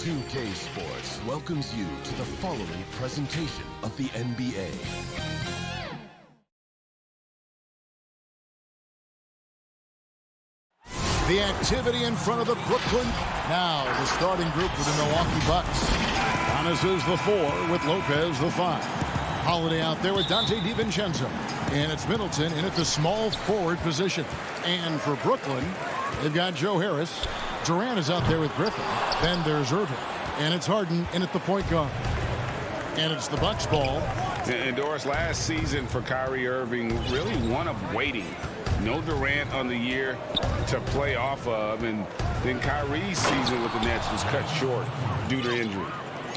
2K Sports welcomes you to the following presentation of the NBA. The activity in front of the Brooklyn. Now the starting group for the Milwaukee Bucks. Giannis is the 4 with Lopez the 5. Holiday out there with Dante DiVincenzo. And it's Middleton in at the small forward position. And for Brooklyn, they've got Joe Harris. Durant is out there with Griffin. Then there's Irving. And it's Harden in at the point guard. And it's the Bucks ball. And Doris, last season for Kyrie Irving, really one of waiting. No Durant on the year to play off of, and then Kyrie's season with the Nets was cut short due to injury.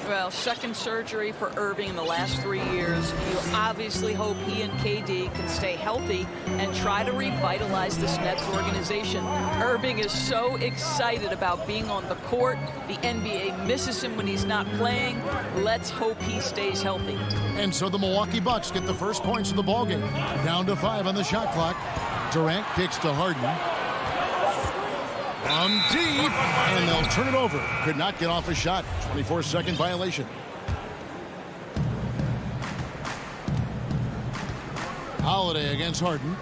Well, second surgery for Irving in the last 3 years. You obviously hope he and KD can stay healthy and try to revitalize this Nets organization. Irving is so excited about being on the court. The NBA misses him when he's not playing. Let's hope he stays healthy. And so the Milwaukee Bucks get the first points of the ballgame. Down to 5 on the shot clock. Durant kicks to Harden. From deep, and they'll turn it over. Could not get off a shot. 24-second violation. Holiday against Harden.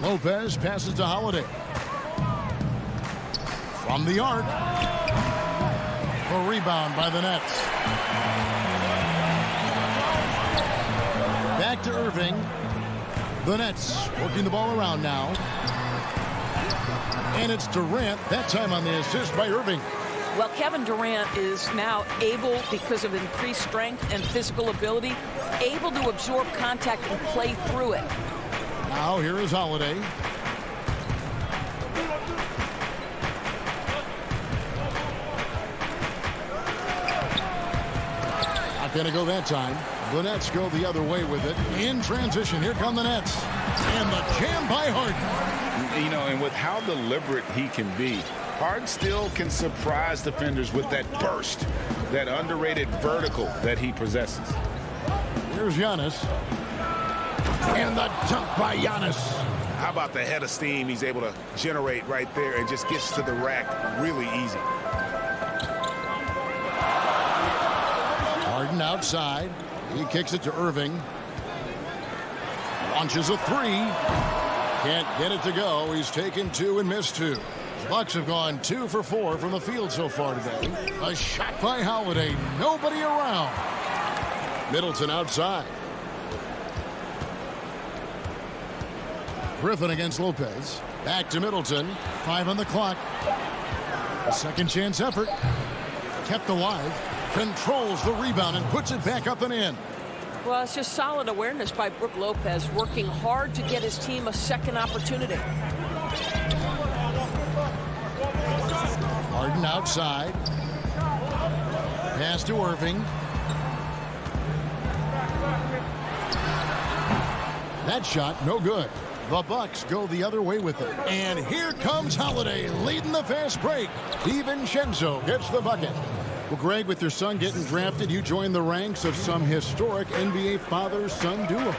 Lopez passes to Holiday. From the arc. A rebound by the Nets. Back to Irving. The Nets working the ball around now. And it's Durant, that time on the assist by Irving. Well, Kevin Durant is now able, because of increased strength and physical ability, able to absorb contact and play through it. Now here is Holiday. Not going to go that time. The Nets go the other way with it. In transition, here come the Nets. And the jam by Harden. You know, and with how deliberate he can be, Harden still can surprise defenders with that burst, that underrated vertical that he possesses. Here's Giannis. And the dunk by Giannis. How about the head of steam he's able to generate right there and just gets to the rack really easy. Harden outside. He kicks it to Irving. Launches a 3. Can't get it to go. He's taken 2 and missed 2. Bucks have gone 2 for 4 from the field so far today. A shot by Holiday. Nobody around. Middleton outside. Griffin against Lopez. Back to Middleton. 5 on the clock. A second chance effort. Kept alive. Controls the rebound and puts it back up and in. Well, it's just solid awareness by Brook Lopez, working hard to get his team a second opportunity. Harden outside. Pass to Irving. That shot, no good. The Bucks go the other way with it. And here comes Holiday leading the fast break. DiVincenzo gets the bucket. Well, Greg, with your son getting drafted, you joined the ranks of some historic NBA father-son duo.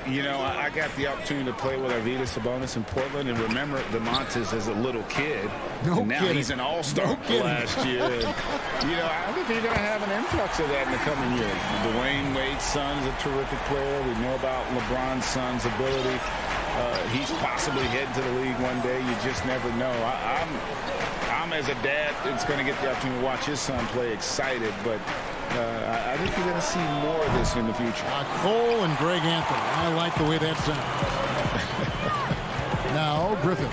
You know, I got the opportunity to play with Arvydas Sabonis in Portland and remember DeMontis as a little kid. No and now kidding. He's an all-star last year. And, you know, I think you're going to have an influx of that in the coming years. Dwayne Wade's son is a terrific player. We know about LeBron's son's ability. He's possibly heading to the league one day. You just never know. I'm as a dad that's going to get the opportunity to watch his son play excited, but I think you're going to see more of this in the future. Cole and Greg Anthony. I like the way that sounds. Now Griffin.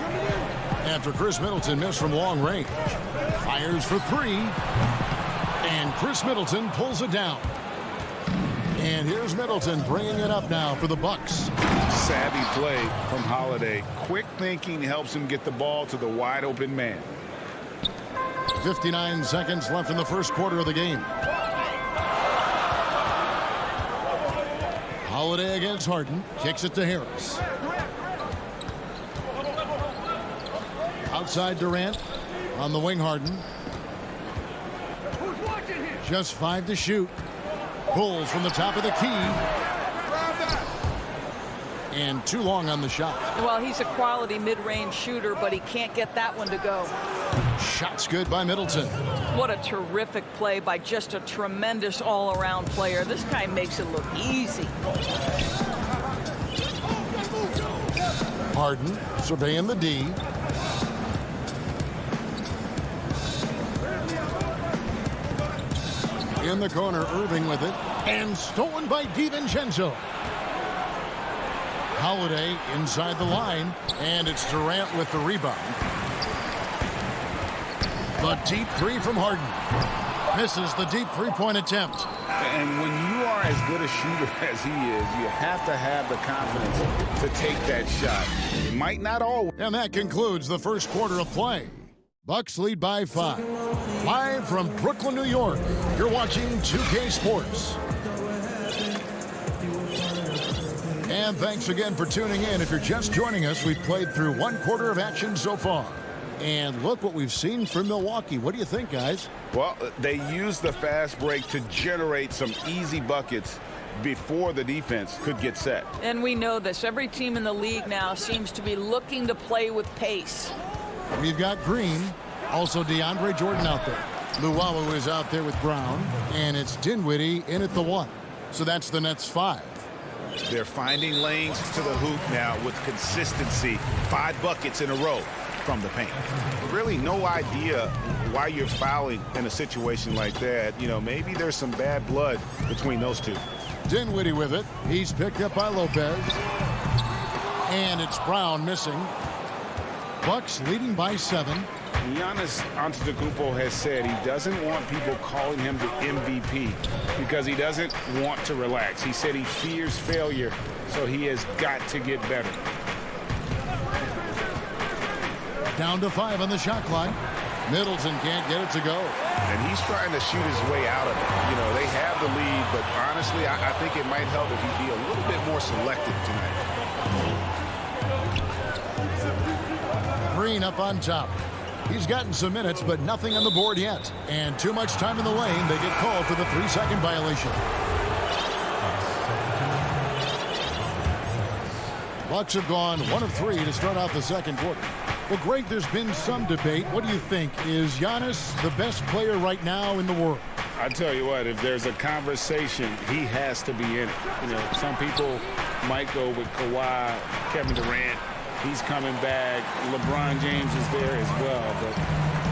After Chris Middleton missed from long range. Fires for 3. And Chris Middleton pulls it down. And here's Middleton bringing it up now for the Bucks. Savvy play from Holiday. Quick thinking helps him get the ball to the wide open man. 59 seconds left in the first quarter of the game. Holiday against Harden. Kicks it to Harris. Outside Durant. On the wing, Harden. Just 5 to shoot. Pulls from the top of the key. and too long on the shot. Well, he's a quality mid-range shooter, but he can't get that one to go. Shot's good by Middleton. What a terrific play by just a tremendous all-around player. This guy makes it look easy. Harden surveying the D. In the corner, Irving with it. And stolen by DiVincenzo. Holiday inside the line. And it's Durant with the rebound. The deep three from Harden. Misses the deep three-point attempt. And when you are as good a shooter as he is, you have to have the confidence to take that shot. It might not always. And that concludes the first quarter of play. Bucks lead by 5. Live from Brooklyn, New York, you're watching 2K Sports. And thanks again for tuning in. If you're just joining us, we've played through one quarter of action so far. And look what we've seen from Milwaukee. What do you think, guys? Well, they used the fast break to generate some easy buckets before the defense could get set. And we know this. Every team in the league now seems to be looking to play with pace. We've got Green, also DeAndre Jordan out there. Luwawu is out there with Brown, and it's Dinwiddie in at the 1. So that's the Nets 5. They're finding lanes to the hoop now with consistency. 5 buckets in a row from the paint. Really no idea why you're fouling in a situation like that. You know, maybe there's some bad blood between those two. Dinwiddie with it. He's picked up by Lopez. And it's Brown missing. Bucks leading by 7. Giannis Antetokounmpo has said he doesn't want people calling him the MVP because he doesn't want to relax. He said he fears failure, so he has got to get better. Down to 5 on the shot clock. Middleton can't get it to go. And he's trying to shoot his way out of it. You know, they have the lead, but honestly, I think it might help if he be a little bit more selective tonight. Green up on top. He's gotten some minutes, but nothing on the board yet. And too much time in the lane. They get called for the 3-second violation. Bucks have gone 1 of 3 to start out the second quarter. Well, Greg, there's been some debate. What do you think? Is Giannis the best player right now in the world? I tell you what, if there's a conversation, he has to be in it. You know, some people might go with Kawhi, Kevin Durant. He's coming back. LeBron James is there as well. But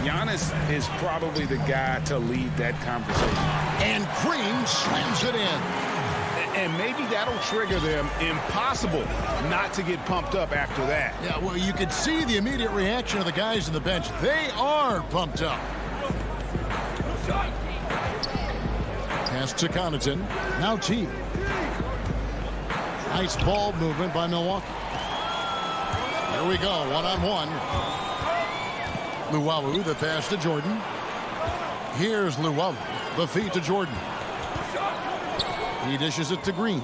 Giannis is probably the guy to lead that conversation. And Green slams it in. And maybe that'll trigger them. Impossible not to get pumped up after that. Yeah, well, you could see the immediate reaction of the guys on the bench. They are pumped up. Pass to Connaughton. Now T. Nice ball movement by Milwaukee. Here we go, one-on-one. Luwawu, the pass to Jordan. Here's Luwawu, the feed to Jordan. He dishes it to Green.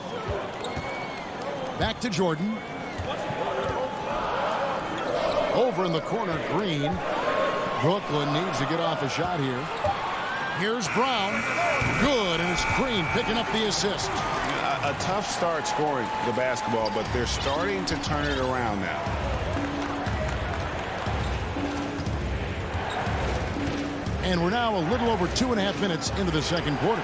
Back to Jordan. Over in the corner, Green. Brooklyn needs to get off a shot here. Here's Brown. Good, and it's Green picking up the assist. A tough start scoring the basketball, but they're starting to turn it around now. And we're now a little over 2.5 minutes into the second quarter.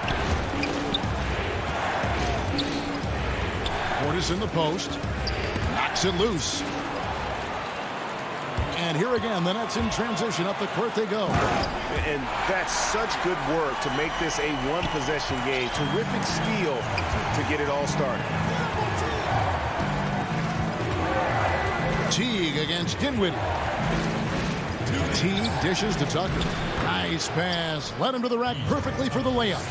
Portis in the post. Knocks it loose. And here again, the Nets in transition. Up the court they go. And that's such good work to make this a one-possession game. Terrific steal to get it all started. Teague against Dinwiddie. Teague dishes to Tucker. Nice pass. Led him to the rack perfectly for the layup.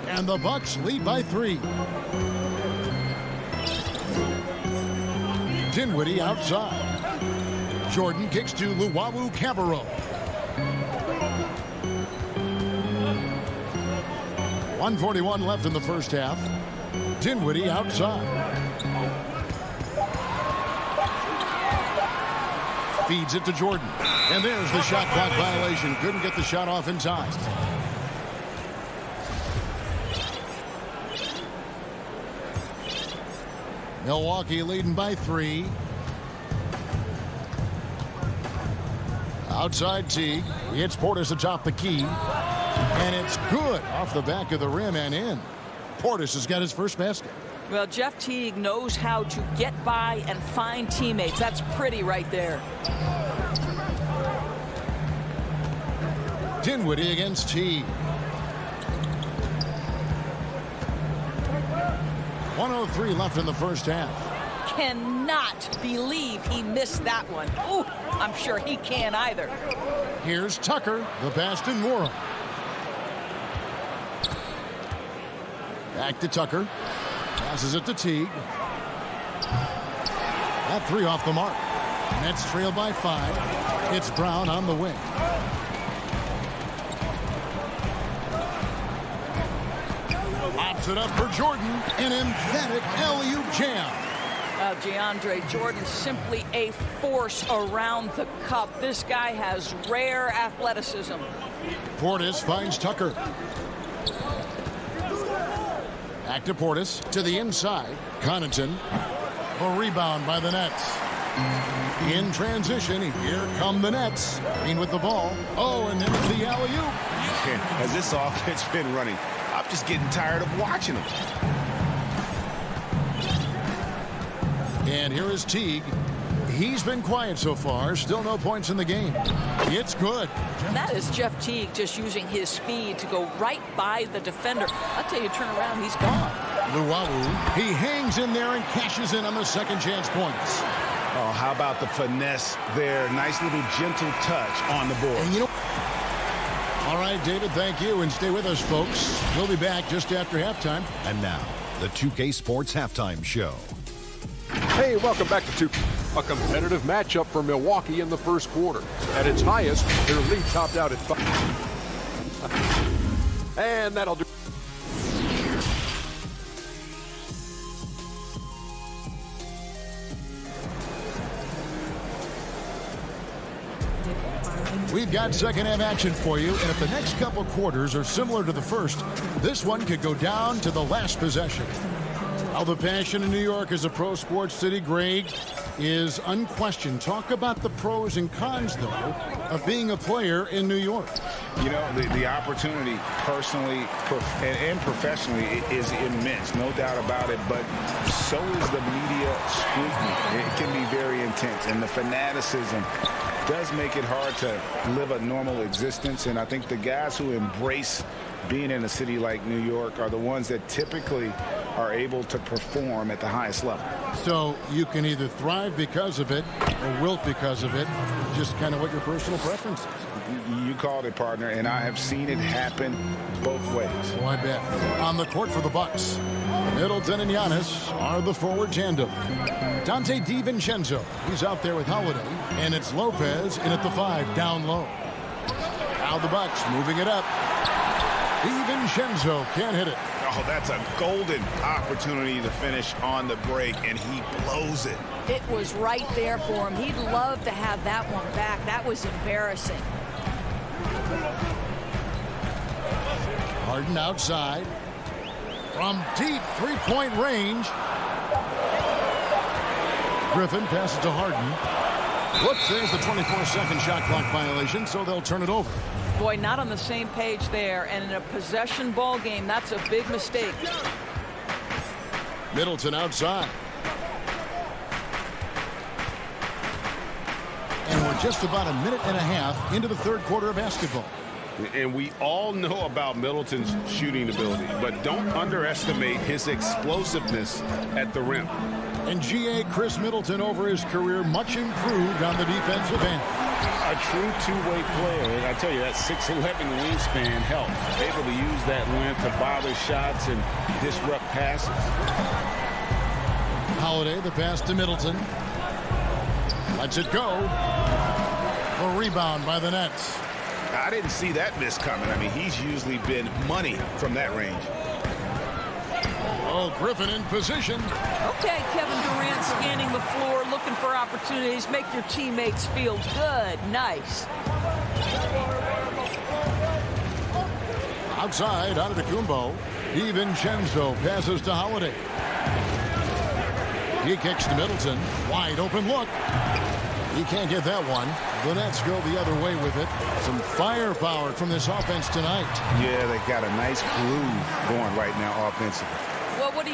And the Bucks lead by 3. Dinwiddie outside. Jordan kicks to Luwawu Cabarro. 1:41 left in the first half. Dinwiddie outside. Feeds it to Jordan. And there's the shot clock violation. Couldn't get the shot off in time. Milwaukee leading by 3. Outside Teague. He hits Portis atop the key. And it's good off the back of the rim and in. Portis has got his first basket. Well, Jeff Teague knows how to get by and find teammates. That's pretty right there. Dinwiddie against Teague. 1:03 left in the first half. Cannot believe he missed that one. Ooh, I'm sure he can't either. Here's Tucker, the pass to Moore. Back to Tucker. Passes it to Teague. That 3 off the mark. Nets trail by 5. It's Brown on the wing. Pops it up for Jordan. An emphatic alley-oop jam. DeAndre Jordan, simply a force around the cup. This guy has rare athleticism. Portis finds Tucker. Back to Portis to the inside. Connaughton. A rebound by the Nets. In transition, here come the Nets. Green with the ball. Oh, and then it's the alley-oop. As this offense been running, I'm just getting tired of watching them. And here is Teague. He's been quiet so far. Still no points in the game. It's good. That is Jeff Teague just using his speed to go right by the defender. I'll tell you, turn around, he's gone. Luau, he hangs in there and cashes in on the second chance points. Oh, how about the finesse there? Nice little gentle touch on the board. And you know, all right, David, thank you. And stay with us, folks. We'll be back just after halftime. And now, the 2K Sports Halftime Show. Hey, welcome back to 2K. A competitive matchup for Milwaukee in the first quarter. At its highest, their lead topped out at 5. And that'll do. We've got second half action for you, and if the next couple quarters are similar to the first, this one could go down to the last possession. How the passion in New York is a pro sports city, Greg, is unquestioned. Talk about the pros and cons, though, of being a player in New York. You know, the opportunity personally and professionally is immense, no doubt about it, but so is the media scrutiny. It can be very intense, and the fanaticism does make it hard to live a normal existence, and I think the guys who embrace being in a city like New York are the ones that typically are able to perform at the highest level. So you can either thrive because of it or wilt because of it, just kind of what your personal preference is. You called it, partner, and I have seen it happen both ways. Oh, I bet. On the court for the Bucks, Middleton and Giannis are the forward tandem. Dante DiVincenzo, he's out there with Holiday, and it's Lopez in at the 5, down low. Now the Bucks moving it up. DiVincenzo can't hit it. Oh, that's a golden opportunity to finish on the break, and he blows it. It was right there for him. He'd love to have that one back. That was embarrassing. Harden outside. From deep three-point range. Griffin passes to Harden. Whoops, there's the 24-second shot clock violation, so they'll turn it over. Boy, not on the same page there, and in a possession ball game, that's a big mistake. Middleton outside. And we're just about a minute and a half into the third quarter of basketball. And we all know about Middleton's shooting ability, but don't underestimate his explosiveness at the rim. And G.A. Chris Middleton over his career, much improved on the defensive end. A true two-way player, and I tell you, that 6'11" wingspan helps. Able to use that length to bother shots and disrupt passes. Holiday, the pass to Middleton. Lets it go. A rebound by the Nets. I didn't see that miss coming. I mean, he's usually been money from that range. Oh, Griffin in position. Okay, Kevin Durant scanning the floor, looking for opportunities. Make your teammates feel good. Nice. Outside, Antetokounmpo. DiVincenzo passes to Holiday. He kicks to Middleton. Wide open look. He can't get that one. The Nets go the other way with it. Some firepower from this offense tonight. Yeah, they got a nice groove going right now offensively. Well, what do?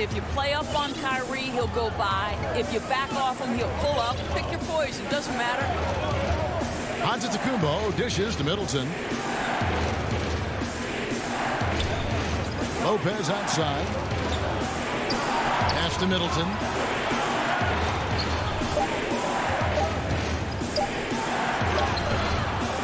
If you play up on Kyrie, he'll go by. If you back off him, he'll pull up. Pick your poison. Doesn't matter. Antetokounmpo dishes to Middleton. Lopez outside. Pass to Middleton.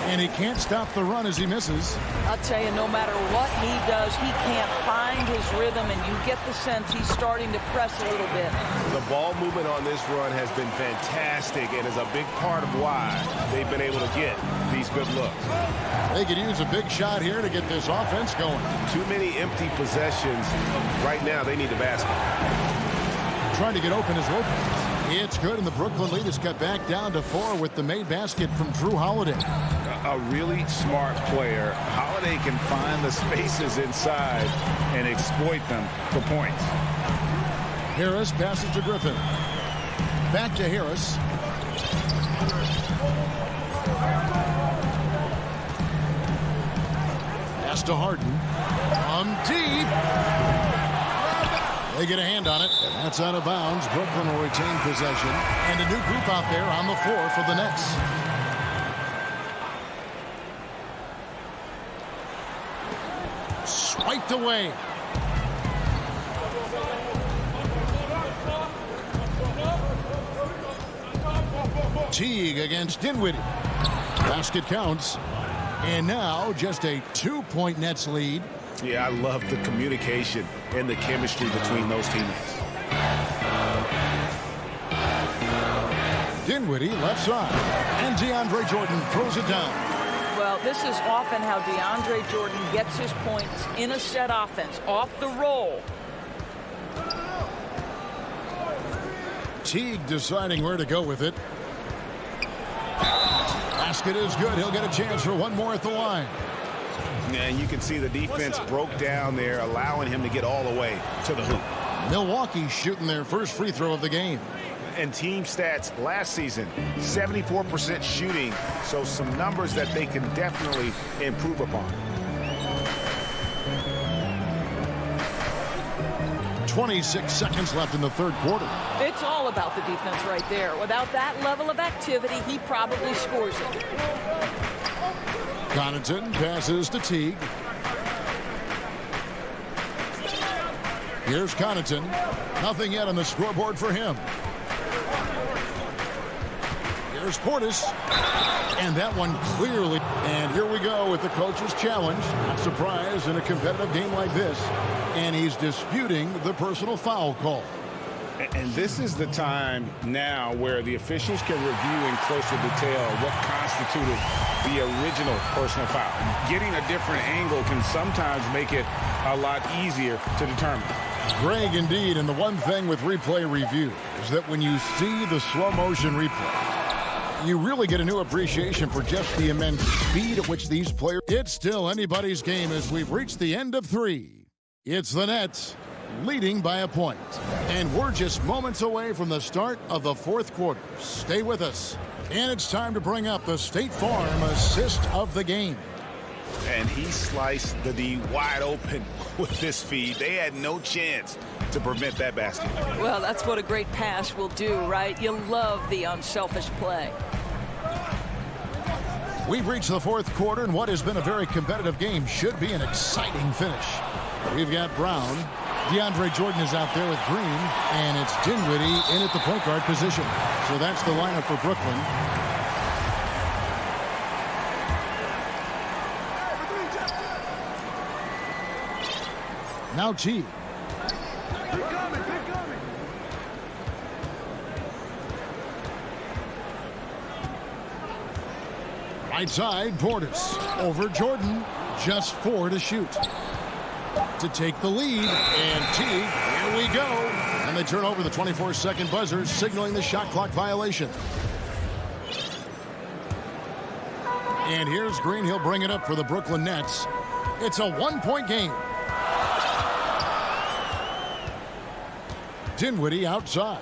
And he can't stop the run as he misses. I'll tell you, no matter what he does, he can't find his rhythm, and you get the sense he's starting to press a little bit. The ball movement on this run has been fantastic and is a big part of why they've been able to get these good looks. They could use a big shot here to get this offense going. Too many empty possessions. Right now, they need the basket. Trying to get open is Lopez. It's good, and the Brooklyn lead is cut back down to 4 with the made basket from Drew Holiday. A really smart player. Holiday can find the spaces inside and exploit them for points. Harris passes to Griffin. Back to Harris. Pass to Harden. From deep. They get a hand on it. That's out of bounds. Brooklyn will retain possession. And a new group out there on the floor for the Nets. Swiped away. Teague against Dinwiddie. Basket counts. And now just a 2-point Nets lead. Yeah, I love the communication and the chemistry between those teammates. Dinwiddie left side. And DeAndre Jordan throws it down. Well, this is often how DeAndre Jordan gets his points in a set offense, off the roll. Teague deciding where to go with it. Basket is good. He'll get a chance for one more at the line. And you can see the defense broke down there, allowing him to get all the way to the hoop. Milwaukee shooting their first free throw of the game. And team stats last season, 74% shooting, so some numbers that they can definitely improve upon. 26 seconds left in the third quarter. It's all about the defense right there. Without that level of activity, he probably scores it. Connaughton passes to Teague. Here's Connaughton. Nothing yet on the scoreboard for him. Here's Portis. And that one clearly. And here we go with the coach's challenge. Not surprised in a competitive game like this. And he's disputing the personal foul call. And this is the time now where the officials can review in closer detail what constituted the original personal foul. Getting a different angle can sometimes make it a lot easier to determine. Greg, indeed, and the one thing with replay review is that when you see the slow motion replay, you really get a new appreciation for just the immense speed at which these players. It's still anybody's game as we've reached the end of 3. It's the Nets leading by a point. And we're just moments away from the start of the fourth quarter. Stay with us. And it's time to bring up the State Farm assist of the game. And he sliced the D wide open with this feed. They had no chance to prevent that basket. Well, that's what a great pass will do, right? You love the unselfish play. We've reached the fourth quarter, and what has been a very competitive game should be an exciting finish. We've got Brown. DeAndre Jordan is out there with Green, and it's Dinwiddie in at the point guard position. So that's the lineup for Brooklyn. Now Teague. Right side, Portis. Over Jordan. Just 4 to shoot. To take the lead, and Teague, here we go. And they turn over the 24-second buzzer, signaling the shot clock violation. And here's Green. He'll bring it up for the Brooklyn Nets. It's a 1-point game. Dinwiddie outside.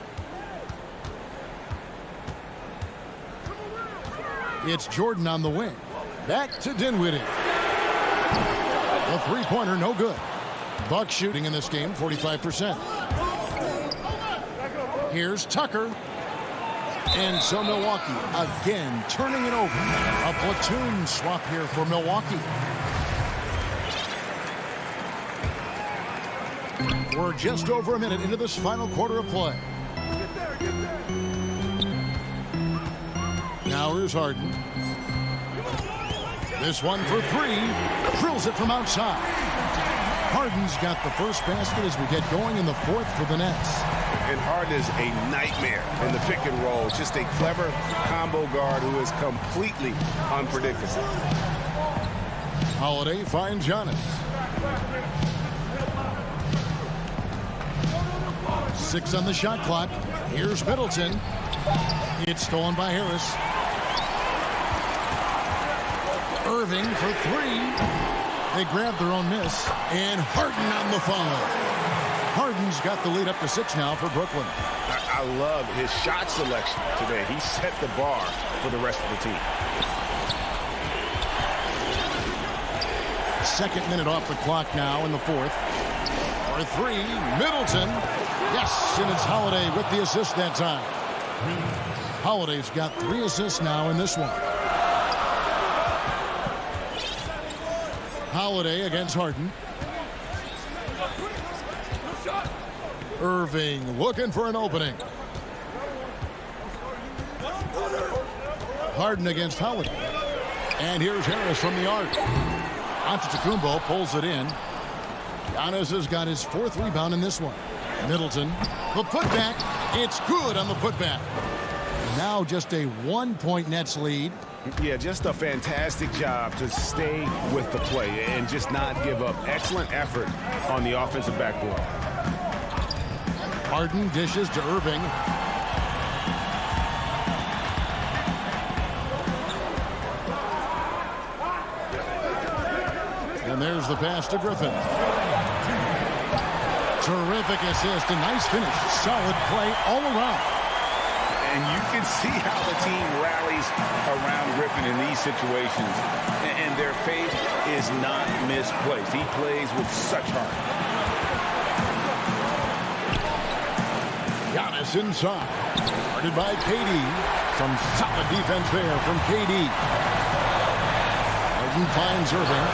It's Jordan on the wing. Back to Dinwiddie. The three-pointer, no good. Bucks shooting in this game, 45%. Here's Tucker. And so Milwaukee again turning it over. A platoon swap here for Milwaukee. We're just over a minute into this final quarter of play. Now here's Harden. This one for three. Drills it from outside. Harden's got the first basket as we get going in the fourth for the Nets. And Harden is a nightmare in the pick and roll. Just a clever combo guard who is completely unpredictable. Holiday finds Giannis. 6 on the shot clock. Here's Middleton. It's stolen by Harris. Irving for three. They grab their own miss. And Harden on the foul. Harden's got the lead up to 6 now for Brooklyn. I love his shot selection today. He set the bar for the rest of the team. Second minute off the clock now in the fourth. For three, Middleton. Yes, and it's Holiday with the assist that time. Holiday's got 3 assists now in this one. Holiday against Harden. Irving looking for an opening. Harden against Holiday. And here's Harris from the arc. Antetokounmpo pulls it in. Giannis has got his 4th rebound in this one. Middleton, the putback. It's good on the putback. Now just a 1-point Nets lead. Yeah, just a fantastic job to stay with the play and just not give up. Excellent effort on the offensive backboard. Harden dishes to Irving. And there's the pass to Griffin. Terrific assist, a nice finish. Solid play all around. And you can see how the team rallies around Griffin in these situations. And their faith is not misplaced. He plays with such heart. Giannis inside. Guarded by KD. Some solid defense there from KD. Harden finds Irving.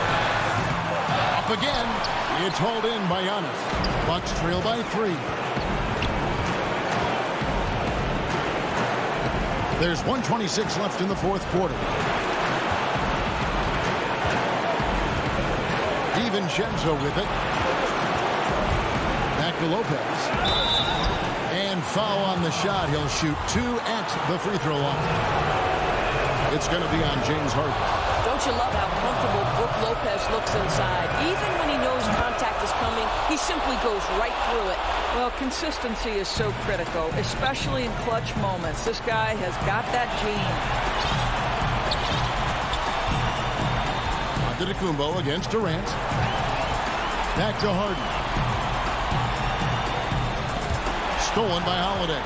Up again. It's hauled in by Giannis. Bucks trail by 3. There's 1:26 left in the fourth quarter. DiVincenzo with it. Back to Lopez. And foul on the shot. He'll shoot 2 at the free throw line. It's going to be on James Harden. Don't you love how comfortable Brook Lopez looks inside? Even when he knows contact is coming, he simply goes right through it. Well, consistency is so critical, especially in clutch moments. This guy has got that gene. Antetokounmpo against Durant. Back to Harden. Stolen by Holiday.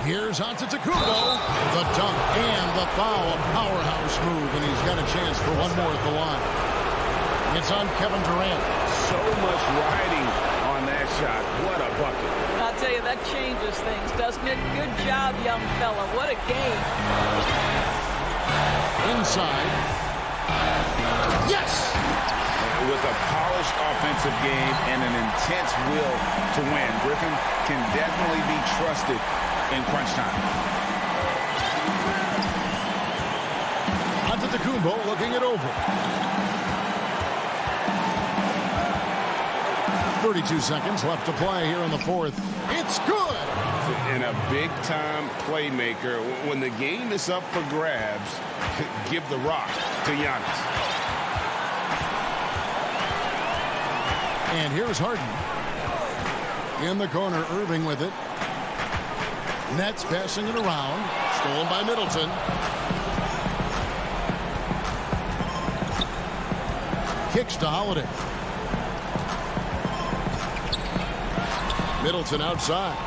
Here's Antetokounmpo. The dunk and the foul. A powerhouse move, and he's got a chance for one more at the line. It's on Kevin Durant. So much riding on that shot. What a bucket. I'll tell you, that changes things, doesn't it? Good job, young fella. What a game. Inside. Yes! With a polished offensive game and an intense will to win, Griffin can definitely be trusted in crunch time. Antetokounmpo looking it over. 32 seconds left to play here in the fourth. It's good! And a big-time playmaker. When the game is up for grabs, give the rock to Giannis. And here's Harden. In the corner, Irving with it. Nets passing it around. Stolen by Middleton. Kicks to Holiday. Middleton outside.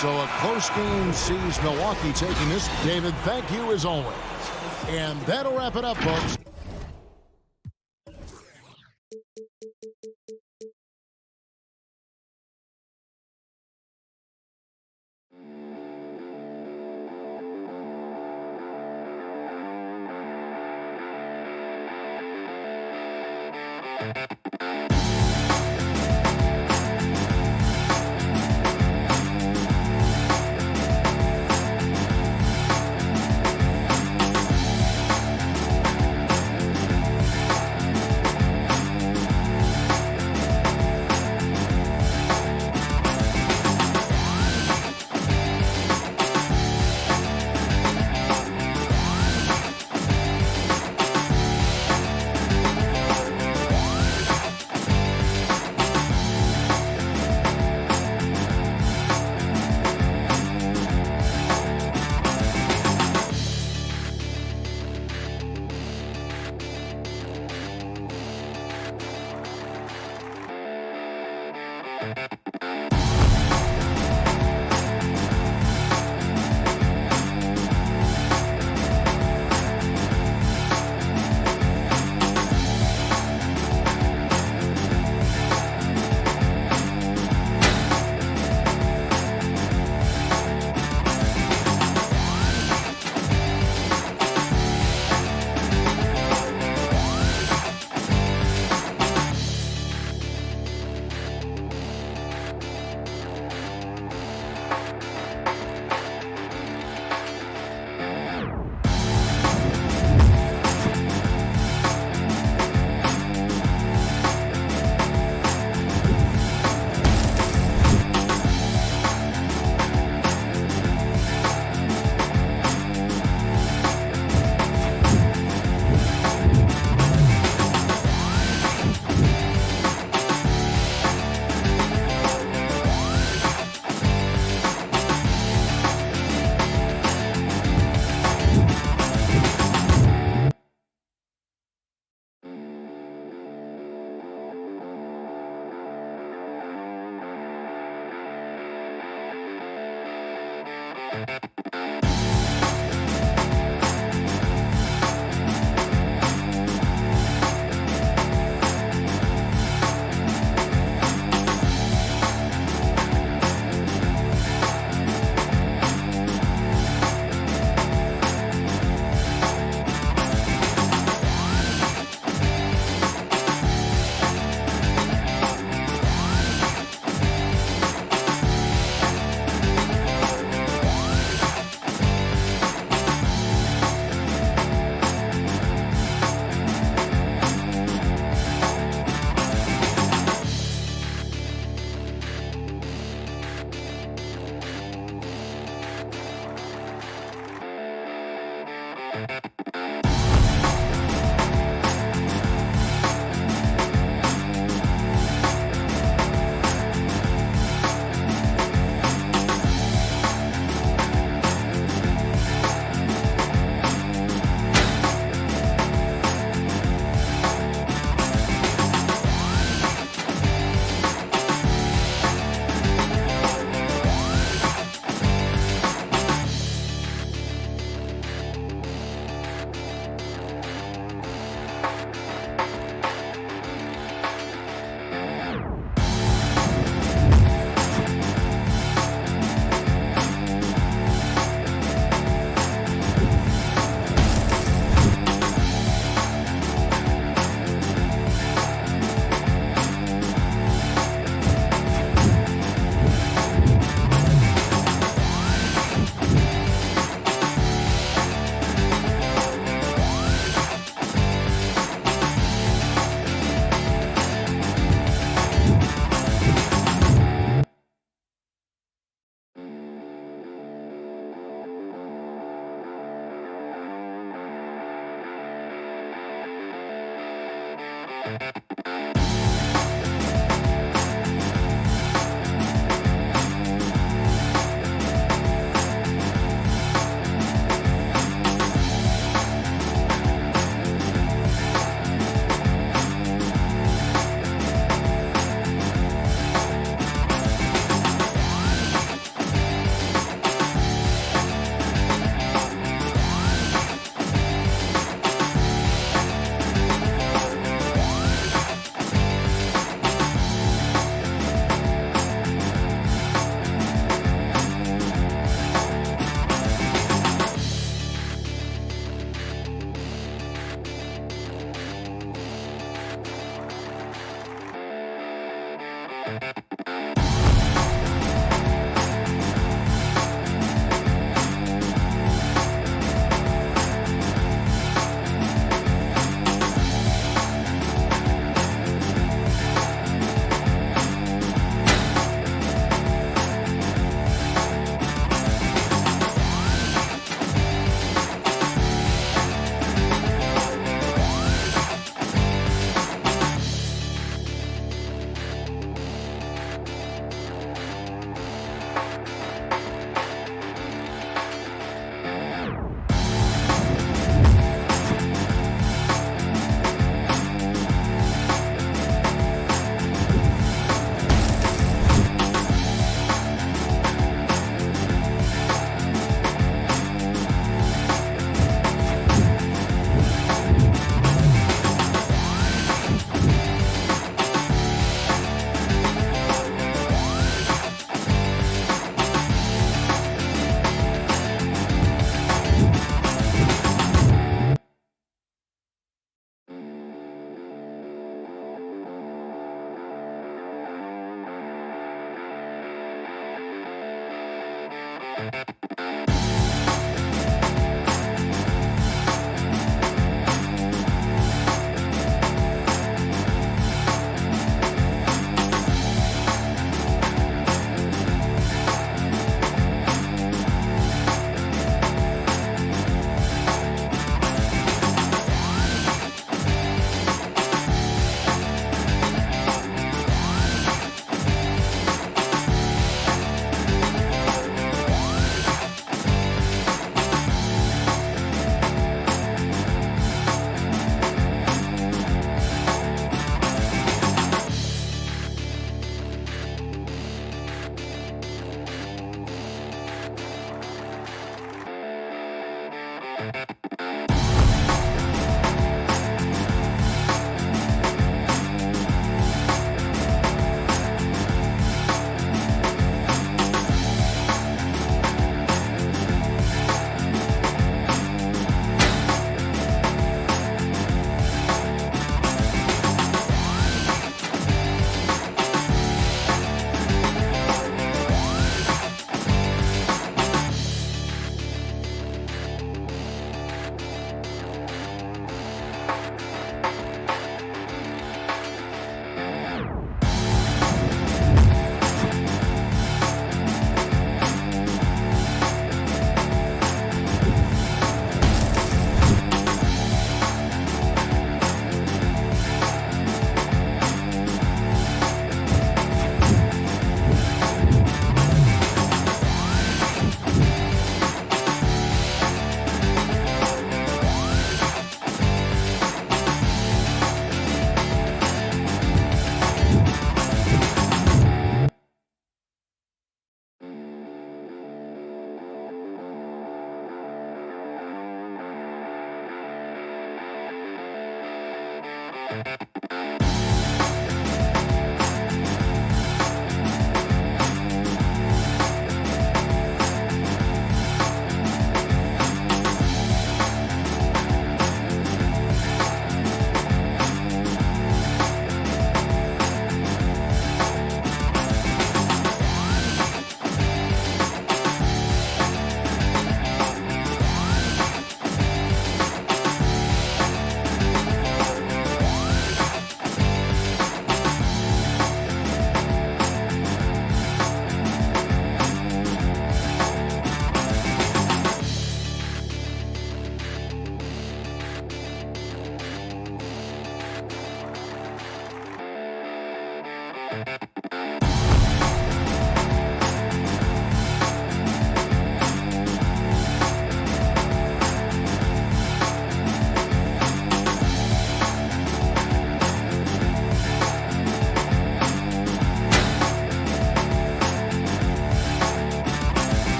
So a close game sees Milwaukee taking this. David, thank you as always. And that'll wrap it up, folks.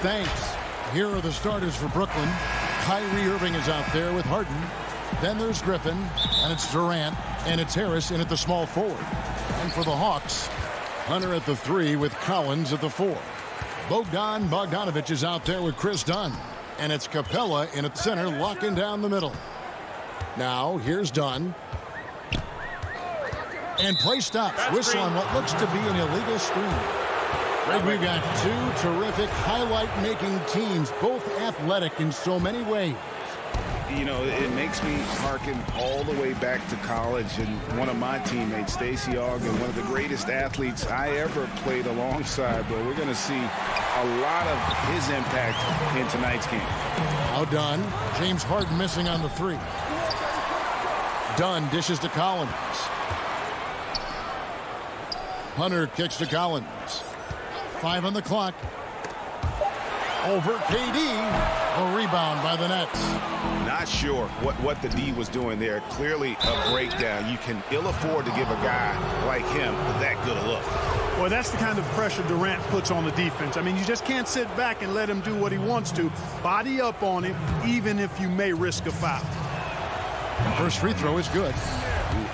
Thanks. Here are the starters for Brooklyn. Kyrie Irving is out there with Harden. Then there's Griffin, and it's Durant, and it's Harris in at the small forward. And for the Hawks, Hunter at the 3 with Collins at the 4. Bogdan Bogdanovic is out there with Chris Dunn, and it's Capella in at center locking down the middle. Now here's Dunn. And play stops. Whistle on what looks to be an illegal screen. Greg, we've got two terrific highlight-making teams, both athletic in so many ways. You know, it makes me hearken all the way back to college, and one of my teammates, Stacey Ogden, one of the greatest athletes I ever played alongside, but we're going to see a lot of his impact in tonight's game. Now Dunn. James Harden missing on the 3. Dunn dishes to Collins. Hunter kicks to Collins. 5 on the clock. Over KD. A rebound by the Nets. Not sure what the D was doing there. Clearly a breakdown. You can ill afford to give a guy like him that good a look. Well, that's the kind of pressure Durant puts on the defense. I mean, you just can't sit back and let him do what he wants to. Body up on him, even if you may risk a foul. First free throw is good.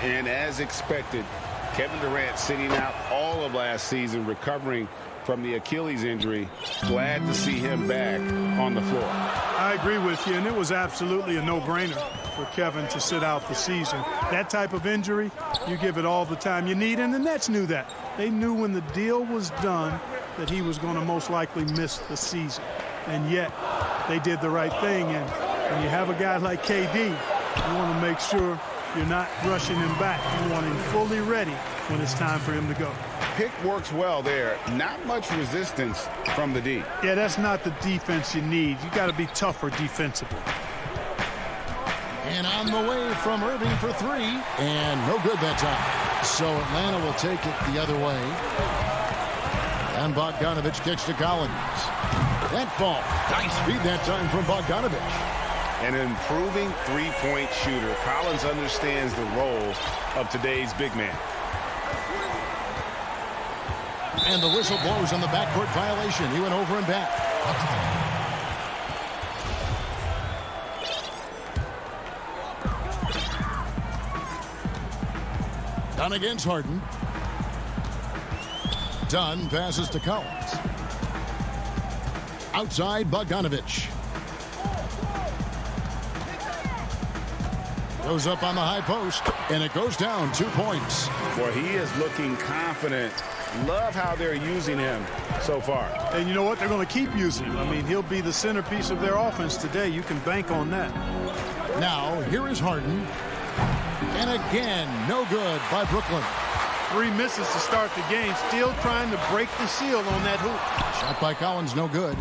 And as expected, Kevin Durant sitting out all of last season, recovering from the Achilles injury. Glad to see him back on the floor. I agree with you, and it was absolutely a no-brainer for Kevin to sit out the season. That type of injury, you give it all the time you need, and the Nets knew that. They knew when the deal was done that he was going to most likely miss the season. And yet, they did the right thing, and when you have a guy like KD, you want to make sure you're not rushing him back. You want him fully ready when it's time for him to go. Pick works well there. Not much resistance from the D. Yeah, that's not the defense you need. You got to be tougher defensively. And on the way from Irving for three. And no good that time. So Atlanta will take it the other way. And Bogdanovich kicks to Collins. That ball. Nice feed that time from Bogdanovich. An improving three-point shooter. Collins understands the role of today's big man. And the whistle blows on the backcourt violation. He went over and back. Dunn against Harden. Dunn passes to Collins. Outside Bogdanovich. Goes up on the high post, and it goes down 2 points. Boy, he is looking confident. Love how they're using him so far. And you know what? They're going to keep using him. I mean, he'll be the centerpiece of their offense today. You can bank on that. Now, here is Harden. And again, no good by Brooklyn. 3 misses to start the game. Still trying to break the seal on that hoop. Shot by Collins, no good.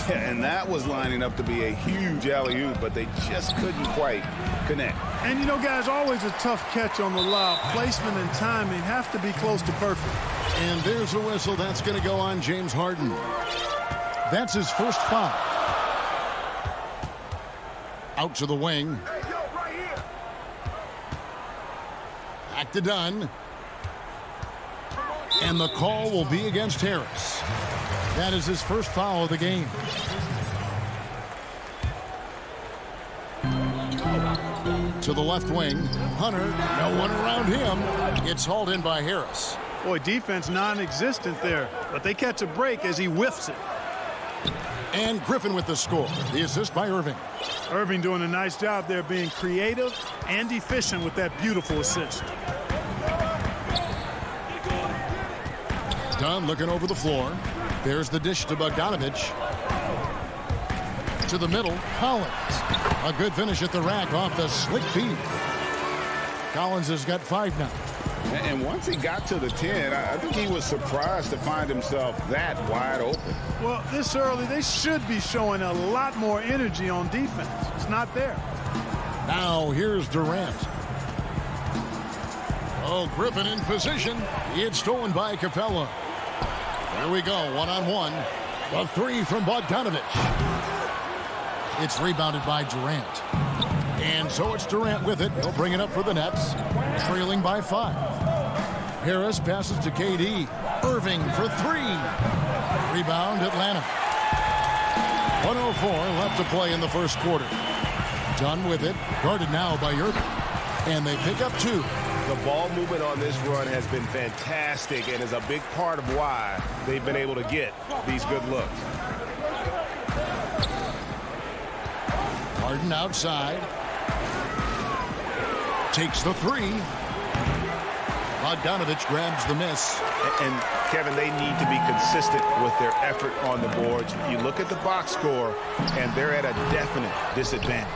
Yeah, and that was lining up to be a huge alley-oop, but they just couldn't quite connect. And, you know, guys, always a tough catch on the lob. Placement and timing have to be close to perfect. And there's a whistle. That's going to go on James Harden. That's his first foul. Out to the wing. Back to Dunn. And the call will be against Harris. That is his first foul of the game. To the left wing. Hunter, no one around him. It's hauled in by Harris. Boy, defense non-existent there, but they catch a break as he whiffs it. And Griffin with the score. The assist by Irving. Irving doing a nice job there, being creative and efficient with that beautiful assist. Dunn looking over the floor. There's the dish to Bogdanovich. To the middle, Collins. A good finish at the rack off the slick feed. Collins has got 5 now. And once he got to the 10, I think he was surprised to find himself that wide open. Well, this early, they should be showing a lot more energy on defense. It's not there. Now, here's Durant. Oh, Griffin in position. It's stolen by Capella. There we go, one-on-one. The 3 from Bogdanovich. It's rebounded by Durant. And so it's Durant with it. He'll bring it up for the Nets, trailing by 5. Harris passes to KD. Irving for 3. Rebound, Atlanta. 1:04 left to play in the first quarter. Dunn with it, guarded now by Irving. And they pick up 2. The ball movement on this run has been fantastic and is a big part of why they've been able to get these good looks. Harden outside. Takes the 3. Bogdanovich grabs the miss. And Kevin, they need to be consistent with their effort on the boards. You look at the box score, and they're at a definite disadvantage.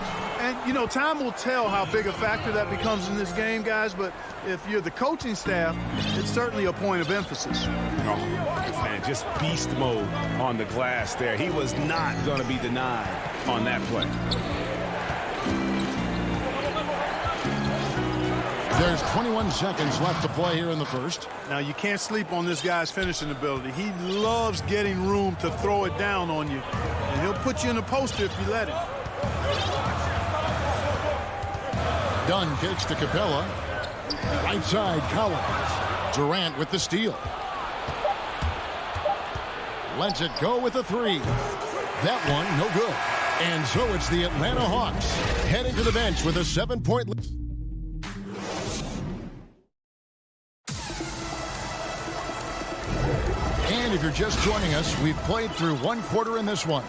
And, you know, time will tell how big a factor that becomes in this game, guys, but if you're the coaching staff, it's certainly a point of emphasis. Oh, man, just beast mode on the glass there. He was not going to be denied on that play. There's 21 seconds left to play here in the first. Now, you can't sleep on this guy's finishing ability. He loves getting room to throw it down on you, and he'll put you in a poster if you let him. Dunn kicks to Capella. Right side, Collins. Durant with the steal. Lets it go with a three. That one, no good. And so it's the Atlanta Hawks heading to the bench with a 7-point lead. And if you're just joining us, we've played through one quarter in this one.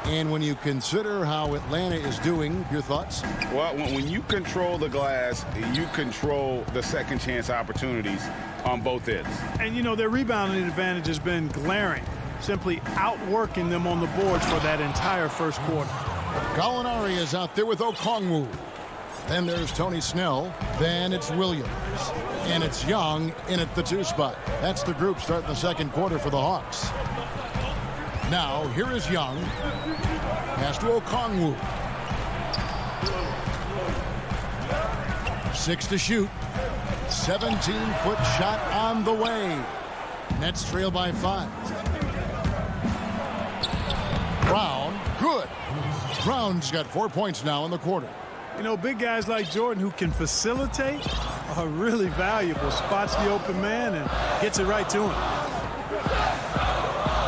And when you consider how Atlanta is doing, your thoughts? Well, when you control the glass, you control the second chance opportunities on both ends. And, you know, their rebounding advantage has been glaring, simply outworking them on the boards for that entire first quarter. Gallinari is out there with Okongwu. Then there's Tony Snell. Then it's Williams. And it's Young in at the 2 spot. That's the group starting the second quarter for the Hawks. Now, here is Young. Pass to Okongwu. 6 to shoot. 17-foot shot on the way. Nets trail by 5. Brown, good. Brown's got 4 points now in the quarter. You know, big guys like Jordan who can facilitate are really valuable. Spots the open man and gets it right to him.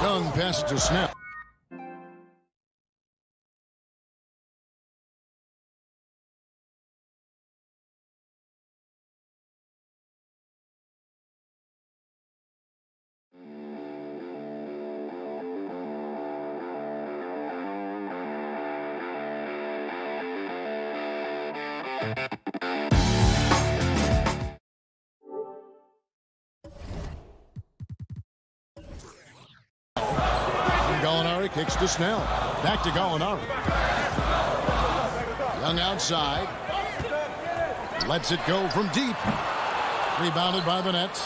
Young passes to Snell. Gallinari kicks to Snell. Back to Gallinari. Young outside. Lets it go from deep. Rebounded by the Nets.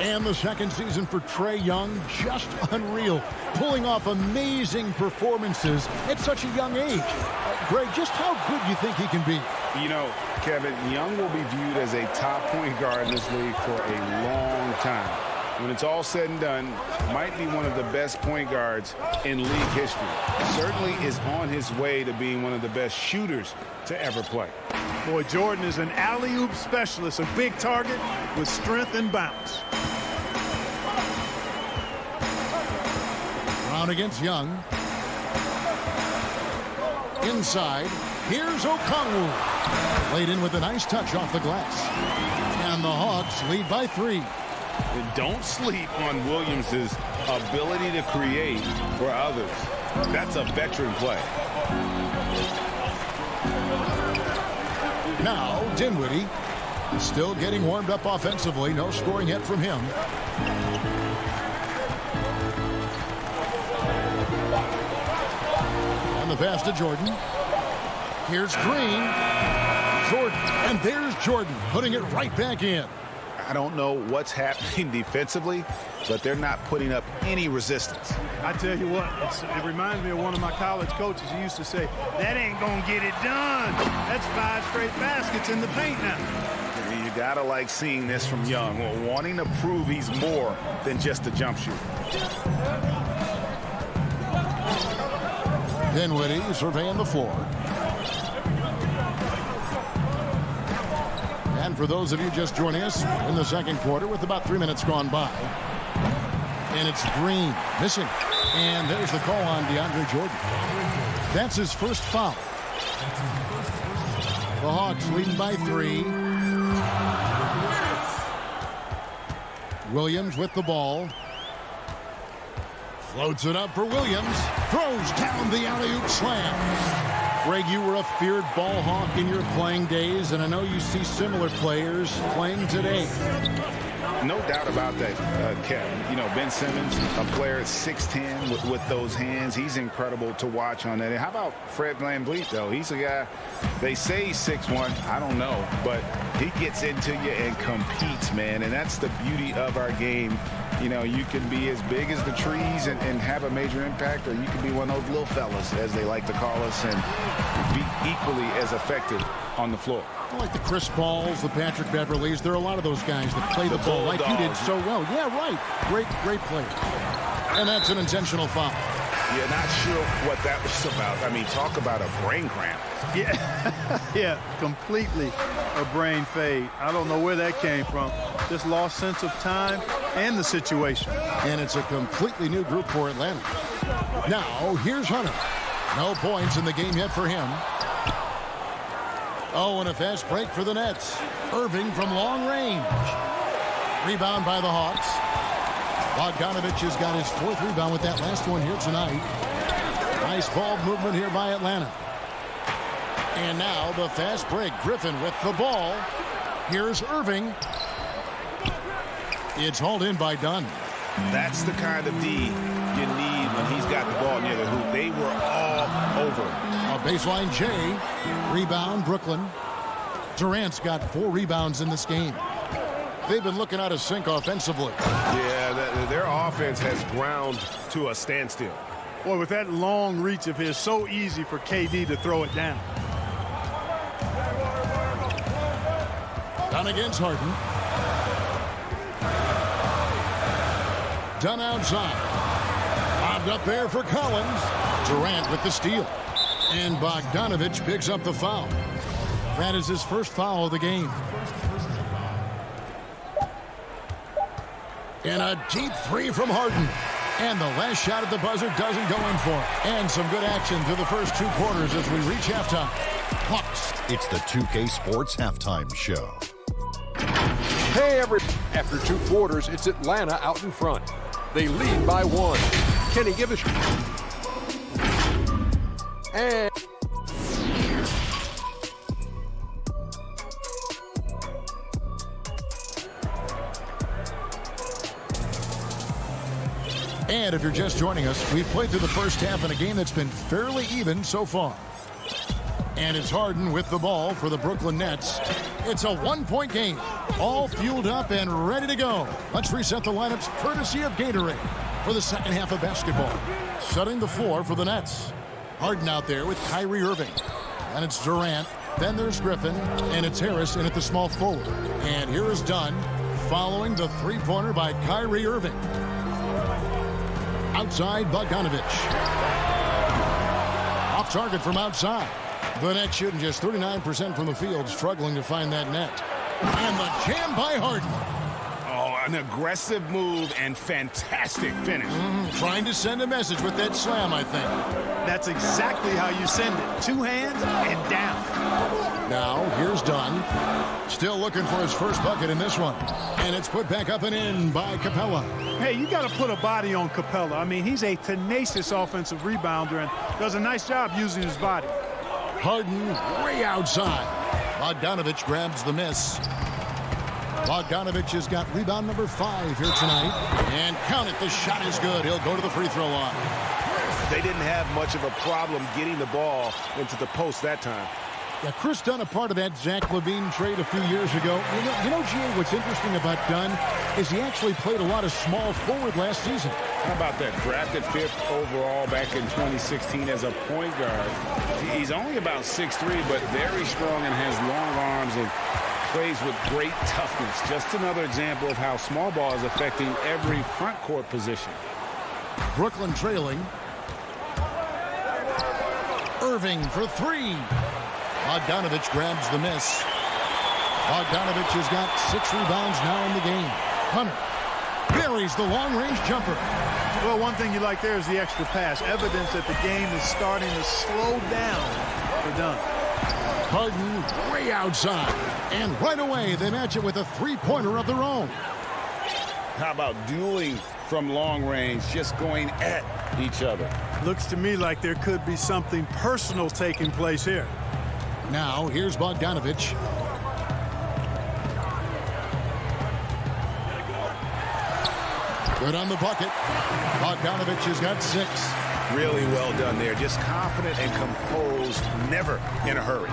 And the second season for Trae Young, just unreal. Pulling off amazing performances at such a young age. Greg, just how good do you think he can be? You know, Kevin, Young will be viewed as a top point guard in this league for a long time. When it's all said and done, might be one of the best point guards in league history. Certainly is on his way to being one of the best shooters to ever play. Boy, Jordan is an alley-oop specialist, a big target with strength and bounce. Brown against Young. Inside, here's Okongwu. Laid in with a nice touch off the glass. And the Hawks lead by 3. And don't sleep on Williams' ability to create for others. That's a veteran play. Now, Dinwiddie still getting warmed up offensively. No scoring yet from him. And the pass to Jordan. Here's Green. Jordan. And there's Jordan putting it right back in. I don't know what's happening defensively, but they're not putting up any resistance. I tell you what, it reminds me of one of my college coaches. He used to say, that ain't going to get it done. That's 5 straight baskets in the paint now. You got to like seeing this from Young, wanting to prove he's more than just a jump shooter. Dinwiddie surveying the floor. And for those of you just joining us in the second quarter with about 3 minutes gone by. And it's Green missing. And there's the call on DeAndre Jordan. That's his first foul. The Hawks leading by 3. Williams with the ball. Floats it up for Williams. Throws down the alley-oop slam. Greg, you were a feared ball hawk in your playing days, and I know you see similar players playing today. No doubt about that, Kevin. You know, Ben Simmons, a player at 6'10" with those hands. He's incredible to watch on that. And how about Fred VanVleet, though? He's a guy, they say he's 6'1". I don't know. But he gets into you and competes, man. And that's the beauty of our game. You know, you can be as big as the trees and have a major impact, or you can be one of those little fellas, as they like to call us, and be equally as effective on the floor. Like the Chris Pauls, the Patrick Beverleys, there are a lot of those guys that play the ball like you did so well. Yeah, right. Great player. And that's an intentional foul. Yeah, not sure what that was about. I mean, talk about a brain cramp. Yeah, yeah, completely a brain fade. I don't know where that came from. Just lost sense of time. and the situation. And it's a completely new group for Atlanta. Now, here's Hunter. No points in the game yet for him. Oh, and a fast break for the Nets. Irving from long range. Rebound by the Hawks. Bogdanovich has got his 4th rebound with that last one here tonight. Nice ball movement here by Atlanta. And now the fast break. Griffin with the ball. Here's Irving. It's hauled in by Dunn. That's the kind of D you need when he's got the ball near the hoop. They were all over him. A baseline J. Rebound, Brooklyn. Durant's got 4 rebounds in this game. They've been looking out of sync offensively. Yeah, their offense has ground to a standstill. Boy, with that long reach of his, so easy for KD to throw it down. Dunn against Harden. Dunn outside. Bobbed up there for Collins. Durant with the steal. And Bogdanovich picks up the foul. That is his first foul of the game. And a deep 3 from Harden. And the last shot at the buzzer doesn't go in for it. And some good action through the first 2 quarters as we reach halftime. Hawks. It's the 2K Sports Halftime Show. Hey, after 2 quarters, it's Atlanta out in front. They lead by 1. Can he give a and if you're just joining us, we've played through the first half in a game that's been fairly even so far. And it's Harden with the ball for the Brooklyn Nets. It's a 1-point game. All fueled up and ready to go. Let's reset the lineups courtesy of Gatorade for the second half of basketball. Setting the floor for the Nets. Harden out there with Kyrie Irving. And it's Durant. Then there's Griffin. And it's Harris in at the small forward. And here is Dunn following the 3-pointer by Kyrie Irving. Outside, Bogdanovich. Off target from outside. The Nets shooting just 39% from the field, struggling to find that net. And the jam by Harden. Oh, an aggressive move and fantastic finish. Trying to send a message with that slam, I think. That's exactly how you send it. 2 hands and down. Now, here's Dunn. Still looking for his first bucket in this one. And it's put back up and in by Capella. Hey, you got to put a body on Capella. I mean, he's a tenacious offensive rebounder and does a nice job using his body. Harden way outside. Bogdanovich grabs the miss. Bogdanovich has got rebound number 5 here tonight. And count it, the shot is good. He'll go to the free throw line. They didn't have much of a problem getting the ball into the post that time. Yeah, Chris Dunn, a part of that Zach LaVine trade a few years ago. You know, G.A., what's interesting about Dunn is he actually played a lot of small forward last season. How about that? Drafted 5th overall back in 2016 as a point guard. He's only about 6'3", but very strong and has long arms and plays with great toughness. Just another example of how small ball is affecting every front court position. Brooklyn trailing. Irving for 3. Bogdanovich grabs the miss. Bogdanovich has got 6 rebounds now in the game. Hunter buries the long-range jumper. Well, one thing you like there is the extra pass. Evidence that the game is starting to slow down for Dunn. Harden way outside. And right away, they match it with a 3-pointer of their own. How about dueling from long range, just going at each other? Looks to me like there could be something personal taking place here. Now, here's Bogdanovich. Good on the bucket. Bogdanovich has got 6. Really well done there. Just confident and composed, never in a hurry.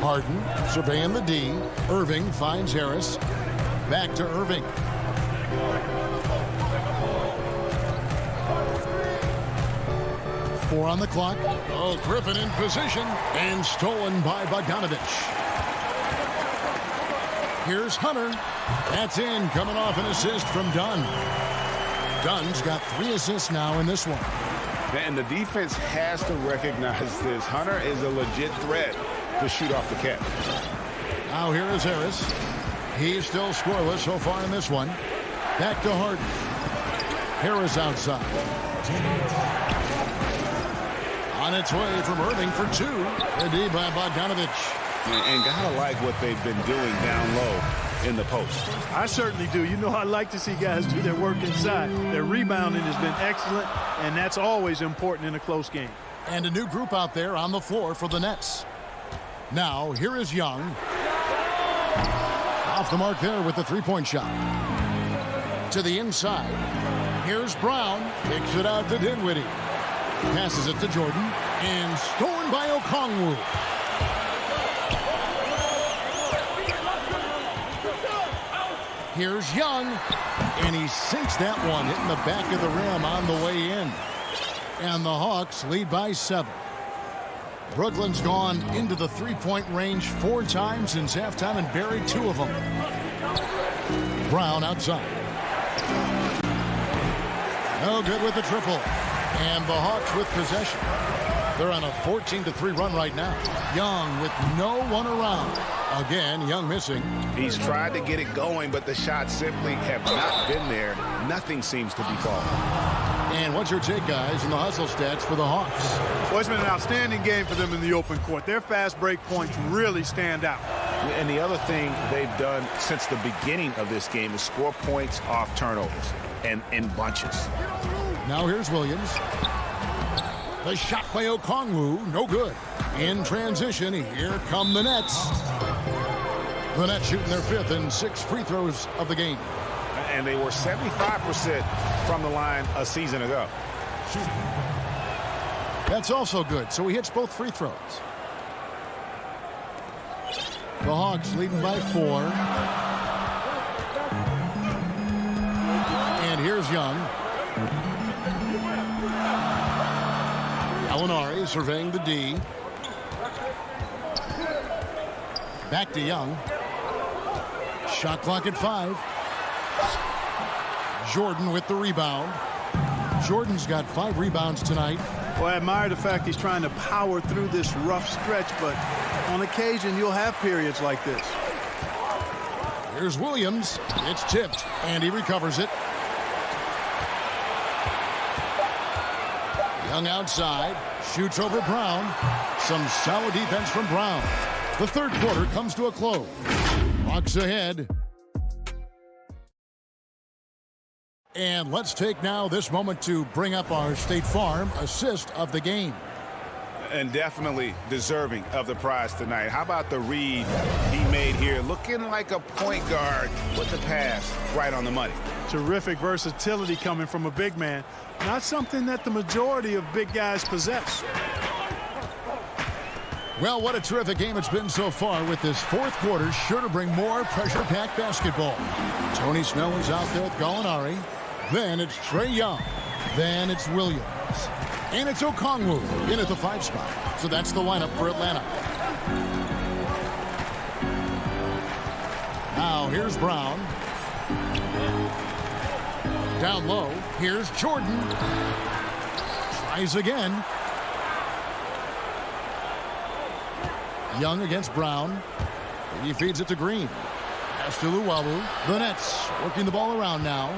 Harden surveying the D. Irving finds Harris. Back to Irving. Four on the clock. Oh, Griffin in position. And stolen by Bogdanovich. Here's Hunter. That's in, coming off an assist from Dunn. Dunn's got 3 assists now in this one. And the defense has to recognize this. Hunter is a legit threat to shoot off the catch. Now here is Harris. He's still scoreless so far in this one. Back to Harden. Harris outside. On its way from Irving for two. A D by Bogdanovich. And gotta like what they've been doing down low in the post. I certainly do. You know, I like to see guys do their work inside. Their rebounding has been excellent, and that's always important in a close game. And a new group out there on the floor for the Nets. Now, here is Young. Off the mark there with the three-point shot. To the inside. Here's Brown. Kicks it out to Dinwiddie. Passes it to Jordan. And stolen by Okongwu. Here's Young. And he sinks that one, hitting the back of the rim on the way in. And the Hawks lead by 7. Brooklyn's gone into the three-point range 4 times since halftime and buried 2 of them. Brown outside. No good with the triple. And the Hawks with possession. They're on a 14-3 run right now. Young with no one around. Again, Young missing. He's tried to get it going, but the shots simply have not been there. Nothing seems to be falling. And what's your take, guys, in the hustle stats for the Hawks? Well, it's been an outstanding game for them in the open court. Their fast break points really stand out. And the other thing they've done since the beginning of this game is score points off turnovers and in bunches. Now here's Williams. The shot by Okongwu, no good. In transition, here come the Nets. The Nets shooting their 5th and 6th free throws of the game. And they were 75% from the line a season ago. That's also good, so he hits both free throws. The Hawks leading by 4. And here's Young. Gallinari surveying the D. Back to Young. Shot clock at 5. Jordan with the rebound. Jordan's got 5 rebounds tonight. Well, I admire the fact he's trying to power through this rough stretch, but on occasion you'll have periods like this. Here's Williams. It's tipped, and he recovers it. Young outside. Shoots over Brown. Some solid defense from Brown. The third quarter comes to a close. Hawks ahead. And let's take now this moment to bring up our State Farm assist of the game. And definitely deserving of the prize tonight. How about the read he made here? Looking like a point guard with the pass right on the money. Terrific versatility coming from a big man. Not something that the majority of big guys possess. Well, what a terrific game it's been so far, with this fourth quarter sure to bring more pressure-packed basketball. Tony Snell is out there with Gallinari. Then it's Trae Young. Then it's Williams. And it's Okongwu in at the 5 spot. So that's the lineup for Atlanta. Now here's Brown. Down low. Here's Jordan. Tries again. Young against Brown. He feeds it to Green. Pass to Luwawu. The Nets working the ball around now.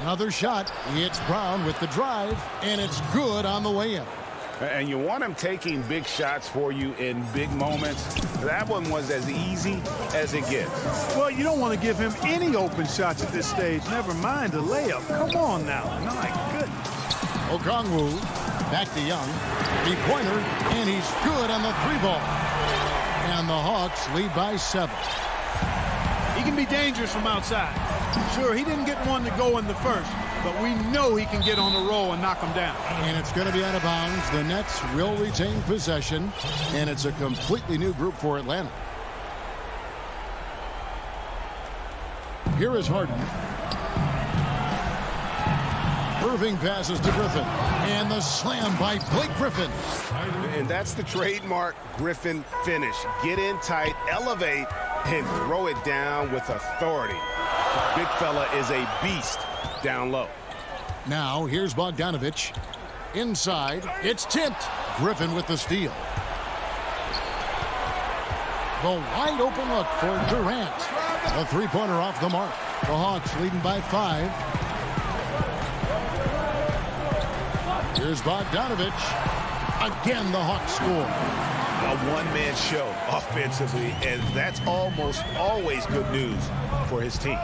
Another shot. It's Brown with the drive, and it's good on the way in. And you want him taking big shots for you in big moments. That one was as easy as it gets. Well, you don't want to give him any open shots at this stage. Never mind a layup. Come on now. My goodness. Okongwu back to Young. 3-pointer, and he's good on the 3-ball. And the Hawks lead by 7. He can be dangerous from outside. Sure, he didn't get one to go in the first, but we know he can get on the roll and knock him down. And it's going to be out of bounds. The Nets will retain possession, and it's a completely new group for Atlanta. Here is Harden. Irving passes to Griffin, and the slam by Blake Griffin. And that's the trademark Griffin finish. Get in tight, elevate, and throw it down with authority. Big fella is a beast down low. Now here's Bogdanovich. Inside, it's tipped. Griffin with the steal. The wide open look for Durant. A three-pointer off the mark. The Hawks leading by 5. Here's Bogdanovich. Again, the Hawks score. A one-man show offensively, and that's almost always good news for his team.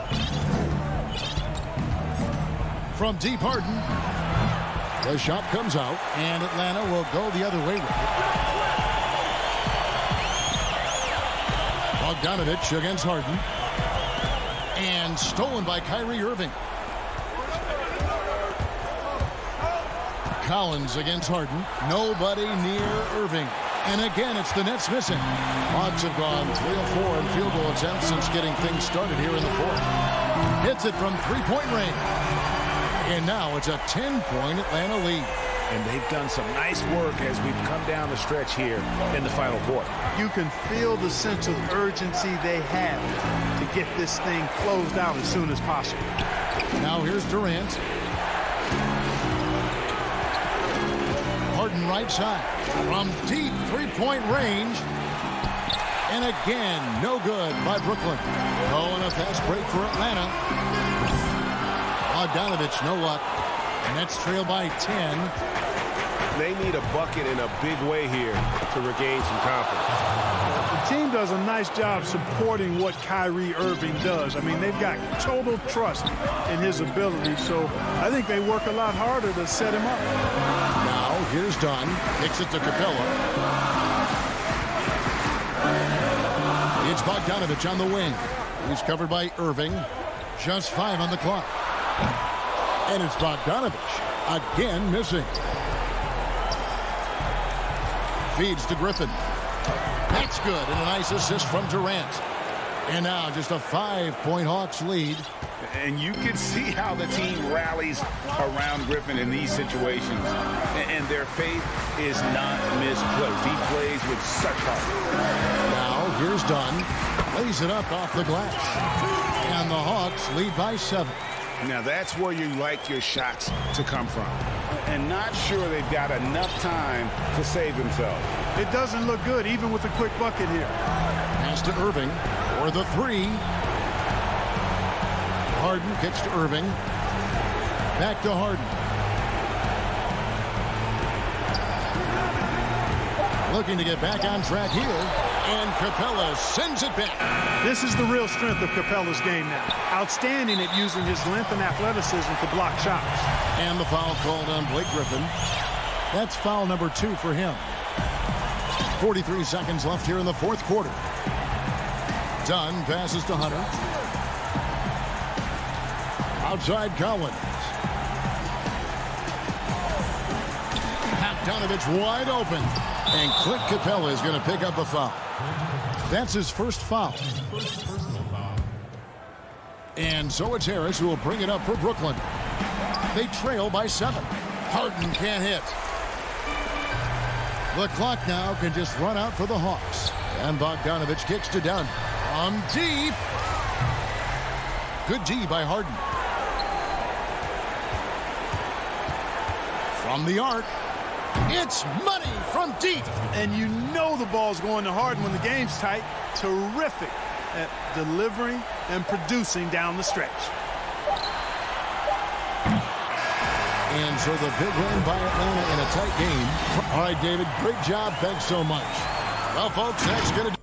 From deep, Harden. The shot comes out, and Atlanta will go the other way with it. Bogdanovich against Harden. And stolen by Kyrie Irving. Collins against Harden. Nobody near Irving. And again, it's the Nets missing. Hawks have gone 3 of 4 in field goal attempts since getting things started here in the fourth. Hits it from three-point range. And now it's a 10-point Atlanta lead. And they've done some nice work as we've come down the stretch here in the final quarter. You can feel the sense of urgency they have to get this thing closed out as soon as possible. Now here's Durant. Harden right side. From deep three-point range. And again, no good by Brooklyn. Oh, and a fast break for Atlanta. Bogdanovich, no luck. Nets trail by 10. They need a bucket in a big way here to regain some confidence. The team does a nice job supporting what Kyrie Irving does. I mean, they've got total trust in his ability, so I think they work a lot harder to set him up. Now, here's Dunn. Kicks it to Capella. It's Bogdanovich on the wing. He's covered by Irving. Just 5 on the clock. And it's Bogdanovich. Again missing. Feeds to Griffin. That's good. And a nice assist from Durant. And now just a 5-point Hawks lead. And you can see how the team rallies around Griffin in these situations. And their faith is not misplaced. He plays with such heart. Now here's Dunn. Lays it up off the glass. And the Hawks lead by 7. Now that's where you like your shots to come from. And not sure they've got enough time to save themselves. It doesn't look good, even with a quick bucket here. Pass to Irving for the 3. Harden kicks to Irving. Back to Harden. Looking to get back on track here. And Capella sends it back. This is the real strength of Capella's game now. Outstanding at using his length and athleticism to block shots. And the foul called on Blake Griffin. That's foul number 2 for him. 43 seconds left here in the fourth quarter. Dunn passes to Hunter. Outside Collins. Bogdanovich wide open. And Clint Capella is going to pick up a foul. That's his first foul. And so it's Harris who will bring it up for Brooklyn. They trail by 7. Harden can't hit. The clock now can just run out for the Hawks. And Bogdanovich kicks to Dunn. On deep. Good D by Harden. From the arc. It's money from deep. And you know the ball's going to Harden when the game's tight. Terrific at delivering and producing down the stretch. And so the big win by Atlanta in a tight game. All right, David, great job. Thanks so much. Well, folks, that's going to do.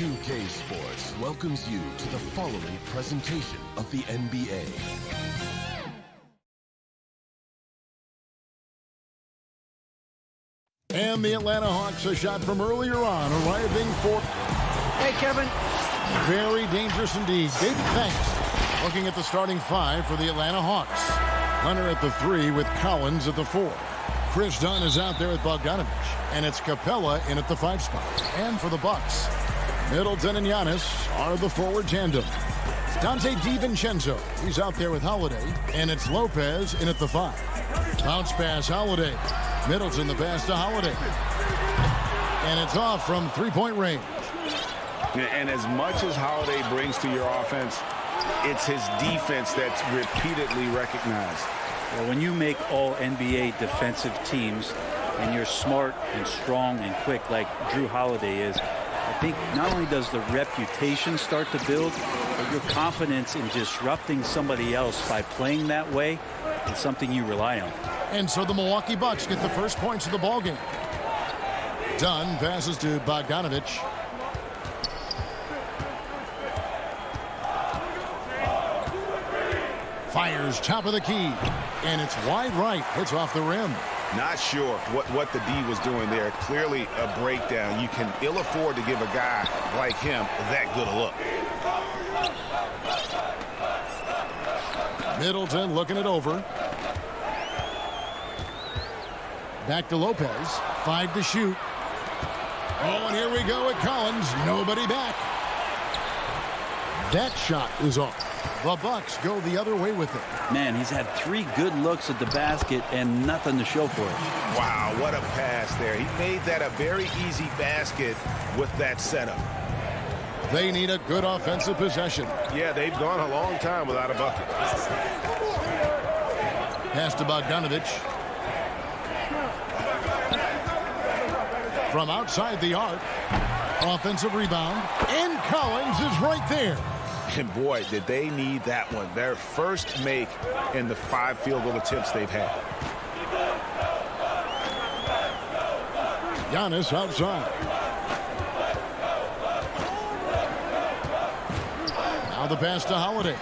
2K Sports welcomes you to the following presentation of the NBA. And the Atlanta Hawks, a shot from earlier on, arriving for... Hey, Kevin. Very dangerous indeed. David Banks looking at the starting five for the Atlanta Hawks. Hunter at the 3 with Collins at the 4. Chris Dunn is out there with Bogdanovich, and it's Capella in at the 5 spot. And for the Bucks, Middleton and Giannis are the forward tandem. Dante DiVincenzo, he's out there with Holiday, and it's Lopez in at the 5. Bounce pass, Holiday. Middleton the pass to Holiday. And it's off from 3-point range. And as much as Holiday brings to your offense, it's his defense that's repeatedly recognized. Well, when you make all NBA defensive teams and you're smart and strong and quick like Drew Holiday is, I think not only does the reputation start to build, but your confidence in disrupting somebody else by playing that way is something you rely on. And so the Milwaukee Bucks get the first points of the ballgame. Dunn passes to Bogdanovich. Fires top of the key. And it's wide right. Hits off the rim. Not sure what the D was doing there. Clearly a breakdown. You can ill afford to give a guy like him that good a look. Middleton looking it over. Back to Lopez. 5 to shoot. Oh, and here we go at Collins. Nobody back. That shot is off. The Bucks go the other way with it. Man, he's had 3 good looks at the basket and nothing to show for it. Wow, what a pass there. He made that a very easy basket with that setup. They need a good offensive possession. Yeah, they've gone a long time without a bucket. Pass to Bogdanovich. From outside the arc. Offensive rebound. And Collins is right there. And boy, did they need that one. Their first make in the 5 field goal attempts they've had. Giannis outside. Now the pass to Holiday.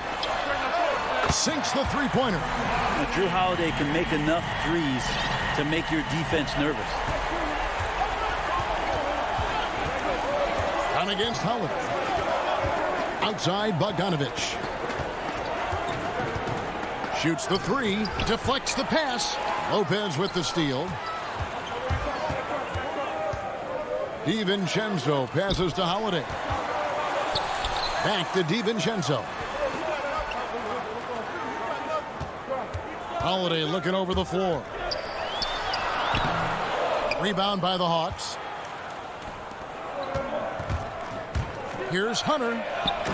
Sinks the 3-pointer. Now, Drew Holiday can make enough threes to make your defense nervous. Down against Holiday. Outside Bogdanovich. Shoots the 3. Deflects the pass. Lopez with the steal. DiVincenzo passes to Holiday. Back to DiVincenzo. Holiday looking over the floor. Rebound by the Hawks. Here's Hunter.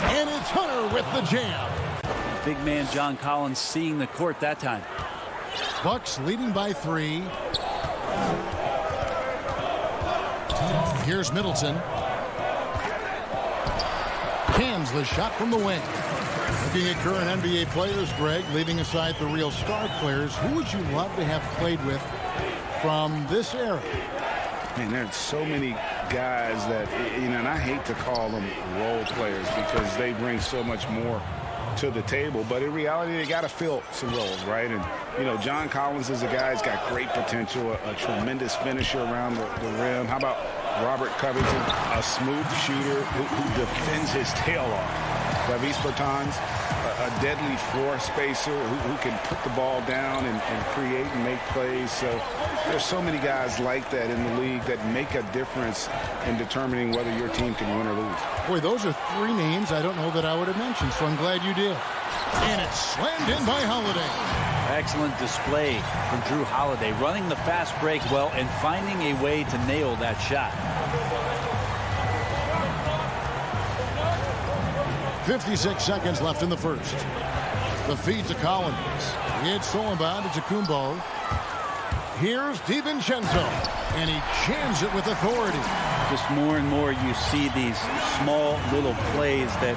And it's Hunter with the jam. Big man John Collins seeing the court that time. Bucks leading by 3. Here's Middleton. Cans the shot from the wing. Looking at current NBA players, Greg, leaving aside the real star players, who would you love to have played with from this era? Man, there's so many guys that, you know, and I hate to call them role players because they bring so much more to the table, but in reality they got to fill some roles, right? And you know, John Collins is a guy who's got great potential, a tremendous finisher around the rim. How about Robert Covington, a smooth shooter who defends his tail off? Davis Bertans, a deadly floor spacer who can put the ball down and create and make plays. So there's so many guys like that in the league that make a difference in determining whether your team can win or lose. Boy, those are 3 names I don't know that I would have mentioned, so I'm glad you did. And it's slammed in by Holiday. Excellent display from Drew Holiday, running the fast break well and finding a way to nail that shot. 56 seconds left in the first. The feed to Collins. It's stolen by Kumbo. Here's DiVincenzo. And he jams it with authority. Just more and more you see these small little plays that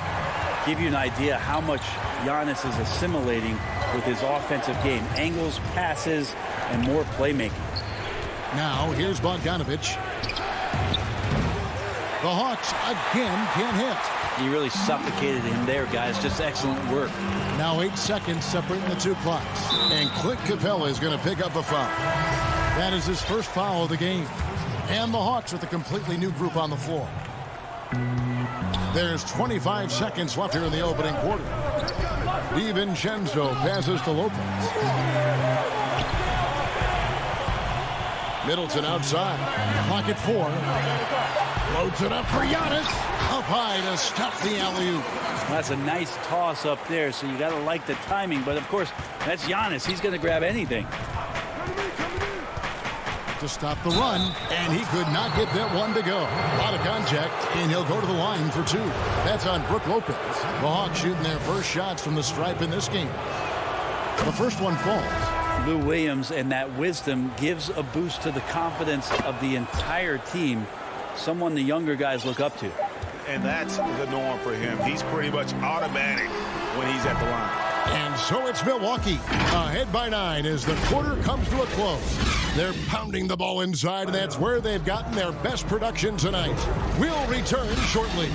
give you an idea how much Giannis is assimilating with his offensive game. Angles, passes, and more playmaking. Now here's Bogdanovich. The Hawks again can't hit. He really suffocated him there, guys. Just excellent work. Now 8 seconds separating the 2 clocks. And Clint Capella is going to pick up a foul. That is his first foul of the game. And the Hawks with a completely new group on the floor. There's 25 seconds left here in the opening quarter. DiVincenzo passes to Lopez. Middleton outside. Clock at 4. Loads it up for Giannis. Up high to stuff the alley-oop. That's a nice toss up there, so you got to like the timing. But, of course, that's Giannis. He's going to grab anything. To stop the run, and he could not get that one to go. A lot of contact, and he'll go to the line for 2. That's on Brook Lopez. The Hawks shooting their first shots from the stripe in this game. The first one falls. Lou Williams and that wisdom gives a boost to the confidence of the entire team. Someone the younger guys look up to. And that's the norm for him. He's pretty much automatic when he's at the line. And so it's Milwaukee ahead by 9 as the quarter comes to a close. They're pounding the ball inside, and that's where they've gotten their best production tonight. We'll return shortly.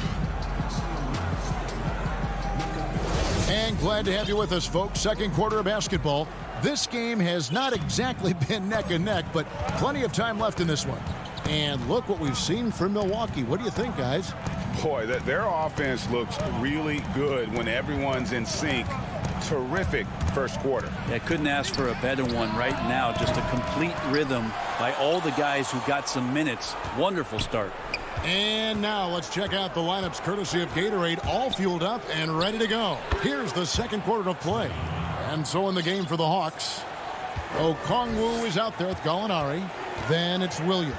And glad to have you with us, folks. Second quarter of basketball. This game has not exactly been neck and neck, but plenty of time left in this one. And look what we've seen from Milwaukee. What do you think, guys? Boy, their offense looks really good when everyone's in sync. Terrific first quarter. I couldn't ask for a better one right now. Just a complete rhythm by all the guys who got some minutes. Wonderful start. And now let's check out the lineups courtesy of Gatorade, all fueled up and ready to go. Here's the second quarter of play. And so in the game for the Hawks, Okongwu is out there with Gallinari. Then it's Williams.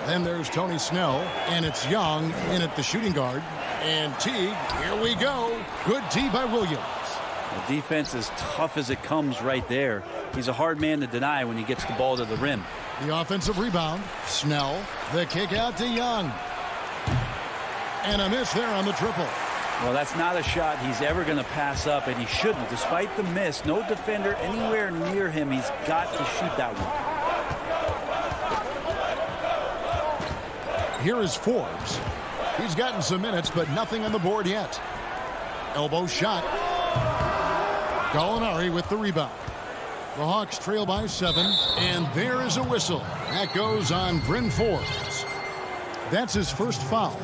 Then there's Tony Snell, and it's Young in at the shooting guard. And Teague, here we go. Good tee by Williams. The defense is tough as it comes right there. He's a hard man to deny when he gets the ball to the rim. The offensive rebound. Snell. The kick out to Young. And a miss there on the triple. Well, that's not a shot he's ever going to pass up, and he shouldn't. Despite the miss, no defender anywhere near him. He's got to shoot that one. Here is Forbes. He's gotten some minutes, but nothing on the board yet. Elbow shot. Gallinari with the rebound. The Hawks trail by 7, and there is a whistle. That goes on Bryn Forbes. That's his first foul.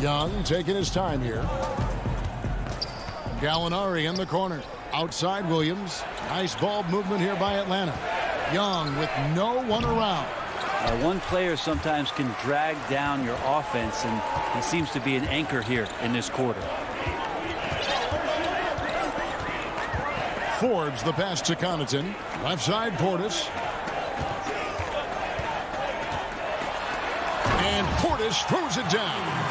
Young taking his time here. Gallinari in the corner. Outside Williams. Nice ball movement here by Atlanta. Young with no one around. One player sometimes can drag down your offense, and he seems to be an anchor here in this quarter. Forbes the pass to Connaughton. Left side Portis. And Portis throws it down.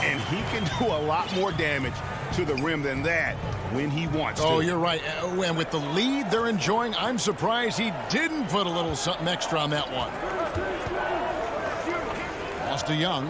And he can do a lot more damage to the rim than that when he wants to. Oh, you're right. And with the lead they're enjoying, I'm surprised he didn't put a little something extra on that one. Pass to Young.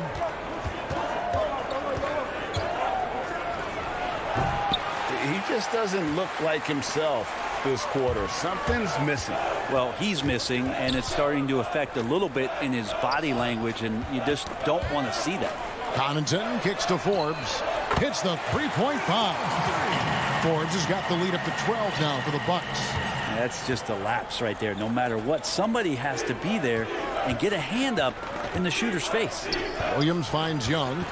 He just doesn't look like himself this quarter. Something's missing. Well, he's missing, and it's starting to affect a little bit in his body language, and you just don't want to see that. Connaughton kicks to Forbes. Hits the three-point bomb. Forbes has got the lead up to 12 now for the Bucks. That's just a lapse right there. No matter what, somebody has to be there and get a hand up in the shooter's face. Williams finds Young.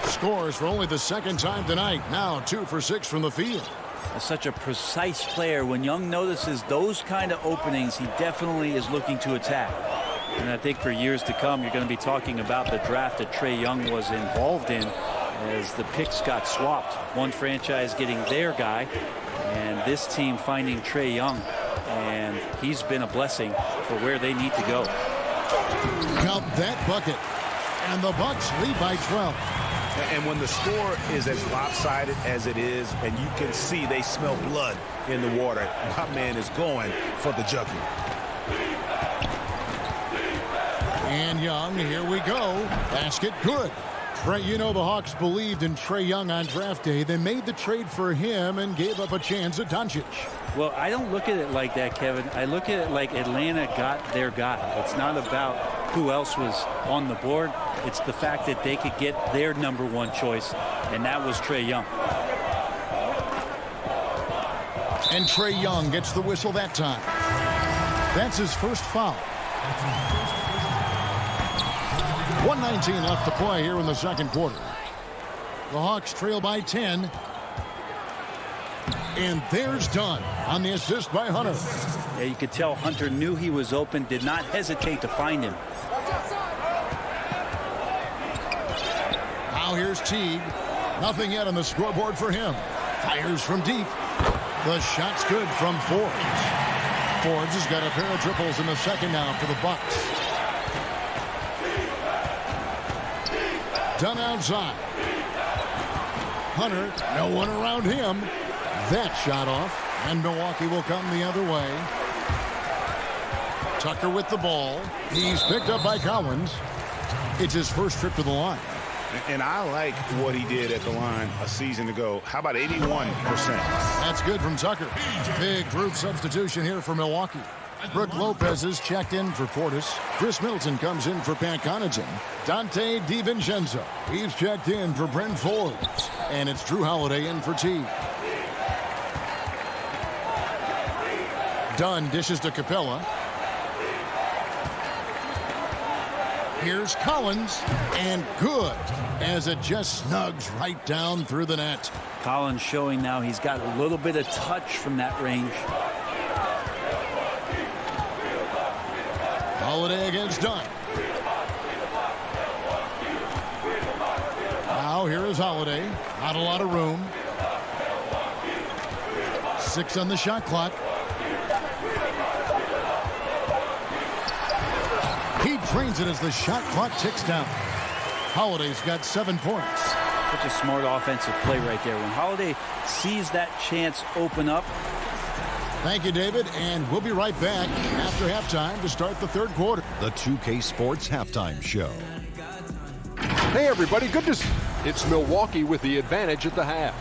Scores for only the second time tonight. Now 2 for 6 from the field. Such a precise player. When Young notices those kind of openings, he definitely is looking to attack. And I think for years to come, you're going to be talking about the draft that Trae Young was involved in as the picks got swapped. One franchise getting their guy, and this team finding Trae Young. And he's been a blessing for where they need to go. Count that bucket. And the Bucks lead by 12. And when the score is as lopsided as it is, and you can see they smell blood in the water, my man is going for the jugular. And Young, here we go. Basket good. Brett, you know the Hawks believed in Trae Young on draft day. They made the trade for him and gave up a chance at Doncic. Well, I don't look at it like that, Kevin. I look at it like Atlanta got their guy. It's not about who else was on the board. It's the fact that they could get their number one choice, and that was Trae Young. And Trae Young gets the whistle that time. That's his first foul. 1:19 left to play here in the second quarter. The Hawks trail by 10. And there's Dunn on the assist by Hunter. Yeah, you could tell Hunter knew he was open, did not hesitate to find him. Now here's Teague. Nothing yet on the scoreboard for him. Fires from deep. The shot's good from Forbes. Forbes has got a pair of triples in the second now for the Bucks. Dunn outside. Hunter, no one around him. That shot off, and Milwaukee will come the other way. Tucker with the ball. He's picked up by Collins. It's his first trip to the line. And I like what he did at the line a season ago. How about 81%? That's good from Tucker. Big group substitution here for Milwaukee. Brook Lopez is checked in for Portis. Chris Middleton comes in for Pat Connaughton. Dante DiVincenzo. He's checked in for Brent Forbes. And it's Drew Holiday in for Teague. Dunn dishes to Capella. Here's Collins, and good, as it just snugs right down through the net. Collins showing now he's got a little bit of touch from that range. Holiday against Dunn. Now here is Holiday. Not a lot of room. 6 on the shot clock. He drains it as the shot clock ticks down. Holiday's got 7 points. Such a smart offensive play right there. When Holiday sees that chance open up. Thank you, David, and we'll be right back after halftime to start the third quarter. The 2K Sports Halftime Show. Hey, everybody, good to see. It's Milwaukee with the advantage at the half.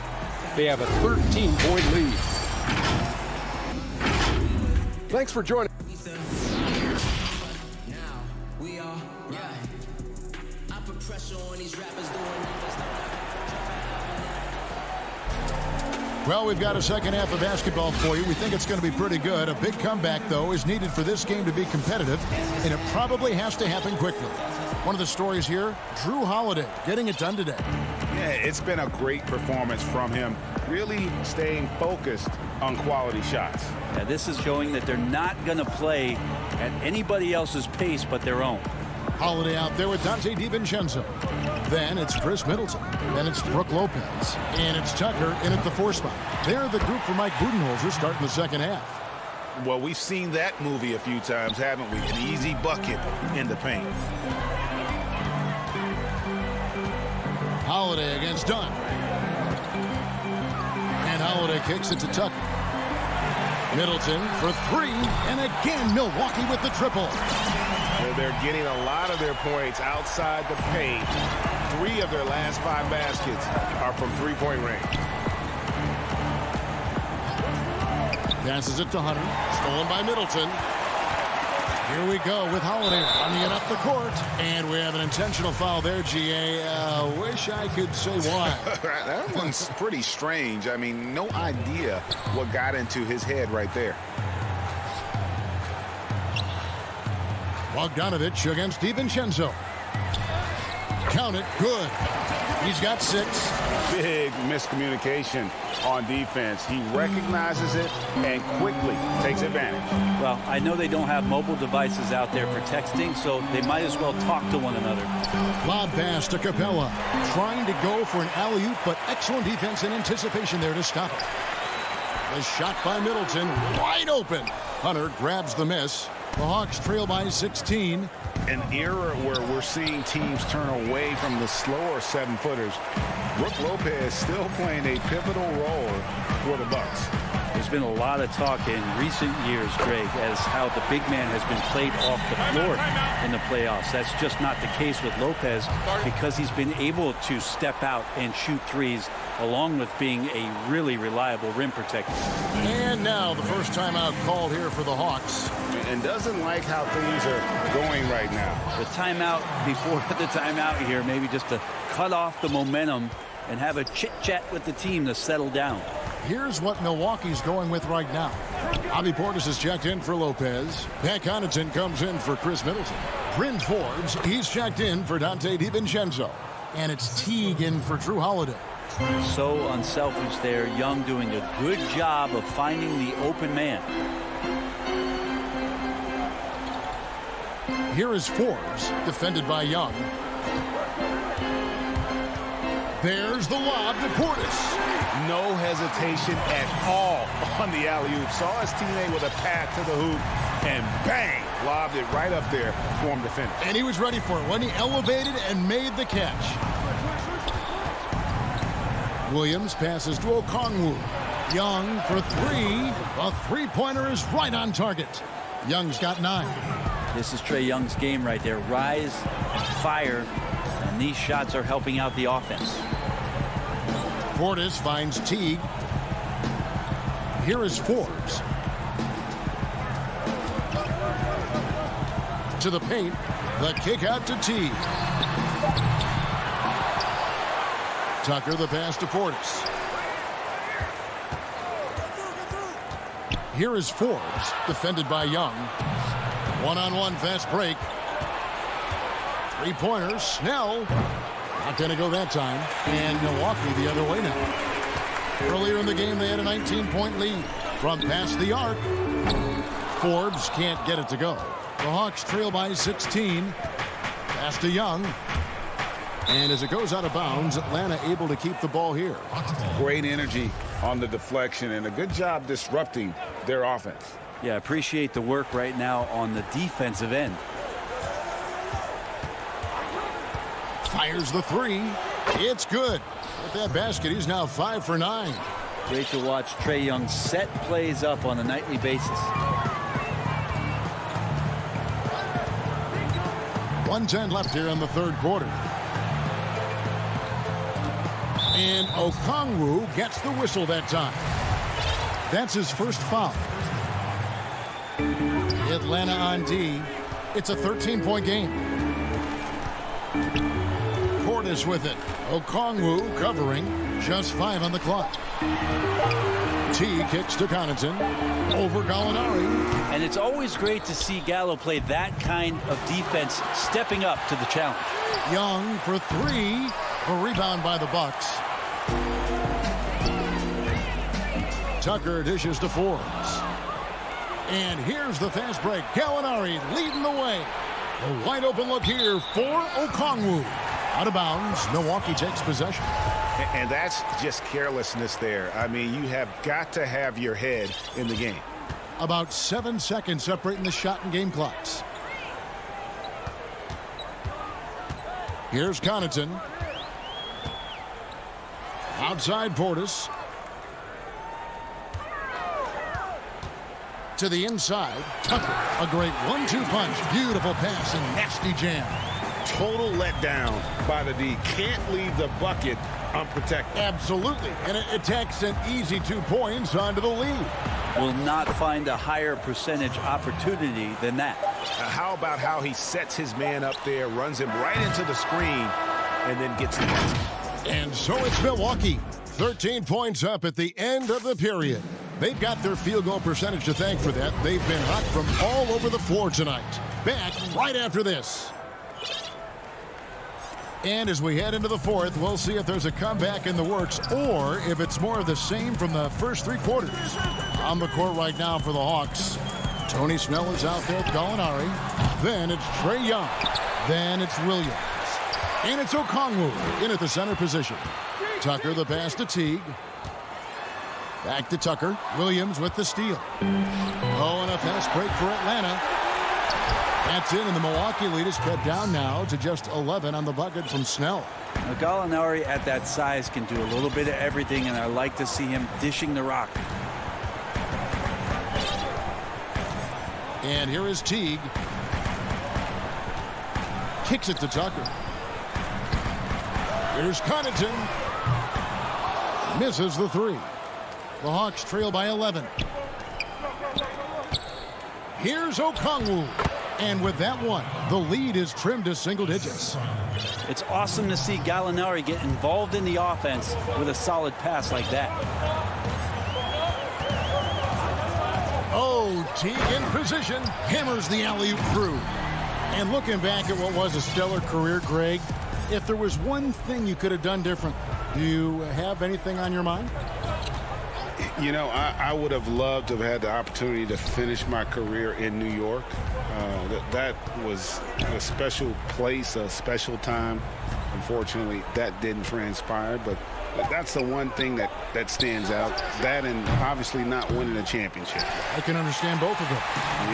They have a 13-point lead. Thanks for joining. Well, we've got a second half of basketball for you. We think it's going to be pretty good. A big comeback, though, is needed for this game to be competitive, and it probably has to happen quickly. One of the stories here, Drew Holiday getting it done today. Yeah, it's been a great performance from him, really staying focused on quality shots. Yeah, this is showing that they're not going to play at anybody else's pace but their own. Holiday out there with Dante DiVincenzo. Then it's Chris Middleton. Then it's Brook Lopez. And it's Tucker in at the 4 spot. They're the group for Mike Budenholzer starting the second half. Well, we've seen that movie a few times, haven't we? An easy bucket in the paint. Holiday against Dunn. And Holiday kicks it to Tucker. Middleton for 3. And again, Milwaukee with the triple. They're getting a lot of their points outside the paint. 3 of their last 5 baskets are from three-point range. Passes it to Hunter. Stolen by Middleton. Here we go with Holiday running it up the court. And we have an intentional foul there, GA. Wish I could say why. That one's pretty strange. I mean, no idea what got into his head right there. Bogdanovich against DiVincenzo. Count it. Good. He's got 6. Big miscommunication on defense. He recognizes it and quickly takes advantage. Well, I know they don't have mobile devices out there for texting, so they might as well talk to one another. Lob pass to Capella. Trying to go for an alley-oop, but excellent defense and anticipation there to stop it. The shot by Middleton. Wide open. Hunter grabs the miss. The Hawks trail by 16. An era where we're seeing teams turn away from the slower 7-footers. Brook Lopez still playing a pivotal role for the Bucks. There's been a lot of talk in recent years, Greg, as how the big man has been played off the floor in the playoffs. That's just not the case with Lopez because he's been able to step out and shoot threes along with being a really reliable rim protector. And now the first timeout called here for the Hawks. And doesn't like how things are going right now. The timeout before the timeout here, maybe just to cut off the momentum and have a chit-chat with the team to settle down. Here's what Milwaukee's going with right now. Bobby Portis is checked in for Lopez. Pat Connaughton comes in for Chris Middleton. Bryn Forbes, he's checked in for Dante DiVincenzo. And it's Teague in for Drew Holiday. So unselfish there. Young doing a good job of finding the open man. Here is Forbes, defended by Young. There's the lob to Portis. No hesitation at all on the alley-oop. Saw his teammate with a path to the hoop, and bang, lobbed it right up there for him to finish. And he was ready for it when he elevated and made the catch. Williams passes to Okongwu. Young for three. A three-pointer is right on target. Young's got 9. This is Trae Young's game right there. Rise and fire, and these shots are helping out the offense. Portis finds Teague. Here is Forbes. To the paint. The kick out to Teague. Tucker the pass to Portis. Here is Forbes, defended by Young. One-on-one fast break. Three-pointer, Snell. Not going to go that time. And Milwaukee the other way now. Earlier in the game, they had a 19-point lead. From past the arc, Forbes can't get it to go. The Hawks trail by 16. Pass to Young. And as it goes out of bounds, Atlanta able to keep the ball here. Great energy on the deflection and a good job disrupting their offense. Yeah, appreciate the work right now on the defensive end. Fires the three. It's good. With that basket, he's now 5 for 9. Great to watch Trae Young set plays up on a nightly basis. 1:10 left here in the third quarter. And Okongwu gets the whistle that time. That's his first foul. Atlanta on D. It's a 13-point game. Portis with it. Okongwu covering. Just 5 on the clock. T kicks to Connaughton. Over Gallinari. And it's always great to see Gallo play that kind of defense, stepping up to the challenge. Young for 3. A rebound by the Bucks. Tucker dishes to Forbes. And here's the fast break. Gallinari leading the way. A wide open look here for Okongwu. Out of bounds. Milwaukee takes possession. And that's just carelessness there. I mean, you have got to have your head in the game. About 7 seconds separating the shot and game clocks. Here's Connaughton. Outside Portis. To the inside. Tucker. A great 1-2 punch. Beautiful pass and nasty jam. Total letdown by the D. Can't leave the bucket unprotected. Absolutely. And it takes an easy 2 points onto the lead. Will not find a higher percentage opportunity than that. How about how he sets his man up there, runs him right into the screen, and then gets the basket. And so it's Milwaukee. 13 points up at the end of the period. They've got their field goal percentage to thank for that. They've been hot from all over the floor tonight. Back right after this. And as we head into the fourth, we'll see if there's a comeback in the works or if it's more of the same from the first 3 quarters. On the court right now for the Hawks. Tony Snell is out there with Gallinari. Then it's Trae Young. Then it's Williams. And it's Okongwu in at the center position. Tucker the pass to Teague. Back to Tucker. Williams with the steal. Oh, and a fast break for Atlanta. That's in, and the Milwaukee lead is cut down now to just 11 on the bucket from Snell. Now, Gallinari at that size can do a little bit of everything, and I like to see him dishing the rock. And here is Teague. Kicks it to Tucker. Here's Connaughton. Misses the 3. The Hawks trail by 11. Here's Okongwu. And with that one, the lead is trimmed to single digits. It's awesome to see Gallinari get involved in the offense with a solid pass like that. Oh, Teague in position. Hammers the alley-oop through. And looking back at what was a stellar career, Greg, if there was one thing you could have done different, Do you have anything on your mind? You know, I would have loved to have had the opportunity to finish my career in New York. That was a special place, a special time. Unfortunately, that didn't transpire, but that's the one thing that stands out. That and obviously not winning a championship. I can understand both of them.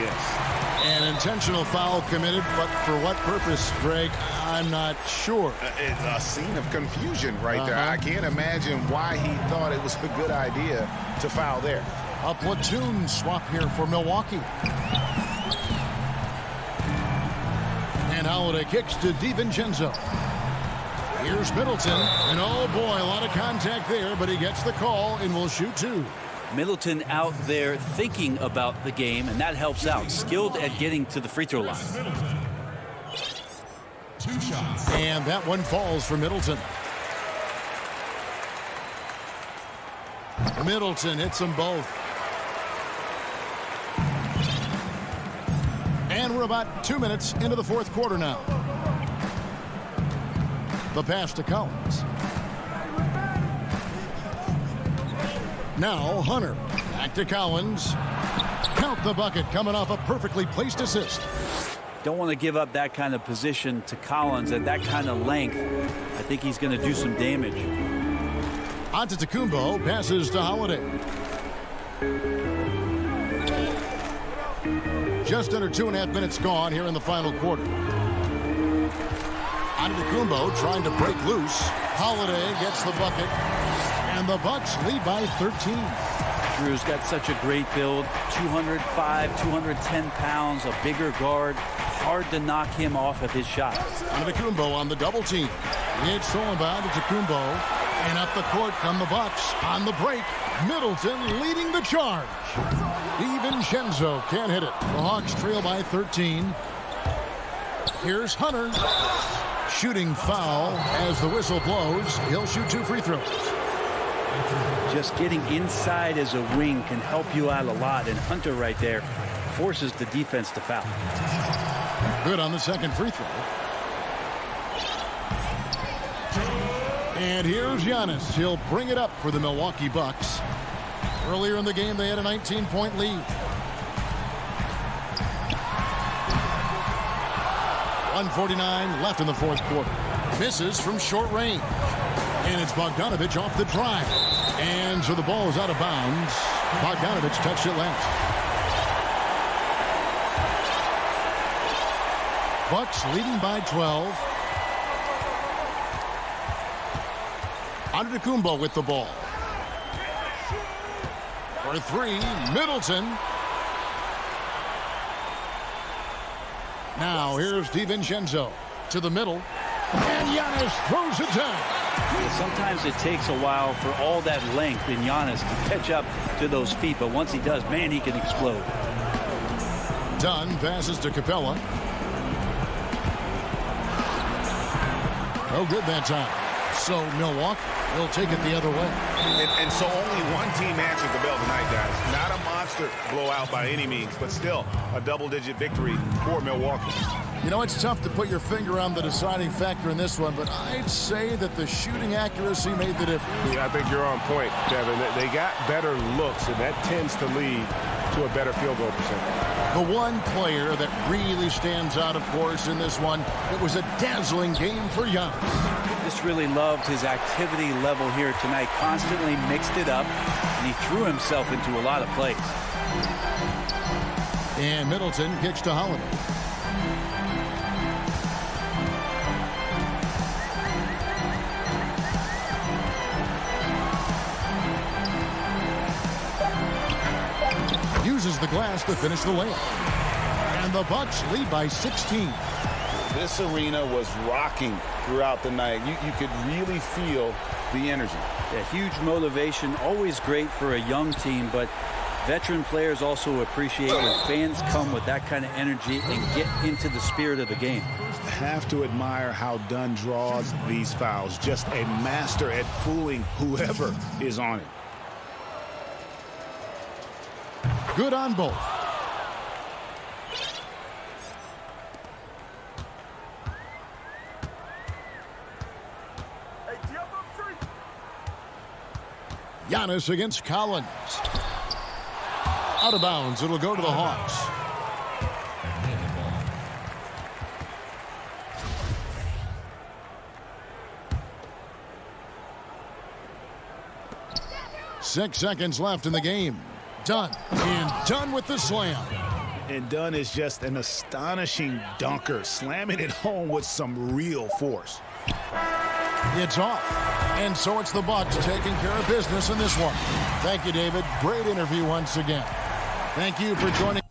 Yes. An intentional foul committed, but for what purpose, Greg? I'm not sure. It's a scene of confusion right there. I can't imagine why he thought it was a good idea to foul there. A platoon swap here for Milwaukee. And Holiday kicks to DiVincenzo. Here's Middleton, and oh boy, a lot of contact there, but he gets the call and will shoot two. Middleton out there thinking about the game, and that helps out. Skilled at getting to the free throw line. And that one falls for Middleton. Middleton hits them both. And we're about 2 minutes into the fourth quarter now. The pass to Collins. Now Hunter. Back to Collins. Count the bucket coming off a perfectly placed assist. Don't want to give up that kind of position to Collins at that kind of length. I think he's going to do some damage. Antetokounmpo passes to Holiday. Just under 2.5 minutes gone here in the final quarter. Antetokounmpo trying to break loose. Holiday gets the bucket. And the Bucks lead by 13. Drew's got such a great build. 205, 210 pounds, a bigger guard. Hard to knock him off of his shot. Antetokounmpo on the double team. It's thrown by Antetokounmpo. And up the court come the Bucks. On the break, Middleton leading the charge. DiVincenzo can't hit it. The Hawks trail by 13. Here's Hunter. Shooting foul as the whistle blows. He'll shoot 2 free throws. Just getting inside as a wing can help you out a lot. And Hunter right there forces the defense to foul. Good on the second free throw. And here's Giannis. He'll bring it up for the Milwaukee Bucks. Earlier in the game, they had a 19-point lead. 1:49 left in the fourth quarter. Misses from short range. And it's Bogdanovich off the drive. And so the ball is out of bounds. Bogdanovich touched it last. Bucks leading by 12. Antetokounmpo with the ball. For 3, Middleton. Now here's DiVincenzo to the middle. And Giannis throws it down. Sometimes it takes a while for all that length in Giannis to catch up to those feet. But once he does, man, he can explode. Dunn passes to Capella. No good that time. So Milwaukee will take it the other way. And so only one team answered the bell tonight, guys. Not a monster blowout by any means, but still a double-digit victory for Milwaukee. You know, it's tough to put your finger on the deciding factor in this one, but I'd say that the shooting accuracy made the difference. Yeah, I think you're on point, Kevin. They got better looks, and that tends to lead to a better field goal percentage. The one player that really stands out, of course, in this one, it was a dazzling game for Giannis. Just really loved his activity level here tonight. Constantly mixed it up, and he threw himself into a lot of plays. And Middleton kicks to Holiday. Uses the glass to finish the layup. And the Bucks lead by 16. This arena was rocking throughout the night. You could really feel the energy. Yeah, huge motivation, always great for a young team, but veteran players also appreciate when fans come with that kind of energy and get into the spirit of the game. Have to admire how Dunn draws these fouls. Just a master at fooling whoever is on it. Good on both. Giannis against Collins. Out of bounds. It'll go to the Hawks. Six seconds left in the game. Dunn. And Dunn with the slam. And Dunn is just an astonishing dunker, slamming it home with some real force. It's off. And so it's the Bucks taking care of business in this one. Thank you, David. Great interview once again. Thank you for joining.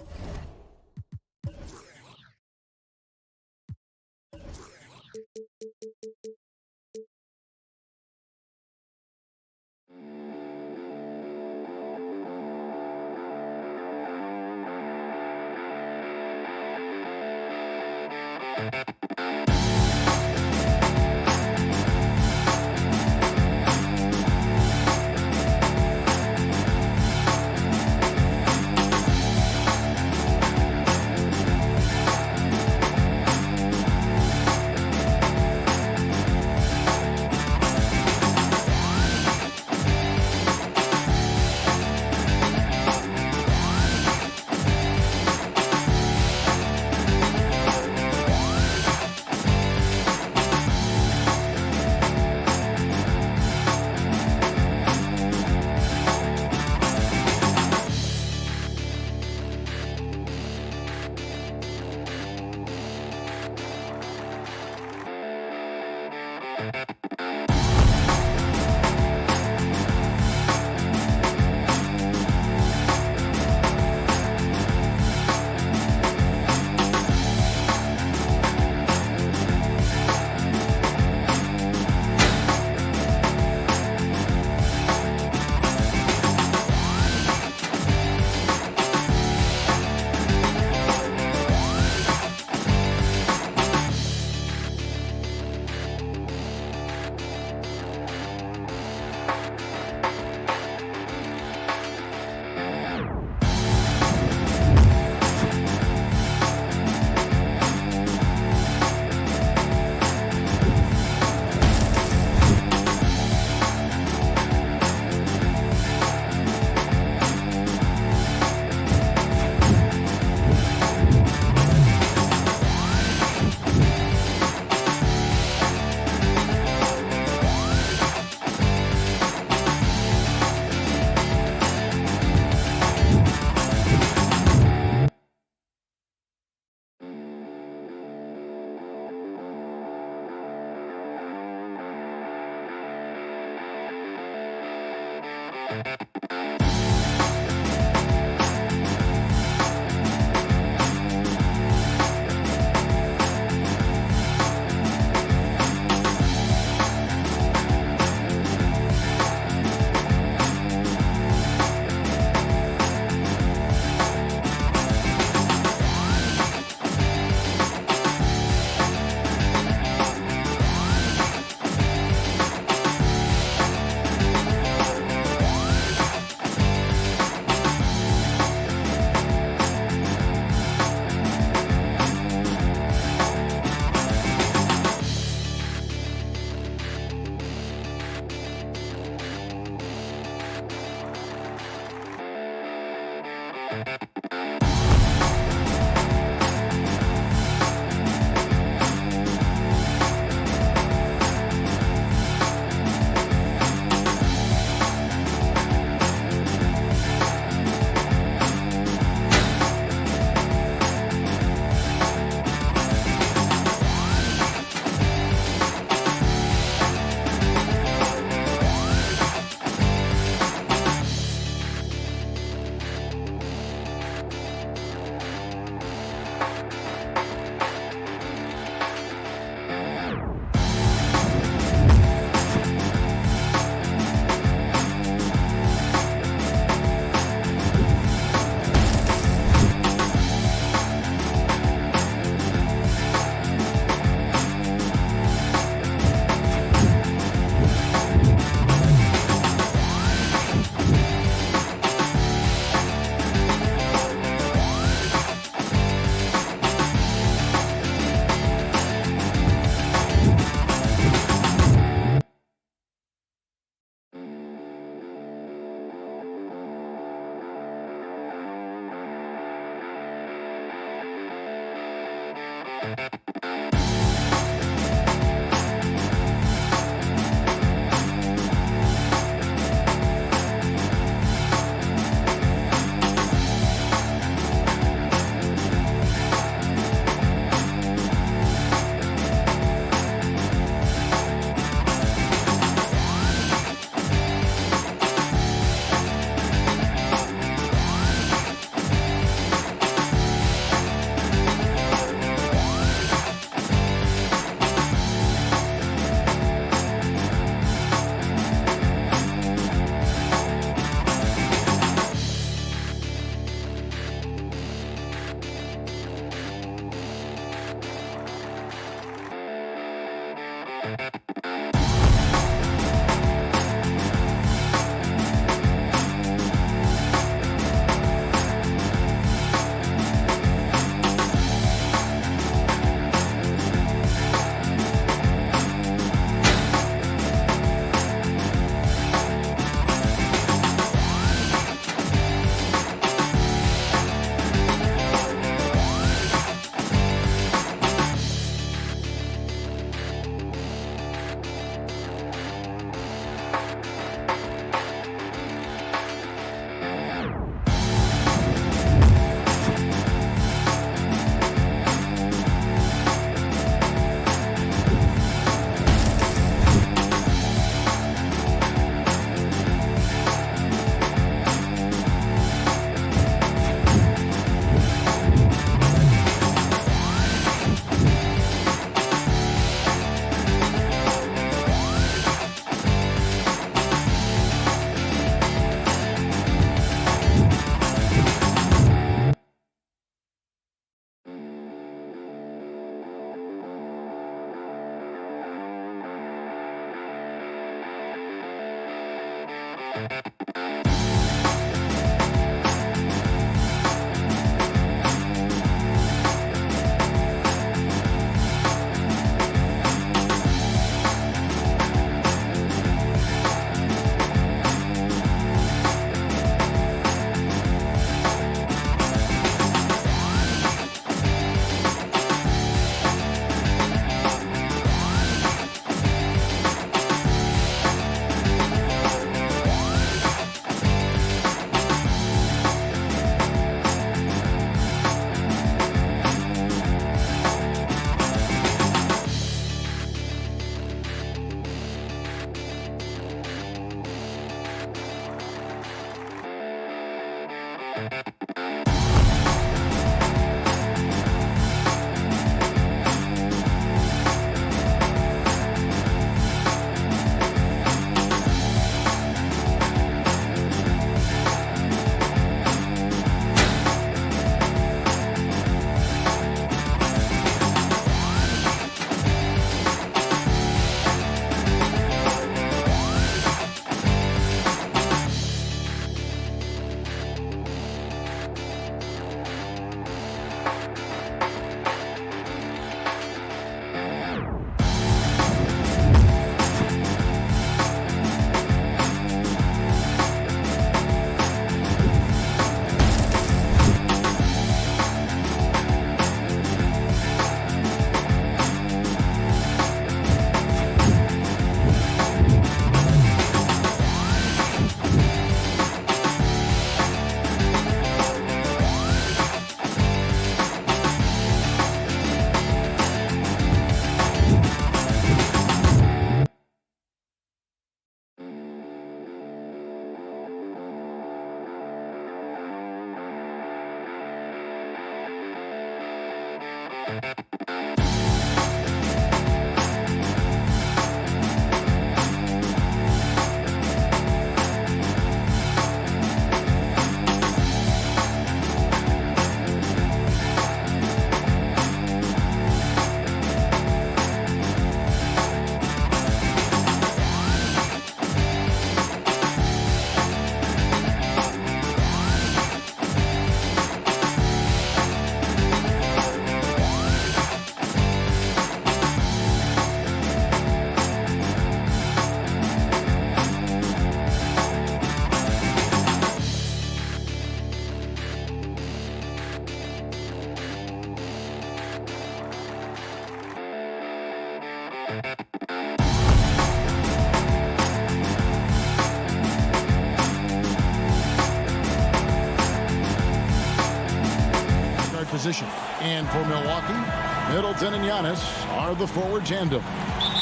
position. And for Milwaukee, Middleton and Giannis are the forward tandem.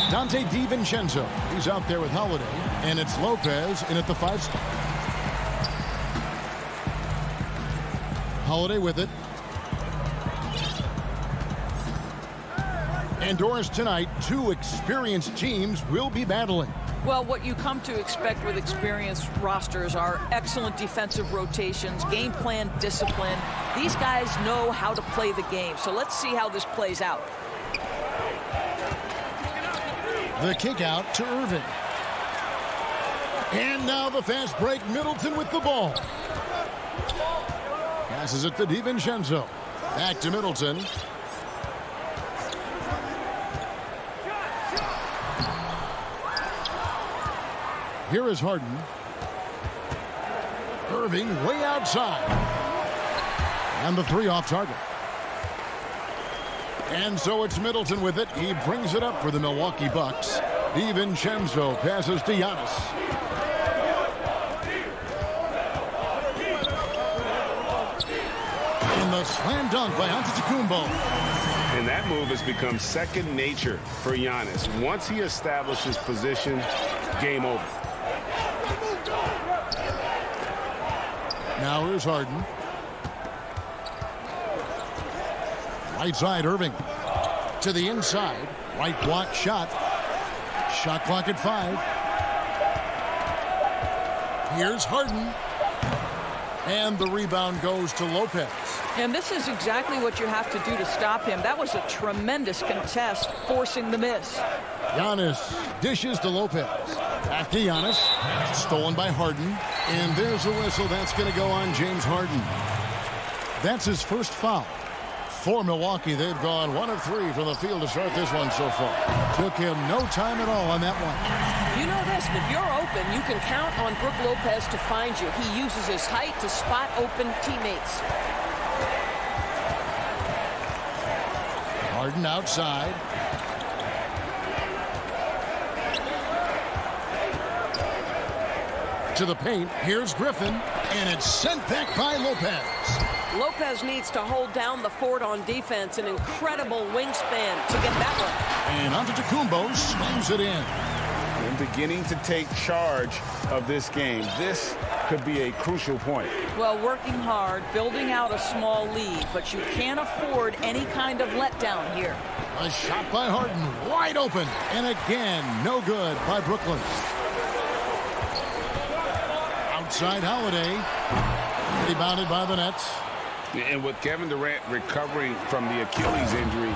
Dante DiVincenzo, he's out there with Holiday. And it's Lopez in at the 5 spot. Holiday with it. Indoors tonight, 2 experienced teams will be battling. Well, what you come to expect with experienced rosters are excellent defensive rotations, game plan discipline. These guys know how to play the game. So let's see how this plays out. The kick out to Irving. And now the fast break. Middleton with the ball. Passes it to DiVincenzo. Back to Middleton. Here is Harden. Irving way outside. And the 3 off target. And so it's Middleton with it. He brings it up for the Milwaukee Bucks. DiVincenzo passes to Giannis. And the slam dunk by Antetokounmpo. And that move has become second nature for Giannis. Once he establishes position, game over. Now here's Harden. Right side, Irving. To the inside. Right block shot. Shot clock at 5. Here's Harden. And the rebound goes to Lopez. And this is exactly what you have to do to stop him. That was a tremendous contest, forcing the miss. Giannis dishes to Lopez. Back to Giannis. Stolen by Harden. And there's a whistle. That's going to go on James Harden. That's his first foul. For Milwaukee, they've gone 1 of 3 from the field to start this one so far. Took him no time at all on that one. You know this, if you're open, you can count on Brook Lopez to find you. He uses his height to spot open teammates. Harden outside. To the paint. Here's Griffin. And it's sent back by Lopez. Lopez needs to hold down the fort on defense. An incredible wingspan to get that one. And Antetokounmpo slams it in. And beginning to take charge of this game. This could be a crucial point. Well, working hard, building out a small lead, but you can't afford any kind of letdown here. A shot by Harden, wide open. And again, no good by Brooklyn. Outside Holiday. Rebounded by the Nets. And with Kevin Durant recovering from the Achilles injury,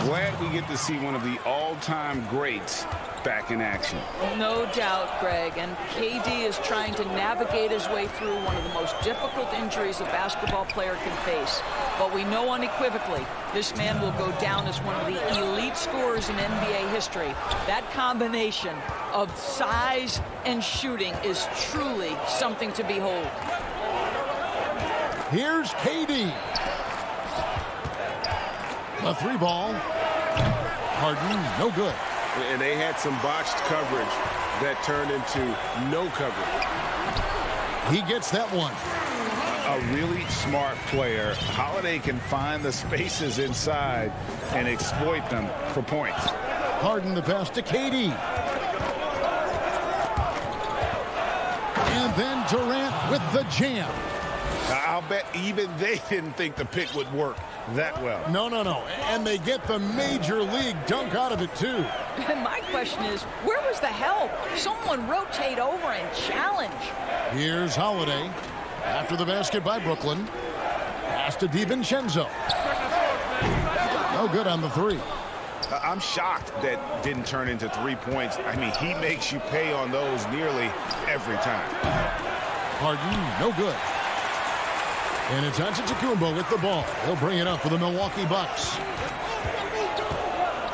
glad we get to see one of the all-time greats back in action. No doubt, Greg. And KD is trying to navigate his way through one of the most difficult injuries a basketball player can face. But we know unequivocally this man will go down as one of the elite scorers in NBA history. That combination of size and shooting is truly something to behold. Here's KD. The 3 ball. Harden, no good. And they had some botched coverage that turned into no coverage. He gets that one. A really smart player. Holiday can find the spaces inside and exploit them for points. Harden the pass to KD. And then Durant with the jam. I'll bet even they didn't think the pick would work that well. No. And they get the major league dunk out of it, too. And my question is, where was the help? Someone rotate over and challenge. Here's Holiday. After the basket by Brooklyn. Pass to DiVincenzo. No good on the 3. I'm shocked that didn't turn into 3 points. I mean, he makes you pay on those nearly every time. Harden, no good. And it's Antetokounmpo with the ball. He'll bring it up for the Milwaukee Bucks.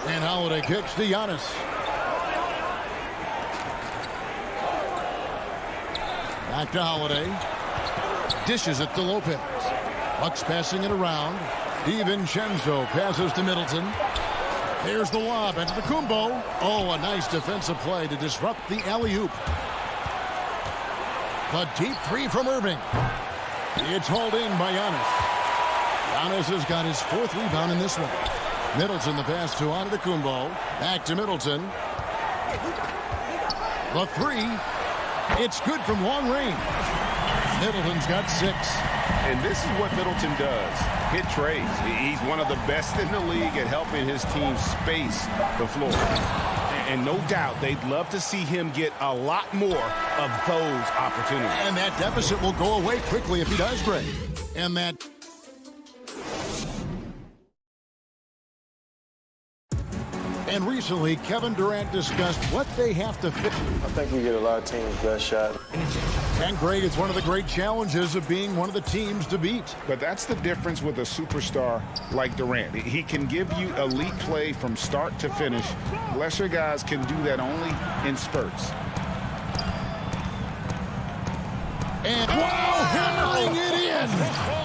And Holiday kicks to Giannis. Back to Holiday. Dishes it to Lopez. Bucks passing it around. DiVincenzo passes to Middleton. Here's the lob. Antetokounmpo. Oh, a nice defensive play to disrupt the alley-oop. The deep 3 from Irving. It's hauled in by Giannis. Giannis has got his 4th rebound in this one. Middleton the pass to Antetokounmpo. Back to Middleton. The 3. It's good from long range. Middleton's got 6. And this is what Middleton does. Hit trades. He's one of the best in the league at helping his team space the floor. And no doubt they'd love to see him get a lot more of those opportunities. And that deficit will go away quickly if he does great. And that... And recently, Kevin Durant discussed what they have to fix. I think we get a lot of teams' best shot. And Greg, it's one of the great challenges of being one of the teams to beat. But that's the difference with a superstar like Durant. He can give you elite play from start to finish. Lesser guys can do that only in spurts. And wow, hammering it in.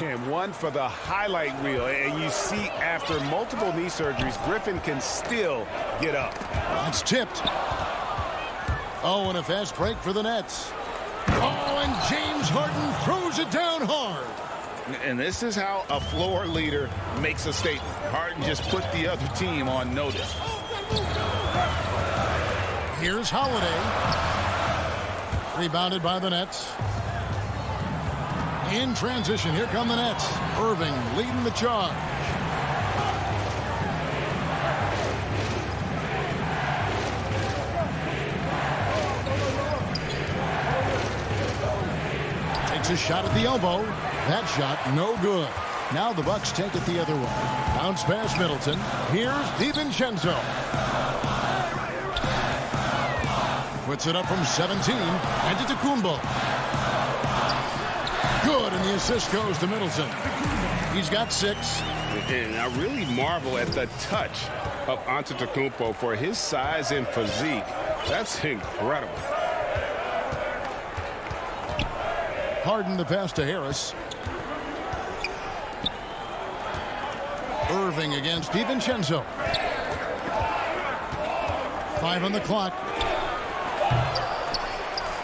Man, one for the highlight reel. And you see after multiple knee surgeries, Griffin can still get up. It's tipped. Oh, and a fast break for the Nets. Oh, and James Harden throws it down hard. And this is how a floor leader makes a statement. Harden just put the other team on notice. Here's Holiday. Rebounded by the Nets. In transition, here come the Nets. Irving leading the charge. Takes a shot at the elbow. That shot no good. Now the Bucks take it the other way. Bounce past Middleton. Here's DiVincenzo. Puts it up from 17. Antetokounmpo. Good, and the assist goes to Middleton. He's got 6. And I really marvel at the touch of Antetokounmpo for his size and physique. That's incredible. Harden the pass to Harris. Irving against DiVincenzo. 5 on the clock.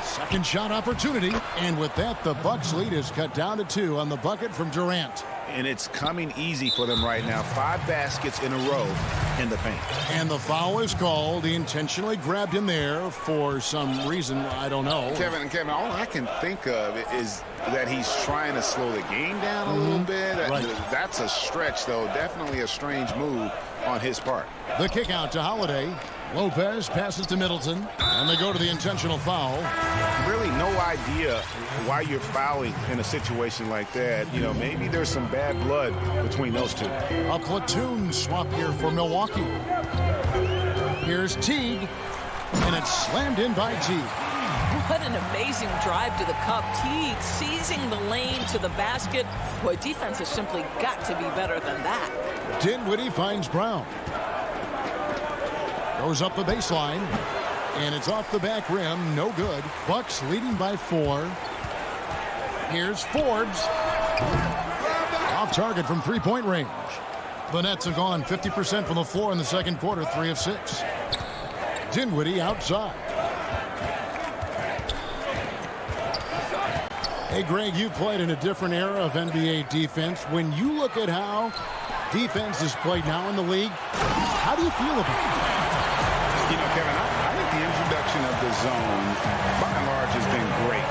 Second shot opportunity, and with that, the Bucks lead is cut down to 2 on the bucket from Durant. And it's coming easy for them right now. 5 baskets in a row in the paint. And the foul is called. He intentionally grabbed him there for some reason. I don't know. Kevin, all I can think of is that he's trying to slow the game down a little bit. Right. That's a stretch, though. Definitely a strange move on his part. The kick out to Holiday. Lopez passes to Middleton, and they go to the intentional foul. Really no idea why you're fouling in a situation like that. You know, maybe there's some bad blood between those two. A platoon swap here for Milwaukee. Here's Teague, and it's slammed in by Teague. What an amazing drive to the cup. Teague seizing the lane to the basket. Boy, defense has simply got to be better than that. Dinwiddie finds Brown. Goes up the baseline, and it's off the back rim. No good. Bucks leading by 4. Here's Forbes. Off target from 3-point range. The Nets have gone 50% from the floor in the second quarter, 3 of 6. Dinwiddie outside. Hey, Greg, you played in a different era of NBA defense. When you look at how defense is played now in the league, how do you feel about it? You know, Kevin, I think the introduction of the zone, by and large, has been great.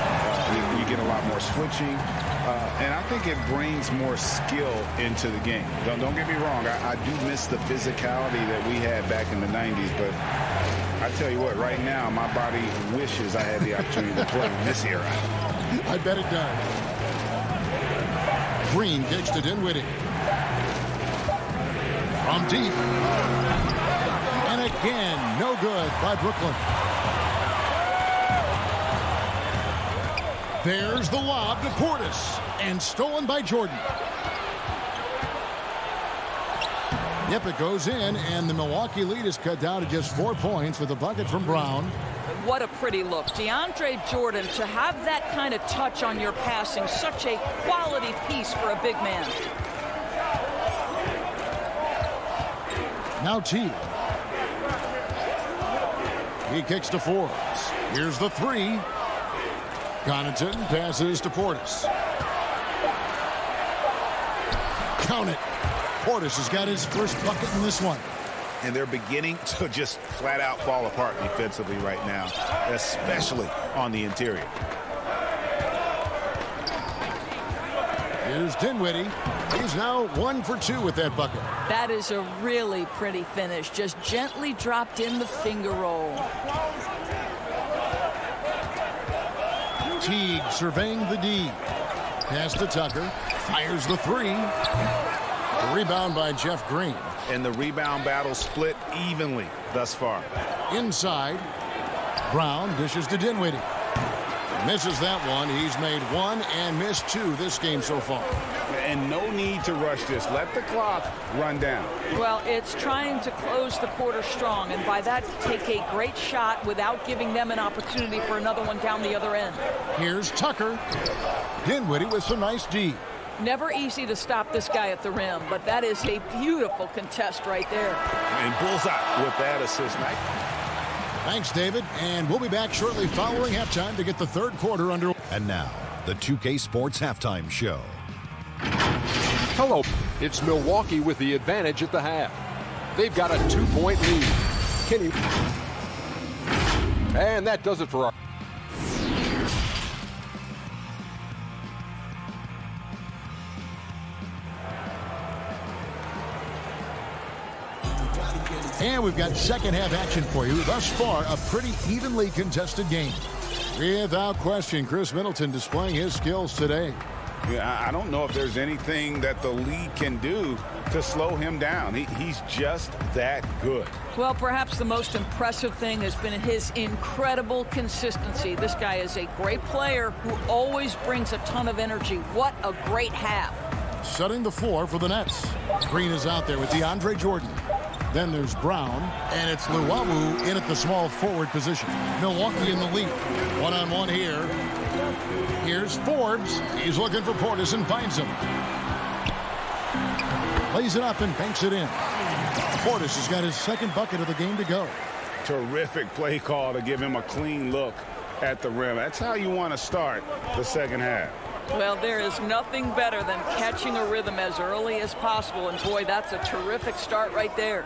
You get a lot more switching, and I think it brings more skill into the game. Don't get me wrong. I do miss the physicality that we had back in the 90s, but I tell you what, right now, my body wishes I had the opportunity to play in this era. I bet it does. Green kicks to Dinwiddie. From deep. And again, no good by Brooklyn. There's the lob to Portis, and stolen by Jordan. Yep, it goes in, and the Milwaukee lead is cut down to just 4 points with a bucket from Brown. What a pretty look. DeAndre Jordan, to have that kind of touch on your passing, such a quality piece for a big man. Now T. He kicks to Forbes. Here's the 3. Connaughton passes to Portis. Count it. Portis has got his first bucket in this one. And they're beginning to just flat out fall apart defensively right now, especially on the interior. Here's Dinwiddie. He's now 1 for 2 with that bucket. That is a really pretty finish. Just gently dropped in the finger roll. Teague surveying the D. Pass to Tucker. Fires the three. The rebound by Jeff Green. And the rebound battle split evenly thus far. Inside. Brown dishes to Dinwiddie. Misses that one. He's made 1 and missed 2 this game so far. And no need to rush this. Let the clock run down. Well, it's trying to close the quarter strong, and by that, take a great shot without giving them an opportunity for another one down the other end. Here's Tucker. Dinwiddie with some nice D. Never easy to stop this guy at the rim, but that is a beautiful contest right there. And bullseye with that assist, Mike. Thanks, David. And we'll be back shortly following halftime to get the third quarter under. And now, the 2K Sports Halftime Show. Hello, it's Milwaukee with the advantage at the half. They've got a 2-point lead. Kenny. And that does it for our... And we've got second half action for you. Thus far, a pretty evenly contested game. Without question, Chris Middleton displaying his skills today. Yeah, I don't know if there's anything that the league can do to slow him down. He's just that good. Well, perhaps the most impressive thing has been his incredible consistency. This guy is a great player who always brings a ton of energy. What a great half. Setting the floor for the Nets. Green is out there with DeAndre Jordan. Then there's Brown, and it's Luwawu in at the small forward position. Milwaukee in the lead. One-on-one here. Here's Forbes. He's looking for Portis and finds him. Lays it up and banks it in. Portis has got his second bucket of the game to go. Terrific play call to give him a clean look at the rim. That's how you want to start the second half. Well, there is nothing better than catching a rhythm as early as possible. And, boy, that's a terrific start right there.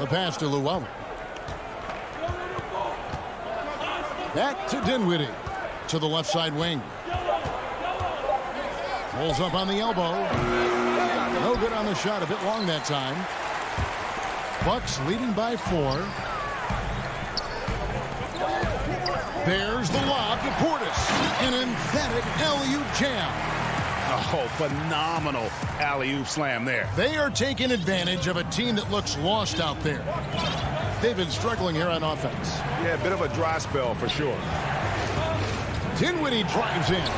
The pass to Luwawu. Back to Dinwiddie. To the left side wing. Pulls up on the elbow. No good on the shot. A bit long that time. Bucks leading by 4. There's the lob to Portis. An emphatic alley-oop jam. Oh, phenomenal alley-oop slam there. They are taking advantage of a team that looks lost out there. They've been struggling here on offense. Yeah, a bit of a dry spell for sure. Dinwiddie drives in.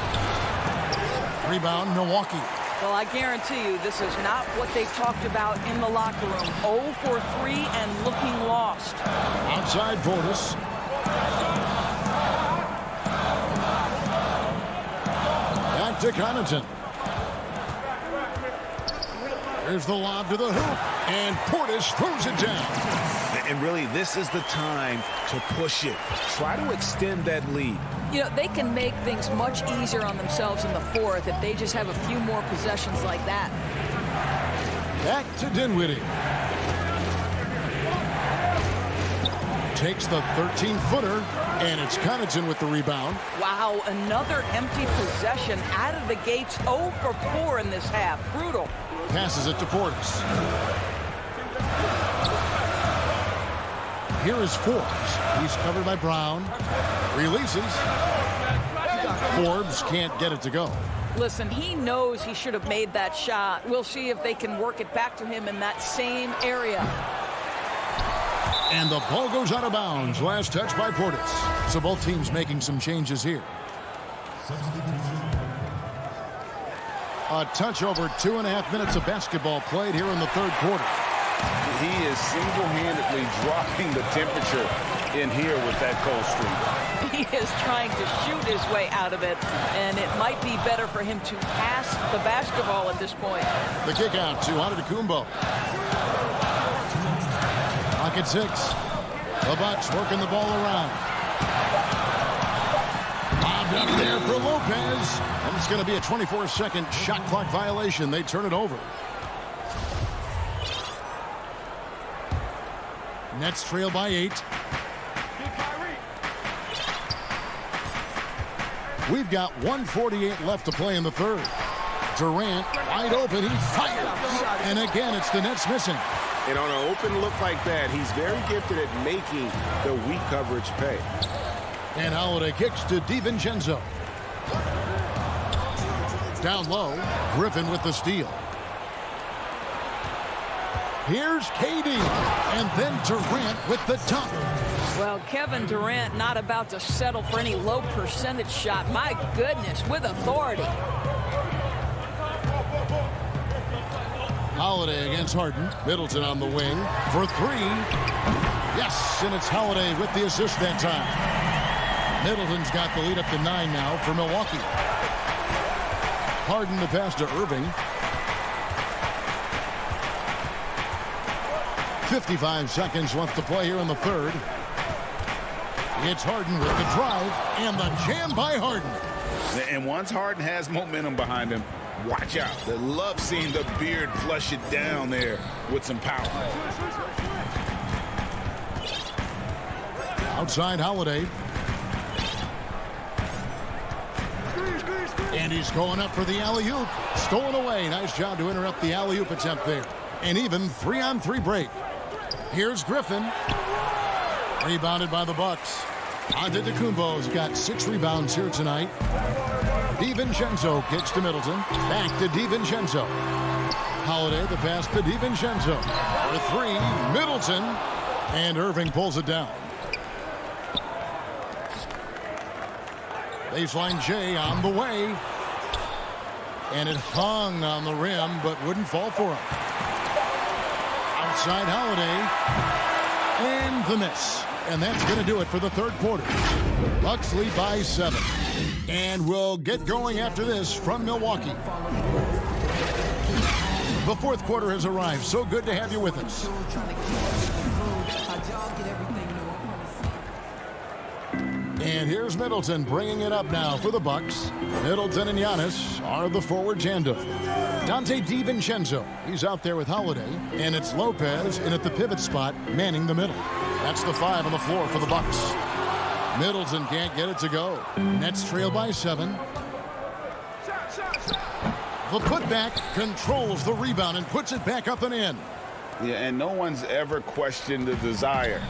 Rebound, Milwaukee. Well, I guarantee you this is not what they talked about in the locker room. 0 for 3 and looking lost. Outside Portis. Back to Connaughton. There's the lob to the hoop. And Portis throws it down. And really, this is the time to push it. Try to extend that lead. You know, they can make things much easier on themselves in the fourth if they just have a few more possessions like that. Back to Dinwiddie. Takes the 13-footer, and it's Connaughton with the rebound. Wow, another empty possession out of the gates. 0 for 4 in this half. Brutal. Passes it to Portis. Here is Forbes. He's covered by Brown. Releases. Forbes can't get it to go. Listen, he knows he should have made that shot. We'll see if they can work it back to him in that same area. And the ball goes out of bounds. Last touch by Portis. So both teams making some changes here. A touch over 2.5 minutes of basketball played here in the third quarter. He is single-handedly dropping the temperature in here with that cold streak. He is trying to shoot his way out of it, and it might be better for him to pass the basketball at this point. The kick out to Antetokounmpo. Clock at 6. The Bucks working the ball around. Lob Up there for Lopez. And it's going to be a 24-second shot clock violation. They turn it over. Nets trail by 8. We've got 1:48 left to play in the third. Durant wide open. He fires. And again, it's the Nets missing. And on an open look like that, he's very gifted at making the weak coverage pay. And Holiday kicks to DiVincenzo. Down low, Griffin with the steal. Here's KD, and then Durant with the dunk. Well, Kevin Durant not about to settle for any low percentage shot. My goodness, with authority. Holiday against Harden. Middleton on the wing for 3. Yes, and it's Holiday with the assist that time. Middleton's got the lead up to 9 now for Milwaukee. Harden the pass to Irving. 55 seconds left to play here in the third. It's Harden with the drive and the jam by Harden. And once Harden has momentum behind him, watch out. They love seeing the beard flush it down there with some power. Outside Holiday. And he's going up for the alley-oop. Stolen away. Nice job to interrupt the alley-oop attempt there. And even 3-on-3 break. Here's Griffin. Rebounded by the Bucks. Antetokounmpo's got 6 rebounds here tonight. DiVincenzo kicks to Middleton. Back to DiVincenzo. Holiday the pass to DiVincenzo. For 3, Middleton. And Irving pulls it down. Baseline J on the way. And it hung on the rim, but wouldn't fall for him. Outside Holiday. And the miss. And that's going to do it for the third quarter. Bucks lead by 7. And we'll get going after this from Milwaukee. The fourth quarter has arrived. So good to have you with us. And here's Middleton bringing it up now for the Bucks. Middleton and Giannis are the forward tandem. Dante DiVincenzo, he's out there with Holiday. And it's Lopez in at the pivot spot, manning the middle. That's the 5 on the floor for the Bucks. Middleton can't get it to go. Nets trail by 7. The putback controls the rebound and puts it back up and in. Yeah, and no one's ever questioned the desire.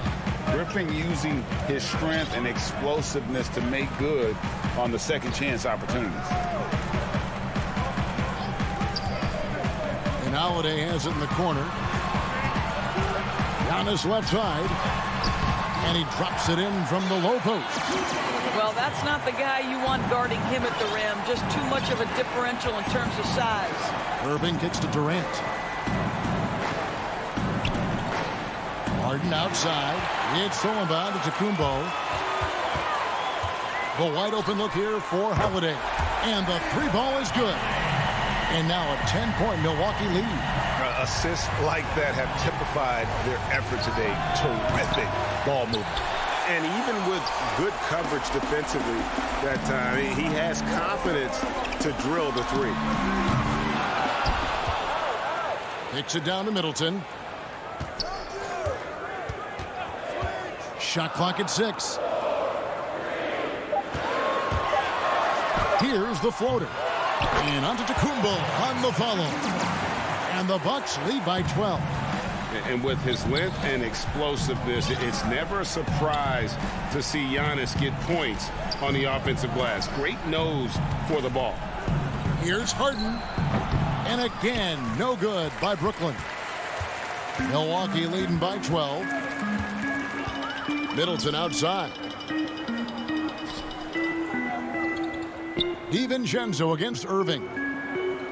Griffin using his strength and explosiveness to make good on the second chance opportunities. And Holiday has it in the corner. Giannis left side. And he drops it in from the low post. Well, that's not the guy you want guarding him at the rim. Just too much of a differential in terms of size. Irving kicks to Durant. Harden outside. It's Sullivan to Tacumbo. The wide open look here for Holiday. And the 3-ball is good. And now a 10-point Milwaukee lead. Assists like that have typified their effort today. Terrific ball movement. And even with good coverage defensively that time, he has confidence to drill the 3. Kicks it down to Middleton. Shot clock at 6. Here's the floater. And Antetokounmpo on the follow. And the Bucks lead by 12. And with his length and explosiveness, it's never a surprise to see Giannis get points on the offensive glass. Great nose for the ball. Here's Harden. And again, no good by Brooklyn. Milwaukee leading by 12. Middleton outside. DiVincenzo against Irving.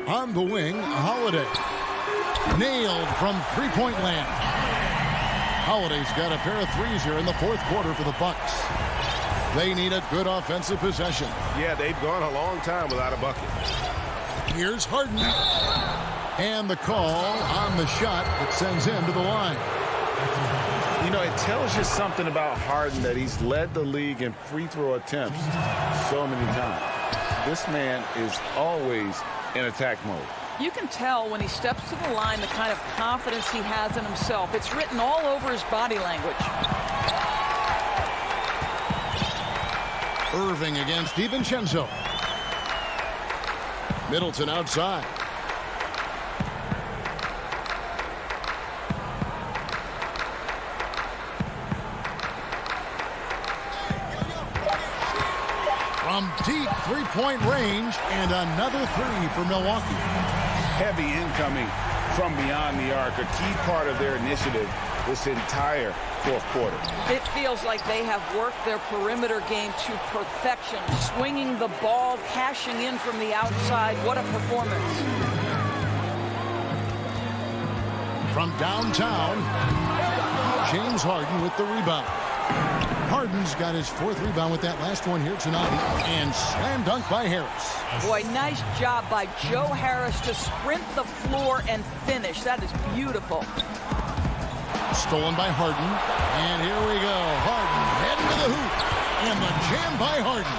On the wing, Holiday. Nailed from three-point land. Holiday's got a pair of threes here in the fourth quarter for the Bucks. They need a good offensive possession. Yeah, they've gone a long time without a bucket. Here's Harden. And the call on the shot that sends him to the line. You know, it tells you something about Harden that he's led the league in free throw attempts so many times. This man is always in attack mode. You can tell when he steps to the line the kind of confidence he has in himself. It's written all over his body language. Irving against DiVincenzo. Middleton outside. From deep three-point range, and another three for Milwaukee. Heavy incoming from beyond the arc, a key part of their initiative this entire fourth quarter. It feels like they have worked their perimeter game to perfection, swinging the ball, cashing in from the outside. What a performance. From downtown, James Harden with the rebound. Harden's got his fourth rebound with that last one here tonight. And slam dunk by Harris. Boy, nice job by Joe Harris to sprint the floor and finish. That is beautiful. Stolen by Harden. And here we go. Harden heading to the hoop. And the jam by Harden.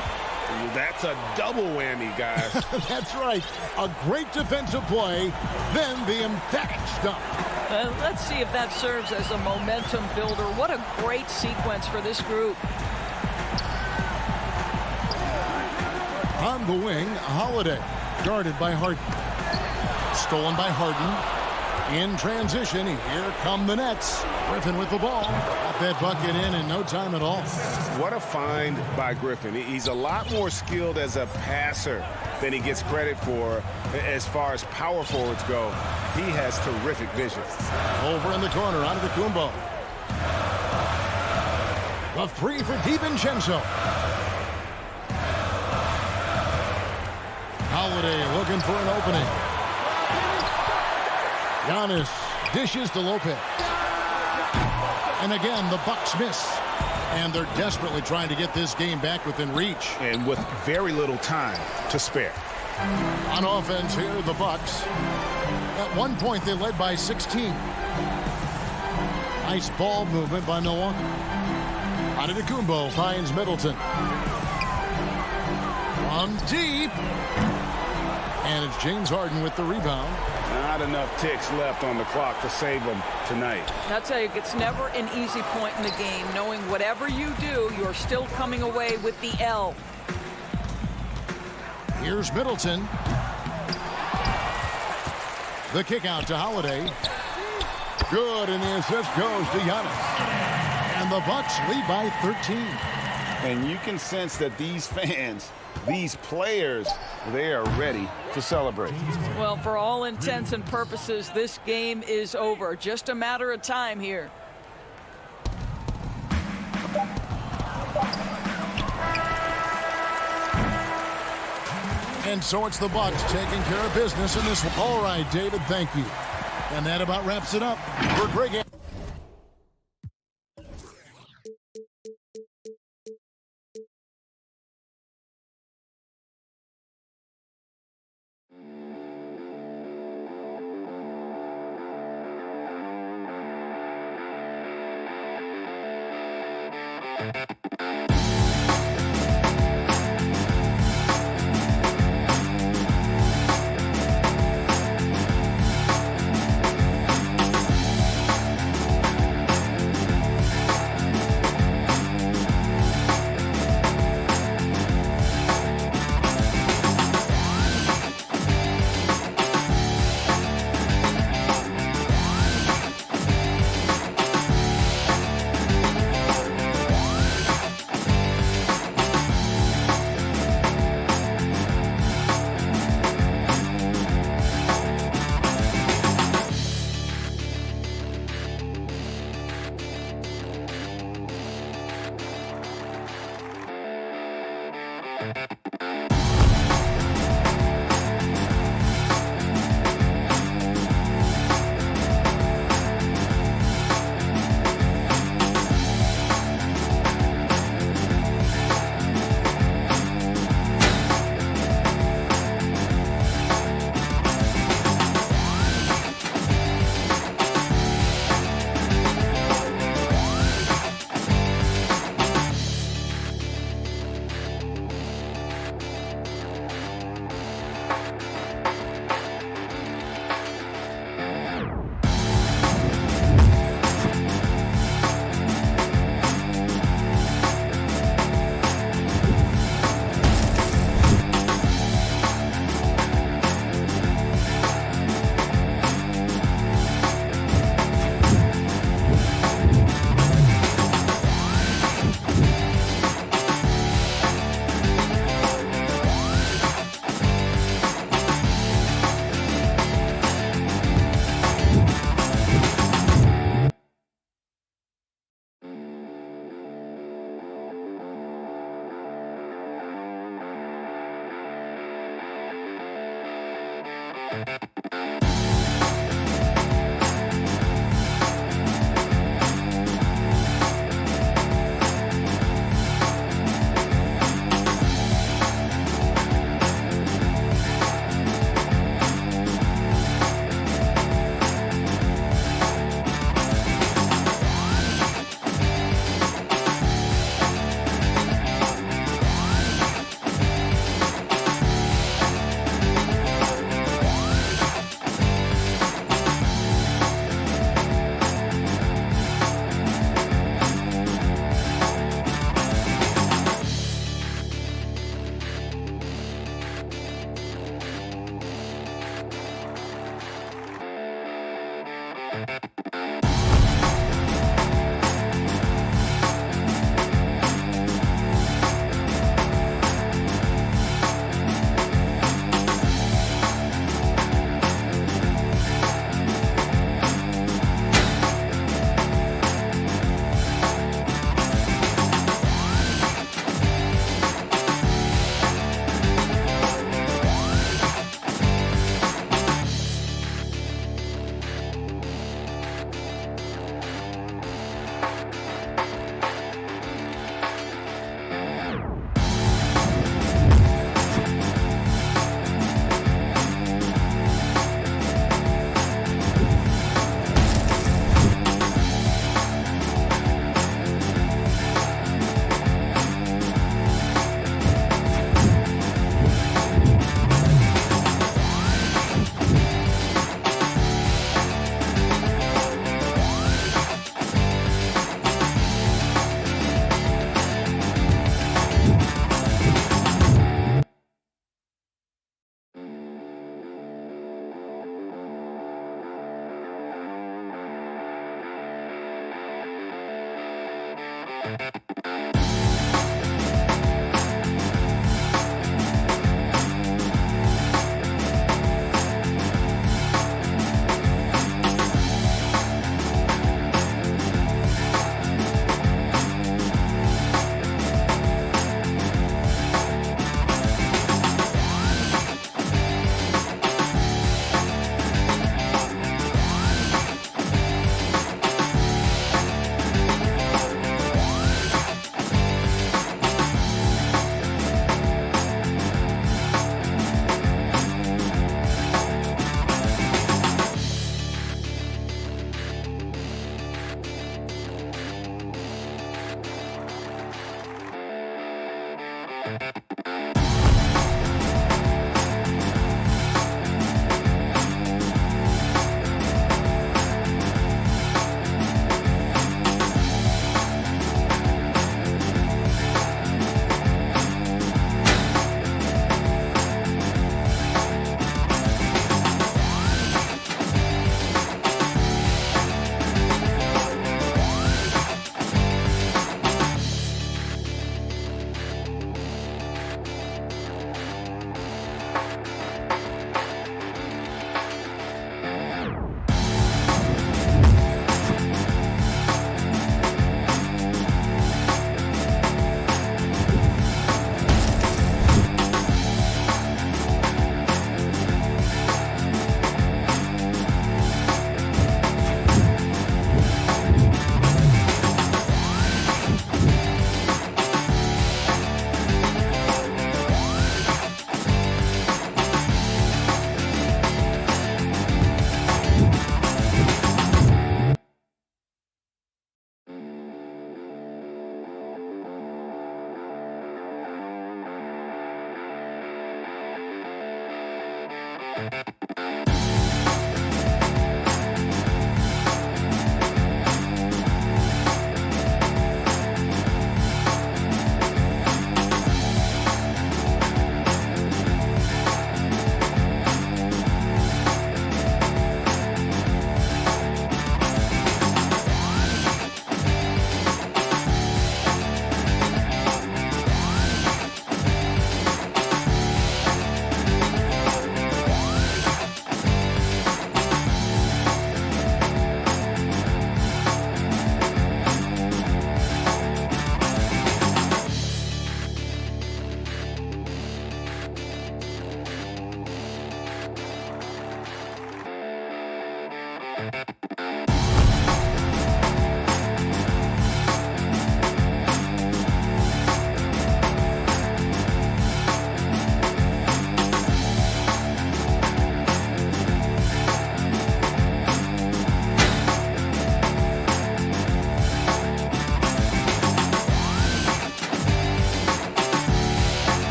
That's a double whammy, guys. That's right. A great defensive play, then the emphatic stop. Let's see if that serves as a momentum builder. What a great sequence for this group. On the wing, Holiday, guarded by Harden. Stolen by Harden. In transition, here come the Nets. Griffin with the ball. Got that bucket in no time at all. What a find by Griffin. He's a lot more skilled as a passer than he gets credit for as far as power forwards go. He has terrific vision. Over in the corner, Antetokounmpo. The three for DiVincenzo. Holiday looking for an opening. Giannis dishes to Lopez. And again, the Bucks miss. And they're desperately trying to get this game back within reach. And with very little time to spare. On offense here, the Bucks. At one point, they led by 16. Nice ball movement by Milwaukee. Antetokounmpo finds Middleton. From deep. And it's James Harden with the rebound. Not enough ticks left on the clock to save them tonight. I'll tell you, it's never an easy point in the game, knowing whatever you do, you're still coming away with the L. Here's Middleton. The kick out to Holiday. Good, and the assist goes to Giannis. And the Bucks lead by 13. And you can sense that these fans, these players, they are ready to celebrate. Well, for all intents and purposes, this game is over. Just a matter of time here. And so it's the Bucks taking care of business in this one. All right, David, thank you. And that about wraps it up for Greg.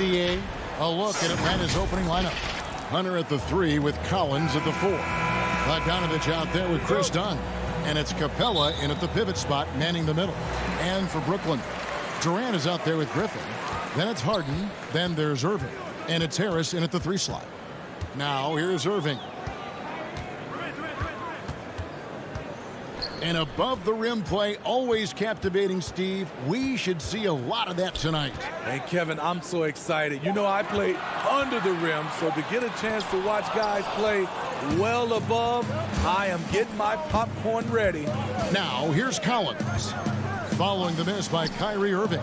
NBA. A look at Atlanta's opening lineup. Hunter at the 3 with Collins at the 4. Bogdanovich out there with Chris Dunn. And it's Capella in at the pivot spot, manning the middle. And for Brooklyn, Durant is out there with Griffin. Then it's Harden. Then there's Irving. And it's Harris in at the 3 slot. Now here's Irving. And above the rim play, always captivating, Steve. We should see a lot of that tonight. And Kevin, I'm so excited. You know, I played under the rim, so to get a chance to watch guys play well above, I am getting my popcorn ready. Now here's Collins, following the miss by Kyrie Irving.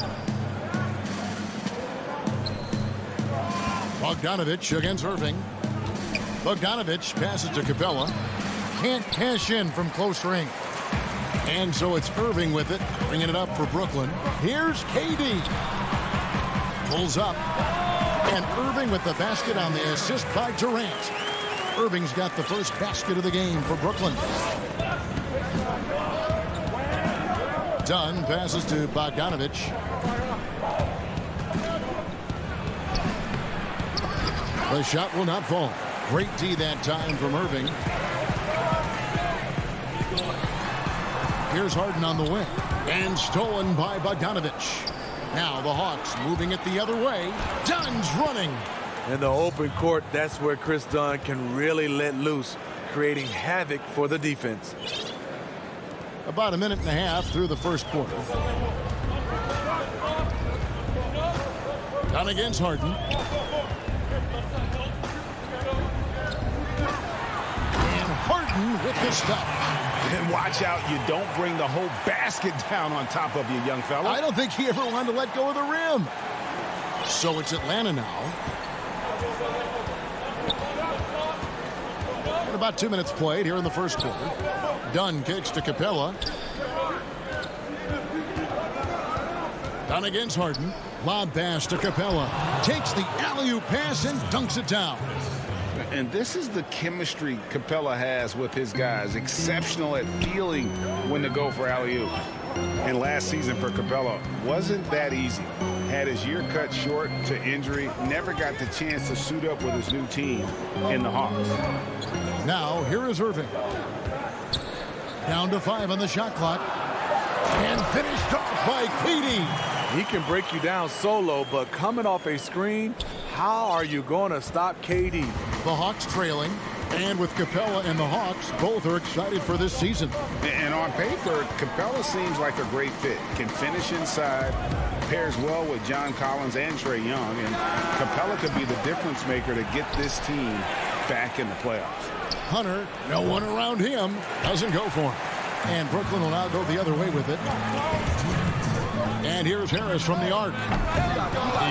Bogdanovich against Irving. Bogdanovich passes to Capella. Can't cash in from close range. And so it's Irving with it, bringing it up for Brooklyn. Here's KD. Pulls up. And Irving with the basket on the assist by Durant. Irving's got the first basket of the game for Brooklyn. Dunn passes to Bogdanovich. The shot will not fall. Great D that time from Irving. Here's Harden on the wing. And stolen by Bogdanovich. Now the Hawks moving it the other way. Dunn's running. In the open court, that's where Chris Dunn can really let loose, creating havoc for the defense. About a minute and a half through the first quarter. Dunn against Harden. And Harden with the stuff. And watch out, you don't bring the whole basket down on top of you, young fella. I don't think he ever wanted to let go of the rim. So it's Atlanta now. And about 2 minutes played here in the first quarter. Dunn kicks to Capella. Dunn against Harden. Lob pass to Capella. Takes the alley-oop pass and dunks it down. And this is the chemistry Capella has with his guys. Exceptional at feeling when to go for alley-oop. And last season for Capella wasn't that easy. Had his year cut short to injury. Never got the chance to suit up with his new team in the Hawks. Now here is Irving. Down to 5 on the shot clock. And finished off by KD. He can break you down solo, but coming off a screen, how are you going to stop KD? The Hawks trailing, and with Capella and the Hawks, both are excited for this season. And on paper, Capella seems like a great fit. Can finish inside, pairs well with John Collins and Trae Young, and Capella could be the difference maker to get this team back in the playoffs. Hunter, no one around him, doesn't go for him. And Brooklyn will now go the other way with it. And here's Harris from the arc.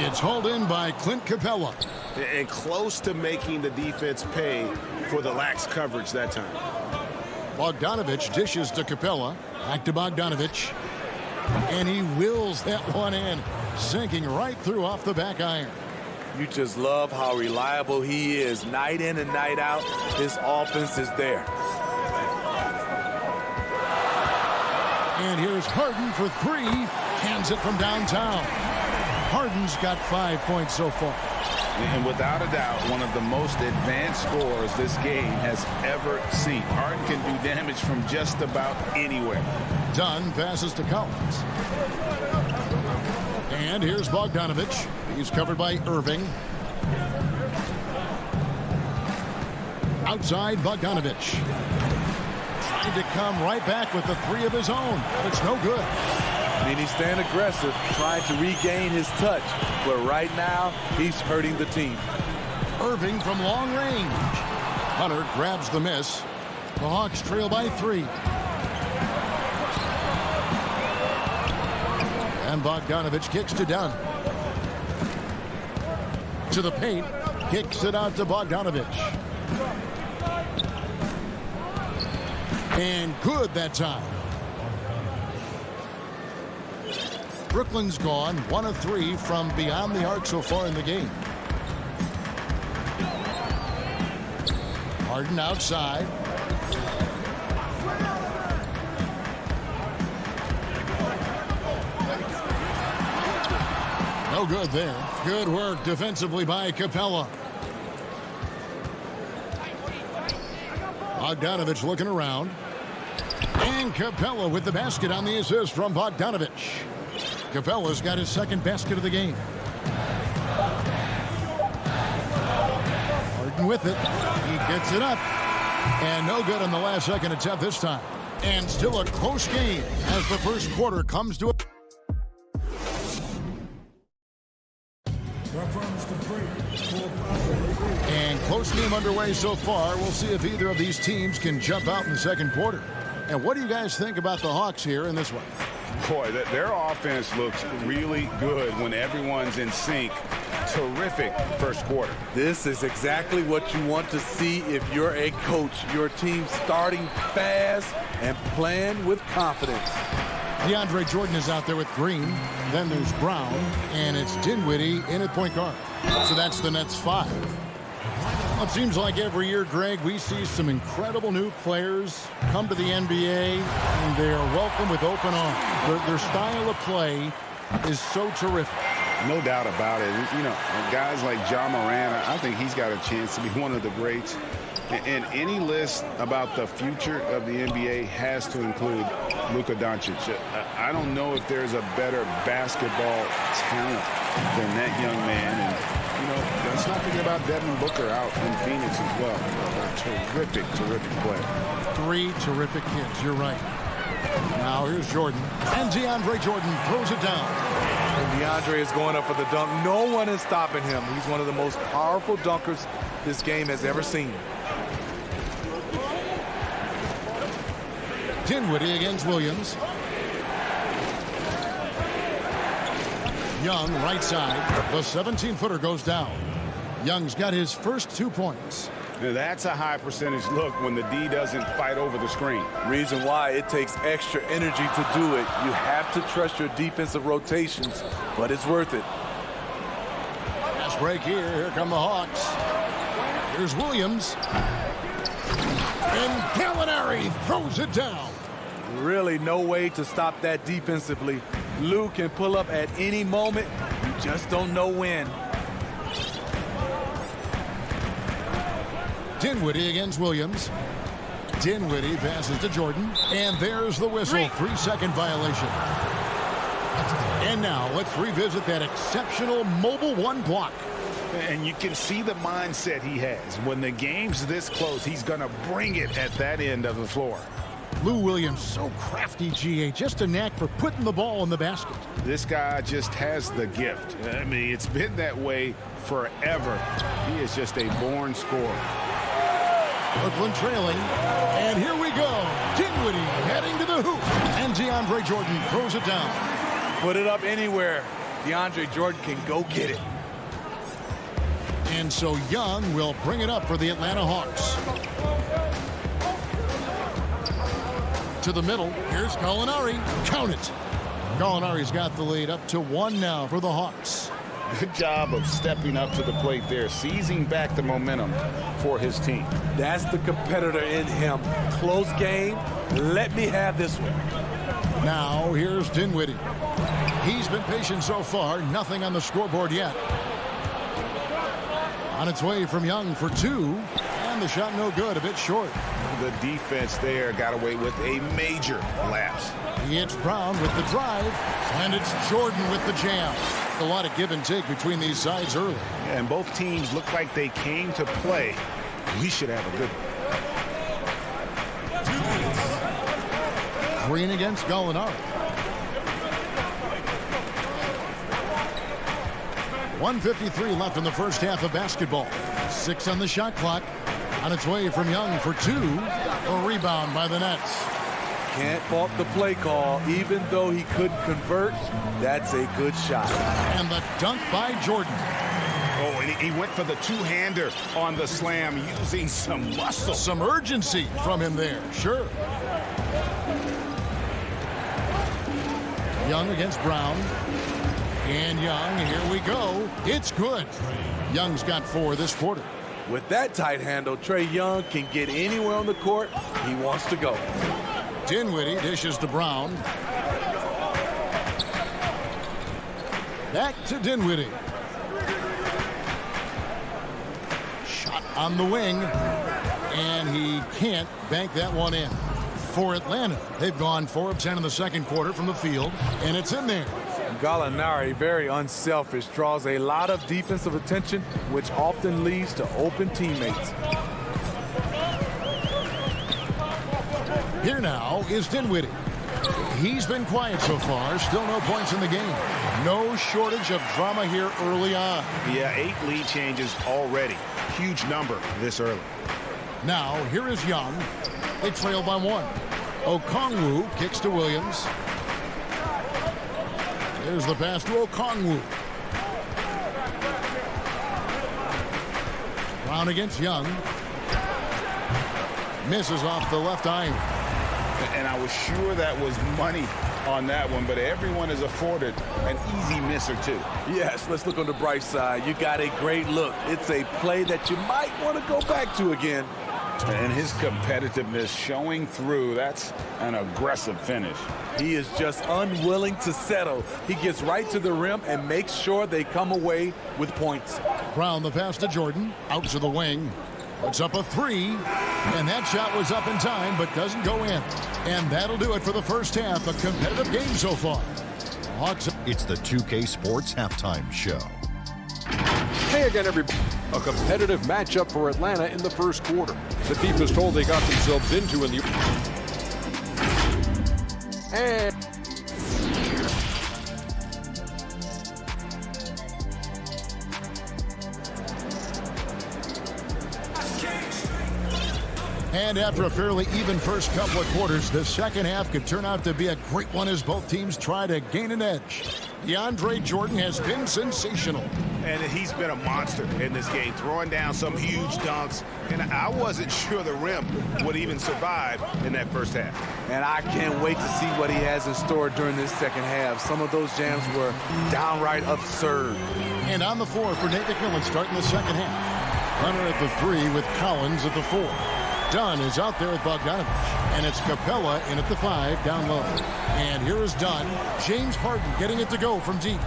It's hauled in by Clint Capella. And close to making the defense pay for the lax coverage that time. Bogdanovich dishes to Capella. Back to Bogdanovich. And he wills that one in, sinking right through off the back iron. You just love how reliable he is. Night in and night out, his offense is there. And here's Harden for 3. Hands it from downtown. Harden's got 5 points so far. And without a doubt, one of the most advanced scorers this game has ever seen. Harden can do damage from just about anywhere. Dunn passes to Collins. And here's Bogdanovich. He's covered by Irving. Outside Bogdanovich. Trying to come right back with the 3 of his own, but it's no good. I mean, he's staying aggressive, trying to regain his touch. But right now, he's hurting the team. Irving from long range. Hunter grabs the miss. The Hawks trail by 3. And Bogdanovich kicks to Dunn. To the paint. Kicks it out to Bogdanovich. And good that time. Brooklyn's gone 1 of 3 from beyond the arc so far in the game. Harden outside. No good there. Good work defensively by Capella. Bogdanovich looking around. And Capella with the basket on the assist from Bogdanovich. Capella's got his second basket of the game. Harden with it. He gets it up. And no good on the last second attempt this time. And still a close game as the first quarter comes to a... And close game underway so far. We'll see if either of these teams can jump out in the second quarter. And what do you guys think about the Hawks here in this one? Boy, their offense looks really good when everyone's in sync. Terrific first quarter. This is exactly what you want to see if you're a coach. Your team starting fast and playing with confidence. DeAndre Jordan is out there with Green. Then there's Brown. And it's Dinwiddie in at point guard. So that's the Nets 5. Well, it seems like every year, Greg, we see some incredible new players come to the NBA, and they are welcome with open arms. Their style of play is so terrific. No doubt about it. You know, guys like Ja Morant, I think he's got a chance to be one of the greats. And any list about the future of the NBA has to include Luka Doncic. I don't know if there's a better basketball talent than that young man. And, you know, let's not forget about Devin Booker out in Phoenix as well. A terrific, terrific player. 3 terrific kids. You're right. Now here's Jordan. And DeAndre Jordan throws it down. And DeAndre is going up for the dunk. No one is stopping him. He's one of the most powerful dunkers this game has ever seen. Dinwiddie against Williams. Young, right side. The 17-footer goes down. Young's got his first 2 points. Now that's a high percentage look when the D doesn't fight over the screen. Reason why it takes extra energy to do it. You have to trust your defensive rotations, but it's worth it. Fast break here. Here come the Hawks. Here's Williams. And Gallinari throws it down. Really no way to stop that defensively. Lou can pull up at any moment. You just don't know when. Dinwiddie against Williams. Dinwiddie passes to Jordan. And there's the whistle. 3-second violation. And now let's revisit that exceptional mobile one block. And you can see the mindset he has. When the game's this close, he's going to bring it at that end of the floor. Lou Williams, so crafty, GA. Just a knack for putting the ball in the basket. This guy just has the gift. I mean, it's been that way forever. He is just a born scorer. Brooklyn trailing. And here we go. Dinwiddie heading to the hoop. And DeAndre Jordan throws it down. Put it up anywhere. DeAndre Jordan can go get it. And so Young will bring it up for the Atlanta Hawks. To the middle. Here's Gallinari. Count it. Gallinari's got the lead up to 1 now for the Hawks. Good job of stepping up to the plate there, seizing back the momentum for his team. That's the competitor in him. Close game. Let me have this one. Now here's Dinwiddie. He's been patient so far. Nothing on the scoreboard yet. On its way from Young for 2. And the shot no good. A bit short. The defense there got away with a major lapse. It's Brown with the drive. And it's Jordan with the jam. A lot of give and take between these sides early. And both teams look like they came to play. We should have a good one. Green against Gallinari. 1:53 left in the first half of basketball. 6 on the shot clock. On its way from Young for 2. A rebound by the Nets. Can't fault the play call. Even though he couldn't convert, that's a good shot. And the dunk by Jordan. Oh, and he went for the two-hander on the slam, using some muscle. Some urgency from him there, sure. Young against Brown. And Young, here we go. It's good. Young's got 4 this quarter. With that tight handle, Trae Young can get anywhere on the court he wants to go. Dinwiddie dishes to Brown. Back to Dinwiddie. Shot on the wing. And he can't bank that one in. For Atlanta, they've gone 4 of 10 in the second quarter from the field. And it's in there. Gallinari, very unselfish, draws a lot of defensive attention, which often leads to open teammates. Here now is Dinwiddie. He's been quiet so far. Still no points in the game. No shortage of drama here early on. Yeah, 8 lead changes already. Huge number this early. Now, here is Young. They trail by 1. Okongwu kicks to Williams. There's the pass to Okongwu. Brown against Young. Misses off the left iron. And I was sure that was money on that one, but everyone is afforded an easy miss or two. Yes, let's look on the bright side. You got a great look. It's a play that you might want to go back to again. And his competitiveness showing through. That's an aggressive finish. He is just unwilling to settle. He gets right to the rim and makes sure they come away with points. Brown the pass to Jordan. Out to the wing. Puts up a 3. And that shot was up in time, but doesn't go in. And that'll do it for the first half. A competitive game so far. Hawks. It's the 2K Sports Halftime Show. Hey again, everybody. A competitive matchup for Atlanta in the first quarter. The team was told they got themselves into in the... And... And after a fairly even first couple of quarters, the second half could turn out to be a great one as both teams try to gain an edge. DeAndre Jordan has been sensational. And he's been a monster in this game, throwing down some huge dunks. And I wasn't sure the rim would even survive in that first half. And I can't wait to see what he has in store during this second half. Some of those jams were downright absurd. And on the floor for Nate McMillan starting the second half. Hunter at the 3 with Collins at the 4. Dunn is out there with Bogdanovich. And it's Capella in at the 5 down low. And here is Dunn. James Harden getting it to go from deep.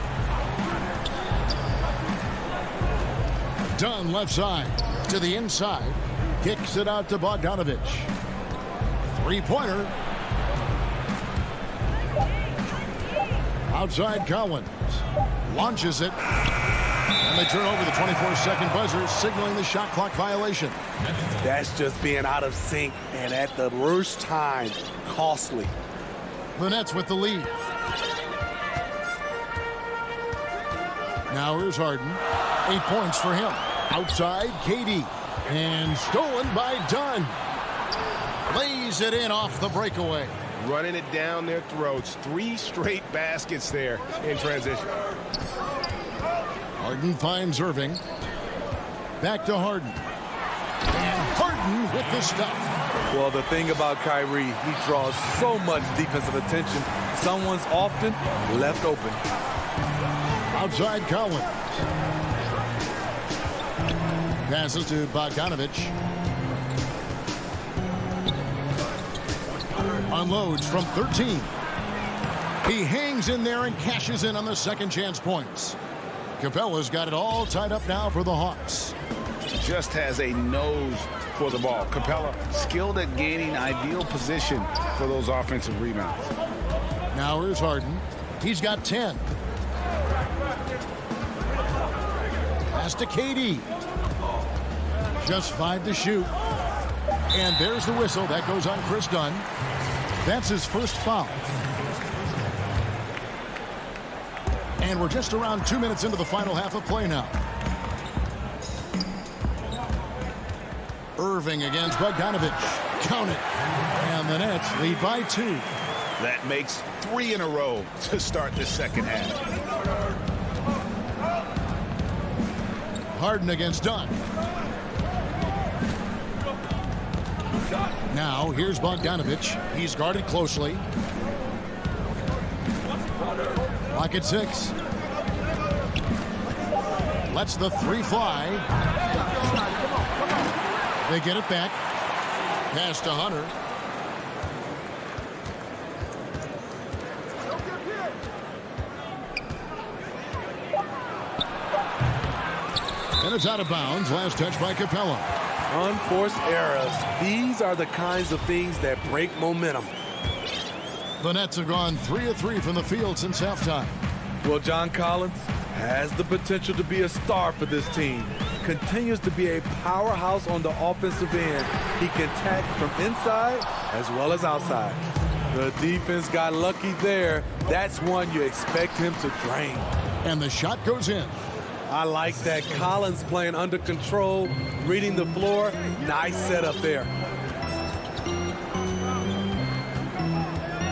Dunn left side to the inside. Kicks it out to Bogdanovich. 3-pointer. Outside Collins. Launches it. And they turn over the 24-second buzzer, signaling the shot clock violation. That's just being out of sync, and at the worst time, costly. The Nets with the lead. Now here's Harden. 8 points for him. Outside, KD. And stolen by Dunn. Lays it in off the breakaway. Running it down their throats. 3 straight baskets there in transition. Harden finds Irving. Back to Harden. And Harden with the stuff. Well, the thing about Kyrie, he draws so much defensive attention. Someone's often left open. Outside Collins. Passes to Bogdanovich. Unloads from 13. He hangs in there and cashes in on the second chance points. Capella's got it all tied up now for the Hawks. Just has a nose for the ball. Capella skilled at gaining ideal position for those offensive rebounds. Now here's Harden. He's got 10. Pass to KD. Just 5 to shoot. And there's the whistle. That goes on Chris Dunn. That's his first foul. And we're just around 2 minutes into the final half of play now. Irving against Bogdanovich. Count it. And the Nets lead by 2. That makes 3 in a row to start the second half. Harden against Dunn. Now here's Bogdanovich. He's guarded closely. Lock at 6. Lets the 3 fly. They get it back. Pass to Hunter. And it's out of bounds. Last touch by Capella. Unforced errors. These are the kinds of things that break momentum. The Nets have gone 3 of 3 from the field since halftime. Well, John Collins has the potential to be a star for this team. Continues to be a powerhouse on the offensive end. He can attack from inside as well as outside. The defense got lucky there. That's one you expect him to drain. And the shot goes in. I like that. Collins playing under control, reading the floor. Nice setup there.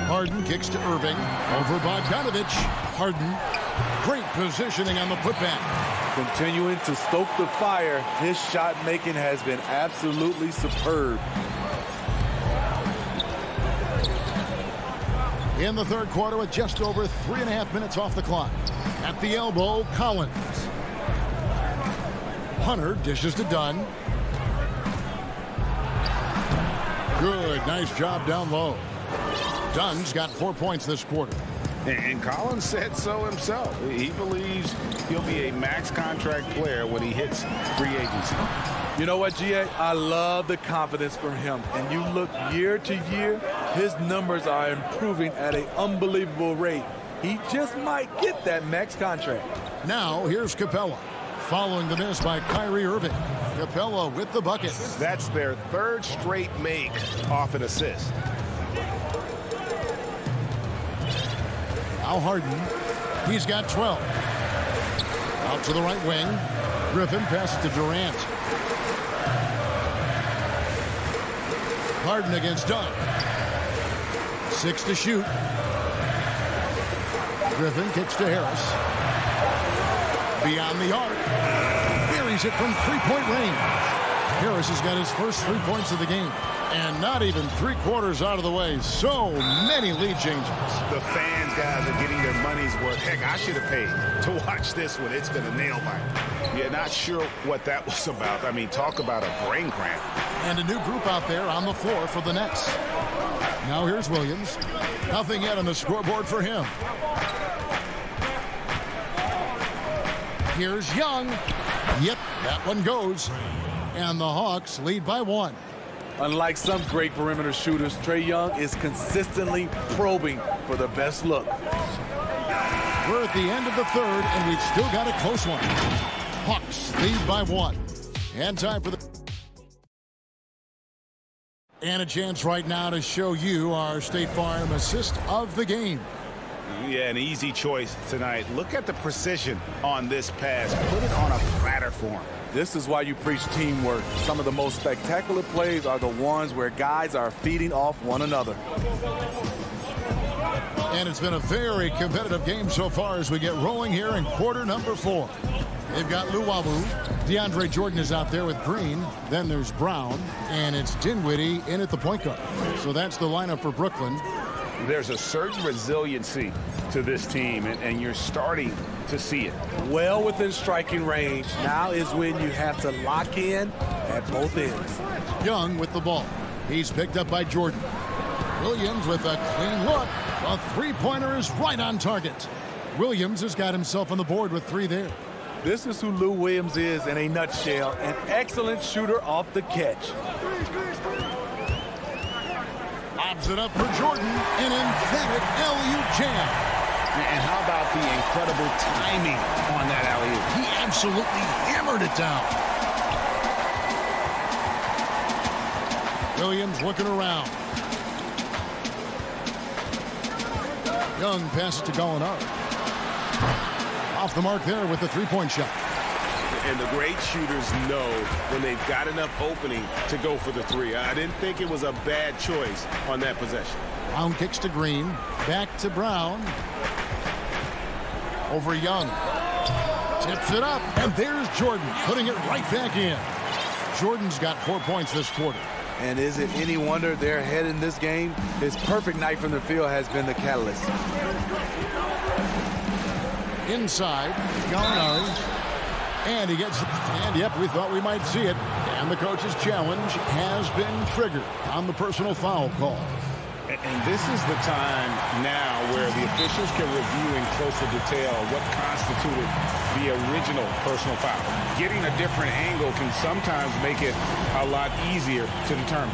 Harden kicks to Irving. Over Bogdanovich. Harden. Great positioning on the putback. Continuing to stoke the fire. His shot making has been absolutely superb. In the third quarter with just over 3.5 minutes off the clock. At the elbow, Collins. Hunter dishes to Dunn. Good, nice job down low. Dunn's got 4 points this quarter. And Collins said so himself. He believes he'll be a max contract player when he hits free agency. You know what, G.A.? I love the confidence from him. And you look year to year, his numbers are improving at an unbelievable rate. He just might get that max contract. Now, here's Capella. Following the miss by Kyrie Irving. Capella with the bucket. That's their third straight make off an assist. Now Harden. He's got 12. Out to the right wing. Griffin passes to Durant. Harden against Dunn. 6 to shoot. Griffin kicks to Harris. Beyond the arc. Buries it from three-point range. Harris has got his first 3 points of the game. And not even 3/4 out of the way. So many lead changes. The fans, guys, are getting their money's worth. Heck, I should have paid to watch this one. It's been a nail biter. Yeah, not sure what that was about. I mean, talk about a brain cramp. And a new group out there on the floor for the Nets. Now here's Williams. Nothing yet on the scoreboard for him. Here's Young. Yep, that one goes. And the Hawks lead by 1. Unlike some great perimeter shooters, Trae Young is consistently probing for the best look. We're at the end of the third, and we've still got a close one. Hawks lead by 1. And time for the... And a chance right now to show you our State Farm assist of the game. Yeah, an easy choice tonight. Look at the precision on this pass. Put it on a platter form. This is why you preach teamwork. Some of the most spectacular plays are the ones where guys are feeding off one another. And it's been a very competitive game so far as we get rolling here in quarter number 4. They've got Luwawu. DeAndre Jordan is out there with Green. Then there's Brown. And it's Dinwiddie in at the point guard. So that's the lineup for Brooklyn. There's a certain resiliency to this team, and you're starting to see it. Well within striking range. Now is when you have to lock in at both ends. Young with the ball. He's picked up by Jordan. Williams with a clean look. A three-pointer is right on target. Williams has got himself on the board with 3 there. This is who Lou Williams is in a nutshell. An excellent shooter off the catch. Lobs it up for Jordan. An emphatic alley-oop jam. And how about the incredible timing on that alley-oop? He absolutely hammered it down. Williams looking around. Young passes to Gallinari. Off the mark there with the three-point shot. And the great shooters know when they've got enough opening to go for the 3. I didn't think it was a bad choice on that possession. Brown kicks to Green. Back to Brown. Over Young. Tips it up. And there's Jordan putting it right back in. Jordan's got 4 points this quarter. And is it any wonder they're ahead in this game? His perfect night from the field has been the catalyst. Inside, Gallinari. And he gets, and yep, we thought we might see it. And the coach's challenge has been triggered on the personal foul call. And this is the time now where the officials can review in closer detail what constituted the original personal foul. Getting a different angle can sometimes make it a lot easier to determine.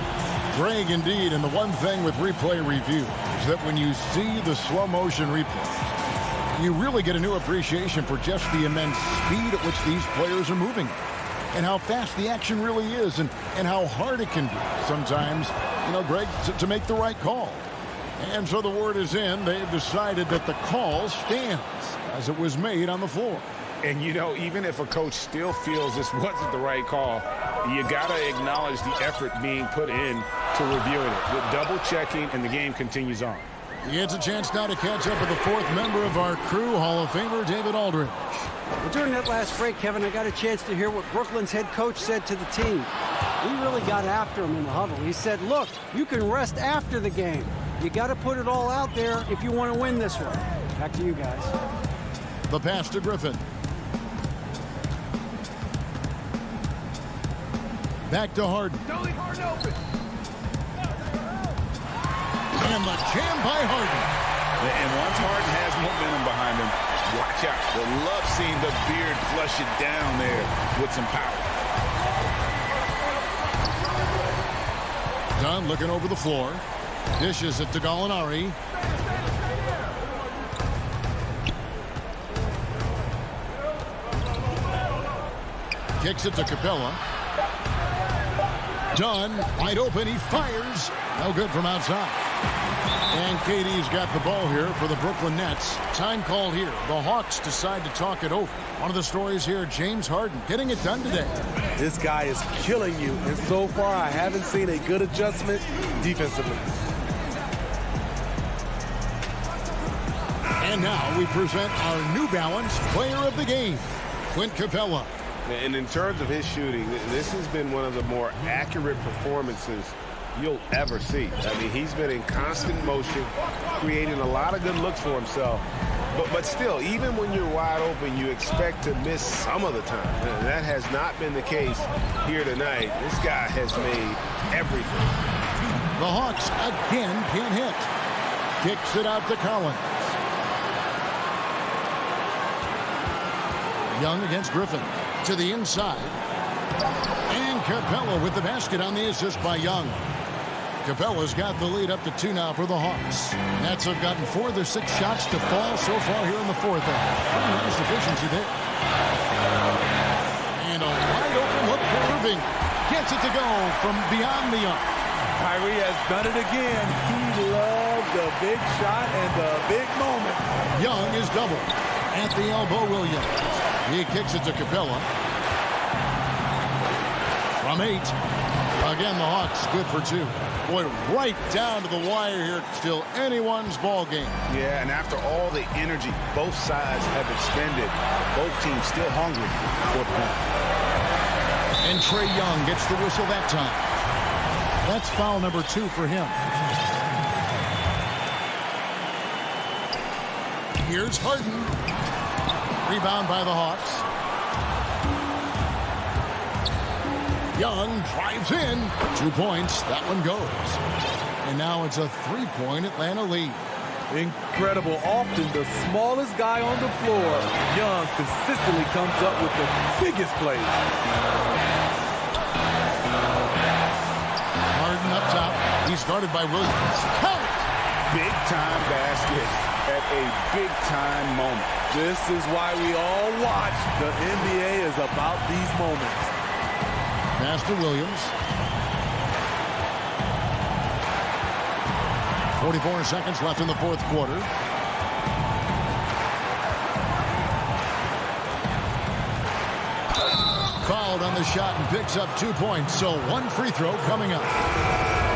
Greg, indeed, and the one thing with replay review is that when you see the slow motion replays, you really get a new appreciation for just the immense speed at which these players are moving and how fast the action really is and how hard it can be sometimes, Greg, to make the right call. And so the word is in. They've decided that the call stands as it was made on the floor. And, even if a coach still feels this wasn't the right call, you got to acknowledge the effort being put in to reviewing it. With double checking, and the game continues on. He gets a chance now to catch up with the fourth member of our crew, Hall of Famer David Aldridge. Well, during that last break, Kevin, I got a chance to hear what Brooklyn's head coach said to the team. He really got after him in the huddle. He said, look, you can rest after the game. You got to put it all out there if you want to win this one. Back to you guys. The pass to Griffin. Back to Harden. Don't leave Harden open. And the jam by Harden. And once Harden has momentum behind him, watch out. They'll love seeing the beard flush it down there with some power. Dunn looking over the floor. Dishes it to Gallinari. Kicks it to Capella. Dunn, wide open, he fires. No good from outside. And KD's got the ball here for the Brooklyn Nets. Time called here. The Hawks decide to talk it over. One of the stories here, James Harden getting it done today. This guy is killing you, and so far I haven't seen a good adjustment defensively. And now we present our New Balance Player of the Game, Clint Capella. And in terms of his shooting, this has been one of the more accurate performances you'll ever see. I mean, he's been in constant motion, creating a lot of good looks for himself. But still, even when you're wide open, you expect to miss some of the time. And that has not been the case here tonight. This guy has made everything. The Hawks again can't hit. Kicks it out to Collins. Young against Griffin. To the inside. And Capella with the basket on the assist by Young. Capella's got the lead up to 2 now for the Hawks. Nets have gotten 4 of their 6 shots to fall so far here in the fourth. Pretty nice efficiency there. And a wide open look for Irving. Gets it to go from beyond the arc. Kyrie has done it again. He loves the big shot and the big moment. Young is doubled. At the elbow, Williams. He kicks it to Capella. From 8. Again, the Hawks good for 2. Boy, right down to the wire here. Still anyone's ball game. Yeah, and after all the energy both sides have expended, both teams still hungry for the point. And Trae Young gets the whistle that time. That's foul number 2 for him. Here's Harden. Rebound by the Hawks. Young drives in. 2 points. That one goes. And now it's a 3-point Atlanta lead. Incredible. Often the smallest guy on the floor. Young consistently comes up with the biggest plays. Harden up top. He's guarded by Williams. Count! Big time basket at a big time moment. This is why we all watch. The NBA is about these moments. Pass to Williams. 44 seconds left in the fourth quarter. Fouled on the shot and picks up 2 points. So 1 free throw coming up.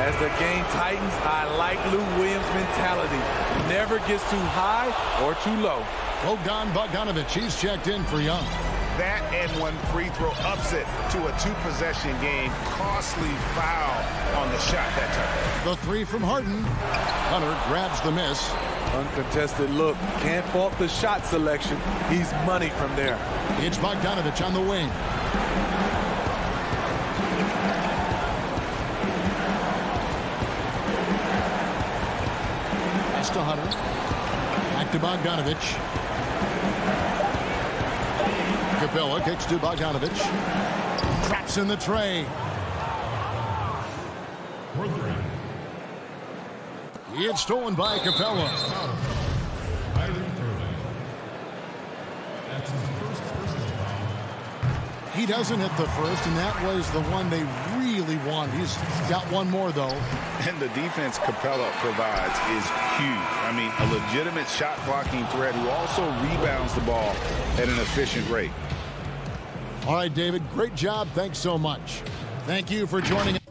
As the game tightens, I like Lou Williams' mentality. Never gets too high or too low. Bogdan Bogdanovic, he's checked in for Young. That and 1 free throw upset to a 2-possession game. Costly foul on the shot that time. The 3 from Harden. Hunter grabs the miss. Uncontested look. Can't fault the shot selection. He's money from there. It's Bogdanovic on the wing. to Hunter. Back to Bogdanovich. Capella kicks to Bogdanovich. Traps in the tray. It's stolen by Capella. He doesn't hit the first, and that was the one they really wanted. He's got one more, though. And the defense Capella provides is huge. I mean, a legitimate shot-blocking threat who also rebounds the ball at an efficient rate. All right, David, great job. Thanks so much. Thank you for joining us.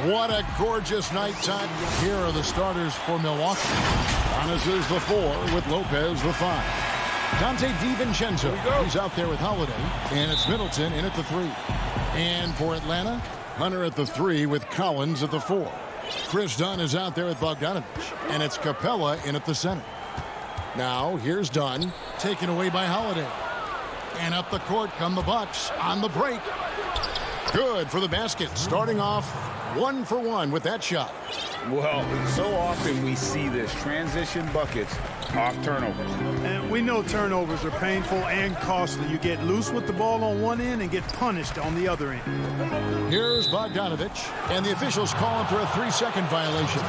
What a gorgeous nighttime. Here are the starters for Milwaukee. Giannis is the 4 with Lopez the 5. Dante DiVincenzo, he's out there with Holiday. And it's Middleton in at the 3. And for Atlanta, Hunter at the 3 with Collins at the 4. Chris Dunn is out there with Bogdanovich. And it's Capella in at the center. Now here's Dunn, taken away by Holiday. And up the court come the Bucks on the break. Good for the basket, starting off 1 for 1 with that shot. Well, so often we see this, transition buckets off turnovers. And we know turnovers are painful and costly. You get loose with the ball on one end and get punished on the other end. Here's Bogdanovich, and the officials call him for a 3-second violation.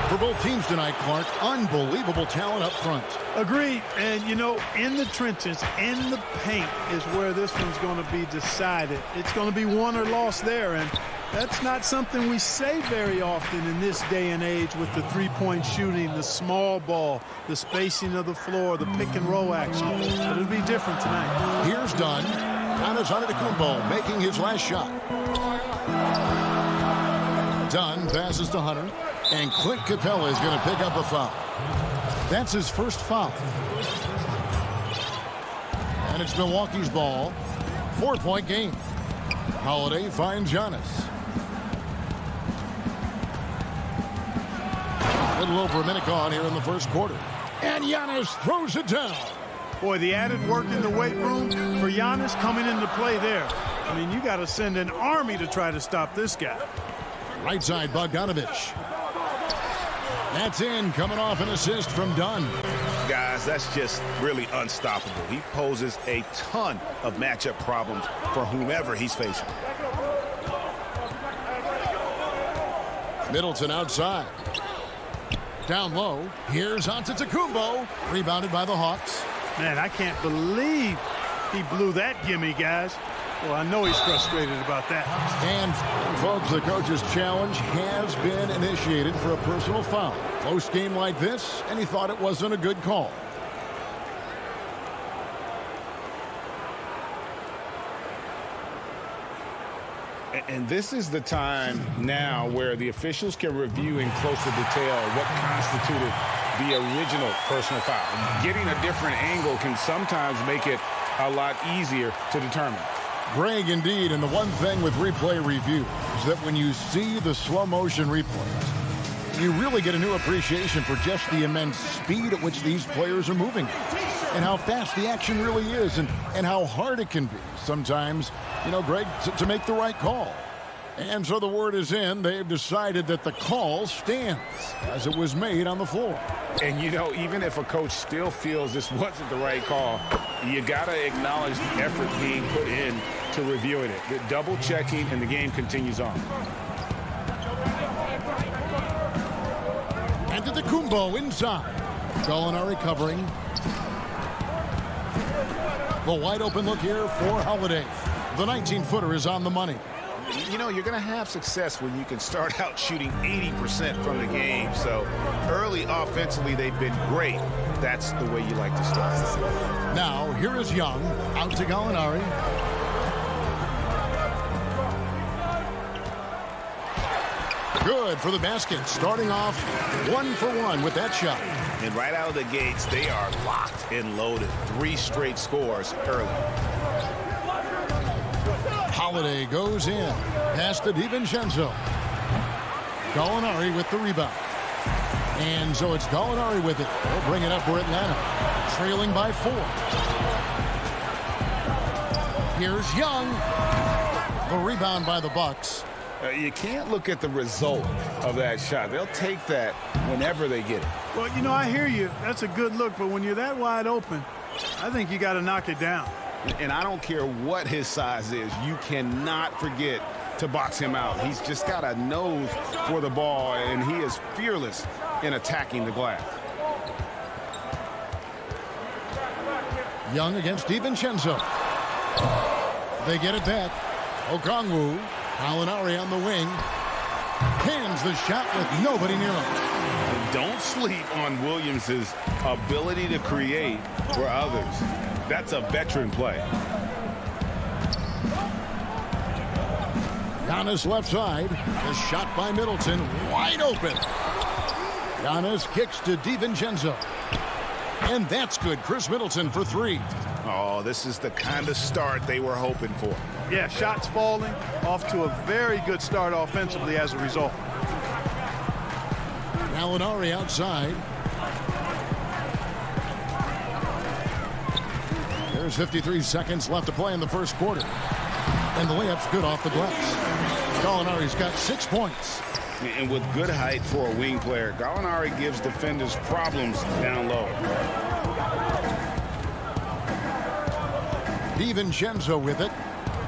For both teams tonight, Clark, unbelievable talent up front. Agreed. And, you know, in the trenches, in the paint is where this one's going to be decided. It's going to be won or lost there, and that's not something we say very often in this day and age with the three-point shooting, the small ball, the spacing of the floor, the pick-and-roll action. It'll be different tonight. Here's Dunn. Giannis Antetokounmpo making his last shot. Dunn passes to Hunter, and Clint Capella is going to pick up a foul. That's his first foul. And it's Milwaukee's ball. 4-point game. Holiday finds Giannis. A little over a minute gone here in the first quarter. And Giannis throws it down. Boy, the added work in the weight room for Giannis coming into play there. I mean, you got to send an army to try to stop this guy. Right side, Bogdanovich. That's in, coming off an assist from Dunn. Guys, that's just really unstoppable. He poses a ton of matchup problems for whomever he's facing. Middleton outside. Down low. Here's Antetokounmpo. Rebounded by the Hawks. Man, I can't believe he blew that gimme, guys. Well, I know he's frustrated about that. And, folks, the coach's challenge has been initiated for a personal foul. Close game like this, and he thought it wasn't a good call. And this is the time now where the officials can review in closer detail what constituted the original personal foul. Getting a different angle can sometimes make it a lot easier to determine. Greg, indeed, and the one thing with replay review is that when you see the slow motion replays, you really get a new appreciation for just the immense speed at which these players are moving and how fast the action really is and how hard it can be sometimes, you know, Greg, to make the right call. And so the word is in. They've decided that the call stands as it was made on the floor. And, you know, even if a coach still feels this wasn't the right call, you got to acknowledge the effort being put in to reviewing it. The double checking, and the game continues on. Antetokounmpo inside. Gallinari covering. The wide open look here for Holiday. The 19-footer is on the money. You know, you're going to have success when you can start out shooting 80% from the game. So early offensively, they've been great. That's the way you like to start. Now, here is Young. Out to Gallinari. Good for the basket. Starting off 1 for 1 with that shot. And right out of the gates, they are locked and loaded. 3 straight scores early. Holiday goes in. Pass to DiVincenzo. Gallinari with the rebound. And so it's Gallinari with it. They'll bring it up for Atlanta. Trailing by 4. Here's Young. The rebound by the Bucks. You can't look at the result of that shot. They'll take that whenever they get it. Well, you know, I hear you. That's a good look, but when you're that wide open, I think you got to knock it down. And I don't care what his size is. You cannot forget to box him out. He's just got a nose for the ball, and he is fearless in attacking the glass. Young against DiVincenzo. They get it back. Okongwu. Gallinari on the wing. Hands the shot with nobody near him. And don't sleep on Williams's ability to create for others. That's a veteran play. Giannis left side. The shot by Middleton. Wide open. Giannis kicks to DiVincenzo. And that's good. Chris Middleton for three. Oh, this is the kind of start they were hoping for. Yeah, shots falling. Off to a very good start offensively as a result. Gallinari outside. There's 53 seconds left to play in the first quarter. And the layup's good off the glass. Gallinari's got 6 points. And with good height for a wing player, Gallinari gives defenders problems down low. DiVincenzo with it.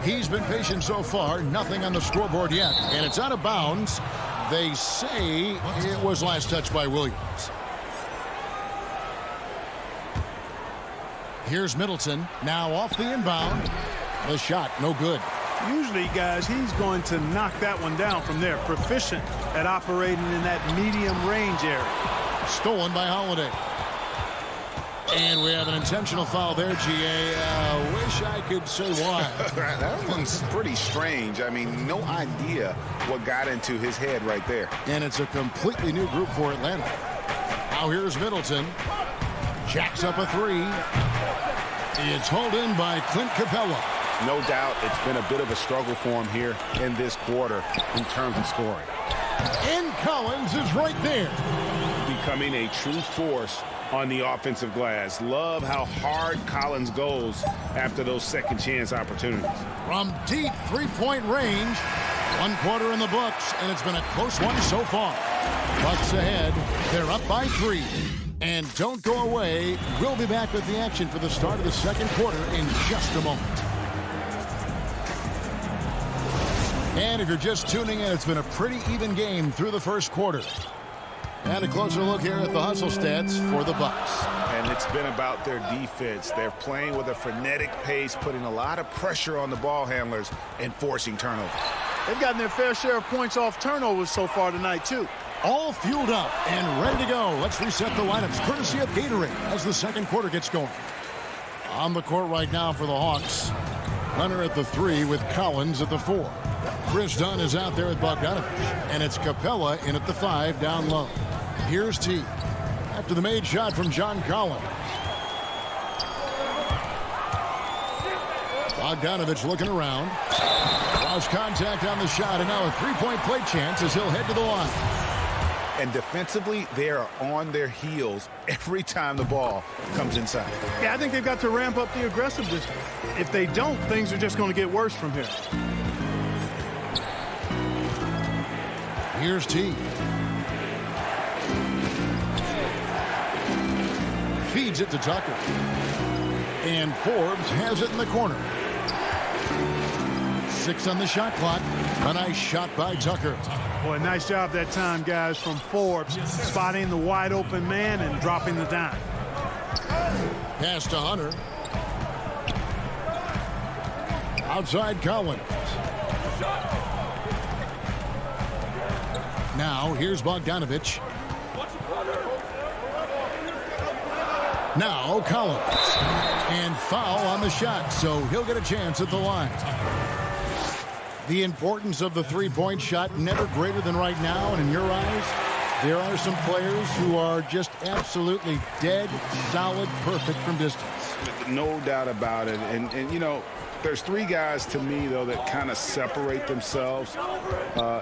He's been patient so far. Nothing on the scoreboard yet. And it's out of bounds. They say it was last touched by Williams. Here's Middleton. Now off the inbound. The shot, no good. Usually, guys, he's going to knock that one down from there. Proficient at operating in that medium range area. Stolen by Holiday. And we have an intentional foul there, G.A. Wish I could say why. That one's pretty strange. I mean, no idea what got into his head right there. And it's a completely new group for Atlanta. Now here's Middleton. Jacks up a three. It's hauled in by Clint Capella. No doubt it's been a bit of a struggle for him here in this quarter in terms of scoring. And Collins is right there. Becoming a true force on the offensive glass. Love how hard Collins goes after those second chance opportunities. From deep three-point range, 1 quarter in the books, and it's been a close one so far. Bucks ahead. They're up by 3. And don't go away. We'll be back with the action for the start of the second quarter in just a moment. And if you're just tuning in, it's been a pretty even game through the first quarter. And a closer look here at the hustle stats for the Bucks. And it's been about their defense. They're playing with a frenetic pace, putting a lot of pressure on the ball handlers and forcing turnovers. They've gotten their fair share of points off turnovers so far tonight, too. All fueled up and ready to go. Let's reset the lineups courtesy of Gatorade as the second quarter gets going. On the court right now for the Hawks. Hunter at the 3 with Collins at the 4. Chris Dunn is out there with Bogdanovich. And it's Capella in at the 5 down low. Here's T. After the made shot from John Collins. Bogdanovich looking around. Lost contact on the shot, and now a three-point play chance as he'll head to the line. And defensively, they are on their heels every time the ball comes inside. Yeah, I think they've got to ramp up the aggressiveness. If they don't, things are just going to get worse from here. Here's T. Feeds it to Tucker. And Forbes has it in the corner. 6 on the shot clock. A nice shot by Tucker. Boy, nice job that time, guys, from Forbes. Spotting the wide open man and dropping the dime. Pass to Hunter. Outside Collins. Now here's Bogdanovich. Now Collins. And foul on the shot, so he'll get a chance at the line. The importance of the three-point shot never greater than right now, and in your eyes, there are some players who are just absolutely dead, solid, perfect from distance. No doubt about it. And you know, there's 3 guys to me, though, that kind of separate themselves.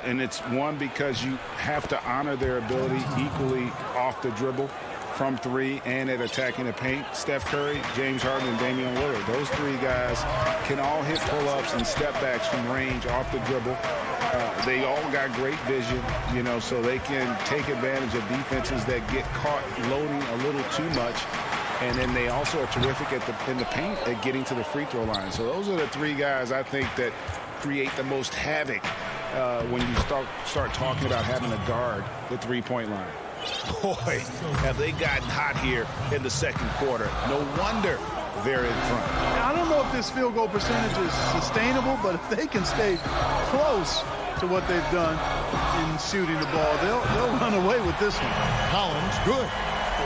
And it's one, because you have to honor their ability equally off the dribble, from 3, and at attacking the paint. Steph Curry, James Harden, and Damian Lillard. Those 3 guys can all hit pull-ups and step-backs from range off the dribble. They all got great vision, you know, so they can take advantage of defenses that get caught loading a little too much. And then they also are terrific in the paint at getting to the free throw line. So those are the 3 guys I think that create the most havoc when you start talking about having to guard the three-point line. Boy, have they gotten hot here in the second quarter. No wonder they're in front. I don't know if this field goal percentage is sustainable, but if they can stay close to what they've done in shooting the ball, they'll run away with this one. Collins, good.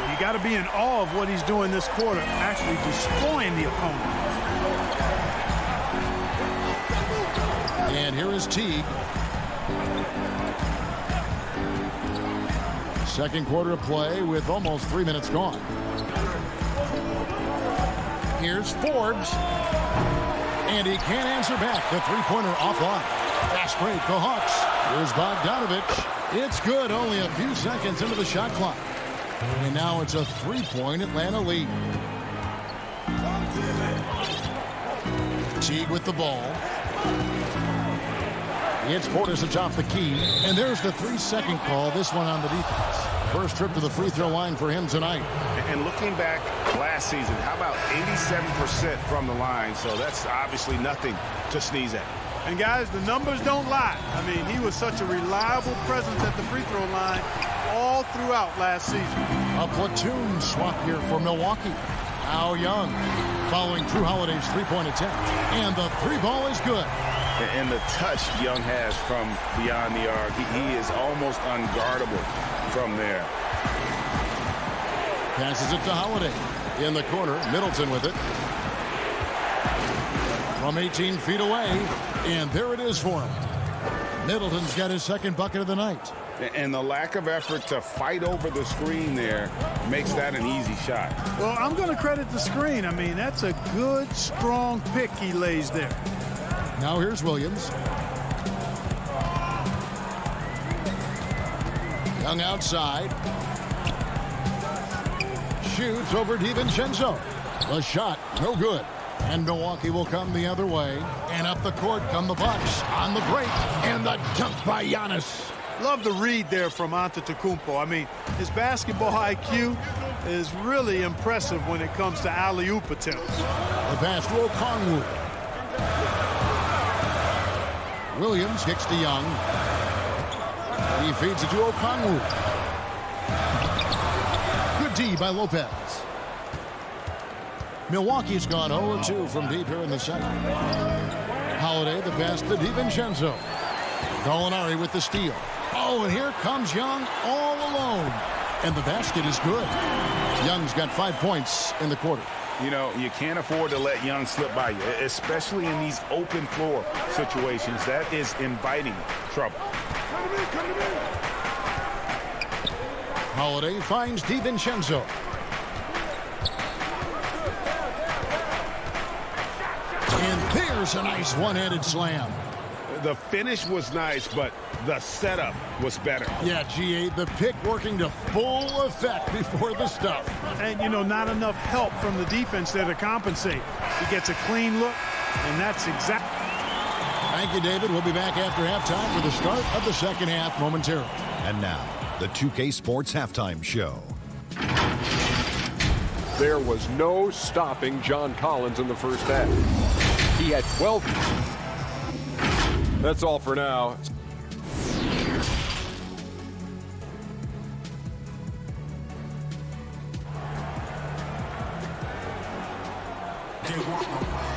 You got to be in awe of what he's doing this quarter, actually destroying the opponent. And here is Teague. Second quarter of play with almost 3 minutes gone. Here's Forbes. And he can't answer back. The three-pointer offline. Fast break, the Hawks. Here's Bogdanovich. It's good, only a few seconds into the shot clock. And now it's a three-point Atlanta lead. Teague with the ball. It's Portis atop the key. And there's the 3-second call, this one on the defense. First trip to the free throw line for him tonight. And looking back last season, how about 87% from the line? So that's obviously nothing to sneeze at. And guys, the numbers don't lie. I mean, he was such a reliable presence at the free throw line all throughout last season. A platoon swap here for Milwaukee. Now Young following Drew Holiday's three-point attempt. And the three ball is good. And the touch Young has from beyond the arc, he is almost unguardable from there. Passes it to Holiday. In the corner, Middleton with it. From 18 feet away, and there it is for him. Middleton's got his second bucket of the night. And the lack of effort to fight over the screen there makes that an easy shot. Well, I'm going to credit the screen. I mean, that's a good, strong pick he lays there. Now here's Williams. Young outside. Shoots over DiVincenzo. The shot, no good. And Milwaukee will come the other way. And up the court come the Bucks on the break. And the dunk by Giannis. Love the read there from Antetokounmpo. I mean, his basketball IQ is really impressive when it comes to alley-oop attempts. The pass to Okongwu. Williams kicks to Young. He feeds it to Okongwu. Good D by Lopez. Milwaukee's gone 0-2 from deep here in the second. Holiday, the pass to DiVincenzo. Gallinari with the steal. Oh, and here comes Young all alone. And the basket is good. Young's got 5 points in the quarter. You know, you can't afford to let Young slip by you, especially in these open floor situations. That is inviting trouble. Holiday finds DiVincenzo. And there's a nice one-handed slam. The finish was nice, but the setup was better. Yeah, GA, the pick working to full effect before the stuff. And, you know, not enough help from the defense there to compensate. He gets a clean look, and that's exactly. Thank you, David. We'll be back after halftime for the start of the second half momentarily. And now, the 2K Sports Halftime Show. There was no stopping John Collins in the first half. He had 12. That's all for now.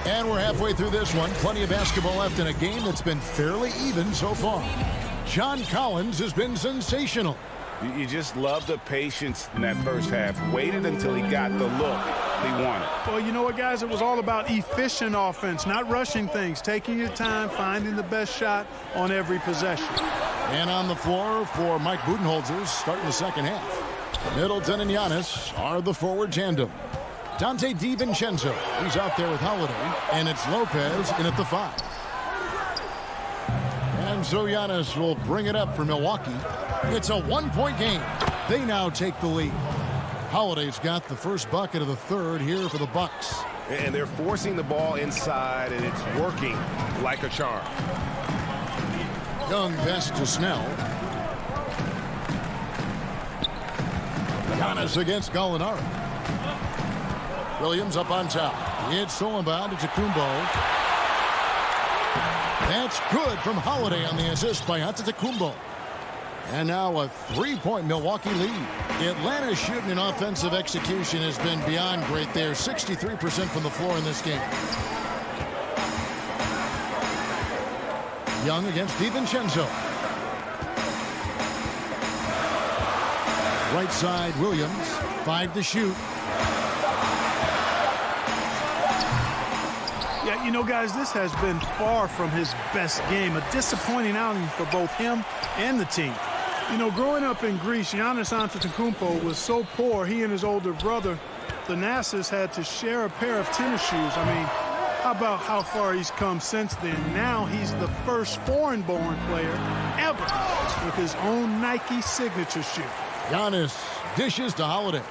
And we're halfway through this one. Plenty of basketball left in a game that's been fairly even so far. John Collins has been sensational. You just love the patience in that first half. Waited until he got the look he wanted. Well, you know what, guys? It was all about efficient offense, not rushing things, taking your time, finding the best shot on every possession. And on the floor for Mike Budenholzer starting the second half. Middleton and Giannis are the forward tandem. Dante DiVincenzo, he's out there with Holiday, and it's Lopez in at the 5. And so Giannis will bring it up for Milwaukee. It's a one-point game. They now take the lead. Holiday's got the first bucket of the third here for the Bucks. And they're forcing the ball inside, and it's working like a charm. Young pass to Snell. Giannis against Gallinari. Williams up on top. It's stolen by Antetokounmpo. That's good from Holiday on the assist by Antetokounmpo. And now a three-point Milwaukee lead. Atlanta's shooting and offensive execution has been beyond great there. 63% from the floor in this game. Young against DiVincenzo. Right side, Williams. 5 to shoot. Yeah, you know, guys, this has been far from his best game. A disappointing outing for both him and the team. You know, growing up in Greece, Giannis Antetokounmpo was so poor, he and his older brother, Thanasis, had to share a pair of tennis shoes. I mean, how about how far he's come since then? Now he's the first foreign-born player ever with his own Nike signature shoe. Giannis dishes to Holiday.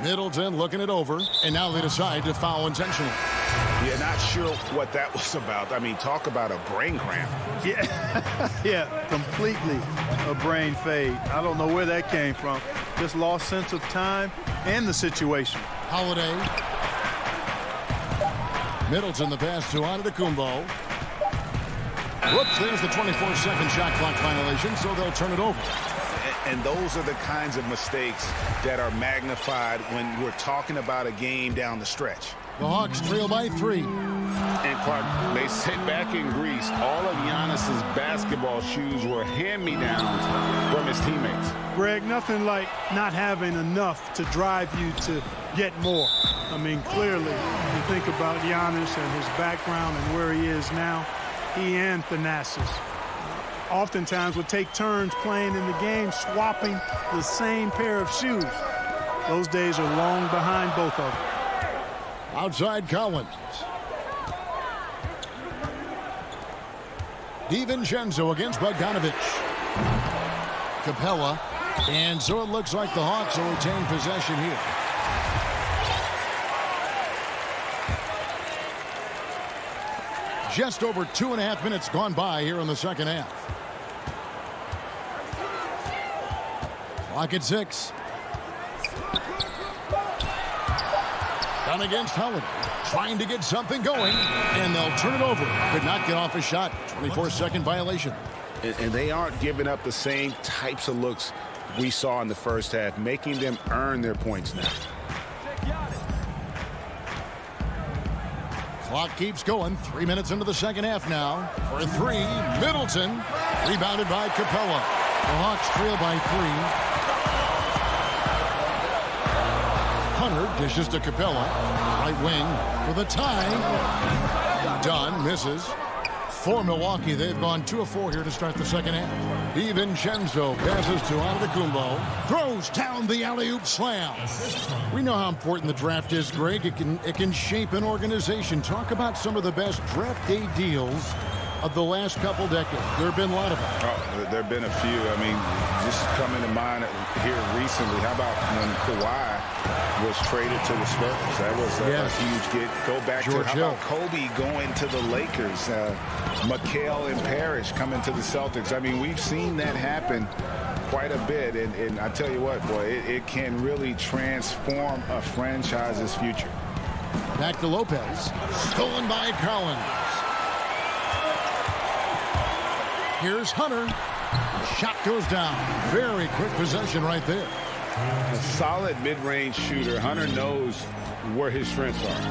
Middleton looking it over, and now they decide to foul intentionally. Yeah, not sure what that was about. I mean, talk about a brain cramp. Yeah, yeah, completely a brain fade. I don't know where that came from. Just lost sense of time and the situation. Holiday. Middleton the pass to Antetokounmpo. Whoops, there's the 24-second shot clock violation, so they'll turn it over. And those are the kinds of mistakes that are magnified when we're talking about a game down the stretch. The Hawks trail by 3. And Clark, they sit back in Greece. All of Giannis's basketball shoes were hand-me-downs from his teammates. Greg, nothing like not having enough to drive you to get more. I mean, clearly, you think about Giannis and his background and where he is now, he and Thanasis oftentimes would take turns playing in the game, swapping the same pair of shoes. Those days are long behind both of them. Outside Collins. DiVincenzo against Bogdanovic. Capella. And so it looks like the Hawks will retain possession here. Just over 2.5 minutes gone by here in the second half. Clock at 6. Down against Howard. Trying to get something going. And they'll turn it over. Could not get off a shot. 24-second violation. And they aren't giving up the same types of looks we saw in the first half, making them earn their points now. Clock keeps going. 3 minutes into the second half now. For 3, Middleton. Rebounded by Capella. The Hawks trail by 3. Hunter dishes to Capella. Right wing for the tie. Dunn misses. For Milwaukee, they've gone 2 of 4 here to start the second half. DiVincenzo passes to Antetokounmpo. Throws down the alley-oop slam. We know how important the draft is, Greg. It can shape an organization. Talk about some of the best draft day deals of the last couple decades. There have been a lot of them. Oh, there have been a few. I mean, just coming to mind here recently. How about when Kawhi was traded to the Spurs? That was a huge get. Go back George to how Hill. about Kobe going to the Lakers? McHale and Parrish coming to the Celtics. I mean, we've seen that happen quite a bit. And I tell you what, boy, it can really transform a franchise's future. Back to Lopez. Stolen by Collins. Here's Hunter. Shot goes down. Very quick possession right there. A solid mid-range shooter. Hunter knows where his strengths are.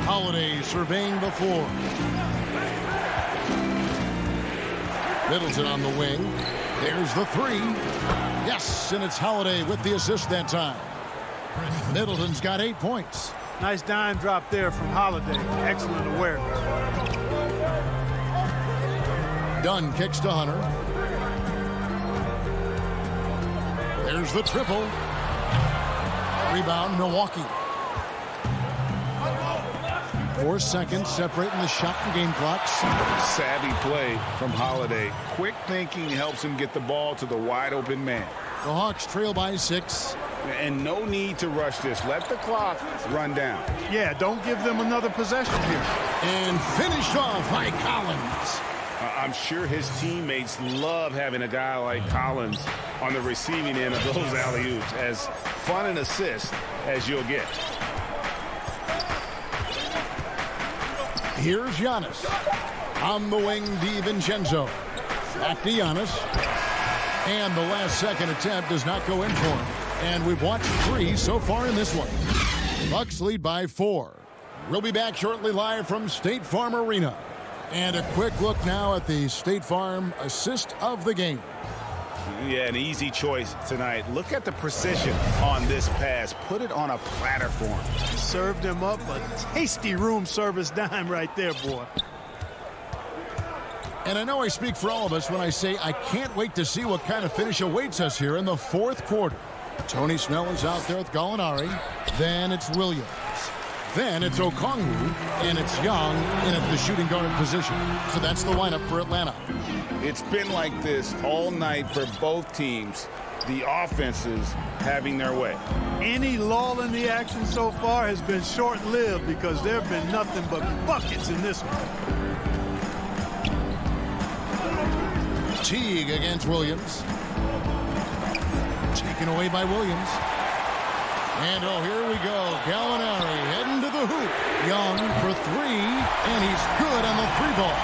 Holiday surveying the floor. Middleton on the wing. There's the 3. Yes, and it's Holiday with the assist that time. Middleton's got 8 points. Nice dime drop there from Holiday. Excellent awareness. Dunn kicks to Hunter. There's the triple. Rebound, Milwaukee. 4 seconds separating the shot and game clocks. Savvy play from Holiday. Quick thinking helps him get the ball to the wide open man. The Hawks trail by 6. And no need to rush this. Let the clock run down. Yeah, don't give them another possession here. And finished off by Collins. I'm sure his teammates love having a guy like Collins on the receiving end of those alley-oops. As fun an assist as you'll get. Here's Giannis. On the wing, DiVincenzo. Back to Giannis. And the last second attempt does not go in for him. And we've watched 3 so far in this one. Bucks lead by 4. We'll be back shortly live from State Farm Arena. And a quick look now at the State Farm assist of the game. Yeah, an easy choice tonight. Look at the precision on this pass. Put it on a platter for him. Served him up a tasty room service dime right there, boy. And I know I speak for all of us when I say I can't wait to see what kind of finish awaits us here in the fourth quarter. Tony Snell is out there with Gallinari. Then it's Williams. Then it's Okongwu. And it's Young in at the shooting guard position. So that's the lineup for Atlanta. It's been like this all night for both teams. The offenses having their way. Any lull in the action so far has been short-lived because there have been nothing but buckets in this one. Teague against Williams. Taken away by Williams. And oh, here we go. Gallinari heading to the hoop. Young for three, and he's good on the three ball.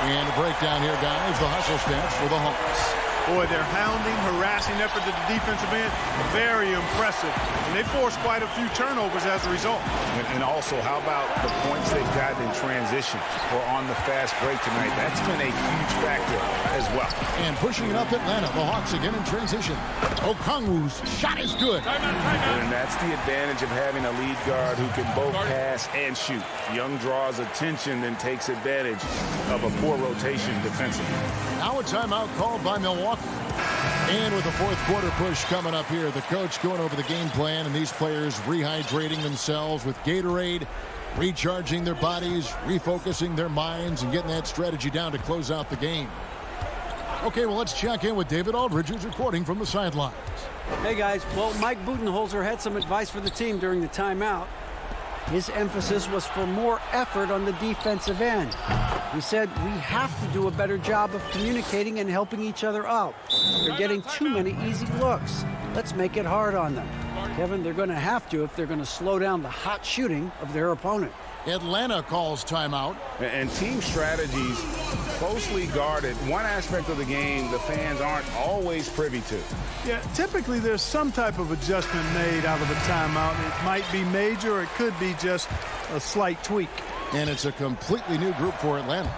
And a breakdown here, guys. The hustle stance for the Hawks. Boy, their hounding, harassing effort to the defensive end, very impressive. And they forced quite a few turnovers as a result. And also, how about the points they've gotten in transition or on the fast break tonight? That's been a huge factor as well. And pushing it up Atlanta, the Hawks again in transition. Okongwu's shot is good. And that's the advantage of having a lead guard who can both pass and shoot. Young draws attention, then takes advantage of a poor rotation defensively. Now a timeout called by Milwaukee. And with the fourth quarter push coming up here, the coach going over the game plan and these players rehydrating themselves with Gatorade, recharging their bodies, refocusing their minds, and getting that strategy down to close out the game. Okay, well, let's check in with David Aldridge, who's reporting from the sidelines. Hey, guys. Well, Mike Budenholzer had some advice for the team during the timeout. His emphasis was for more effort on the defensive end. He said, we have to do a better job of communicating and helping each other out. They're getting too many easy looks. Let's make it hard on them. Kevin, they're going to have to if they're going to slow down the hot shooting of their opponent. Atlanta calls timeout. And team strategies closely guarded. One aspect of the game the fans aren't always privy to. Yeah, typically there's some type of adjustment made out of a timeout. It might be major or it could be just a slight tweak. And it's a completely new group for Atlanta.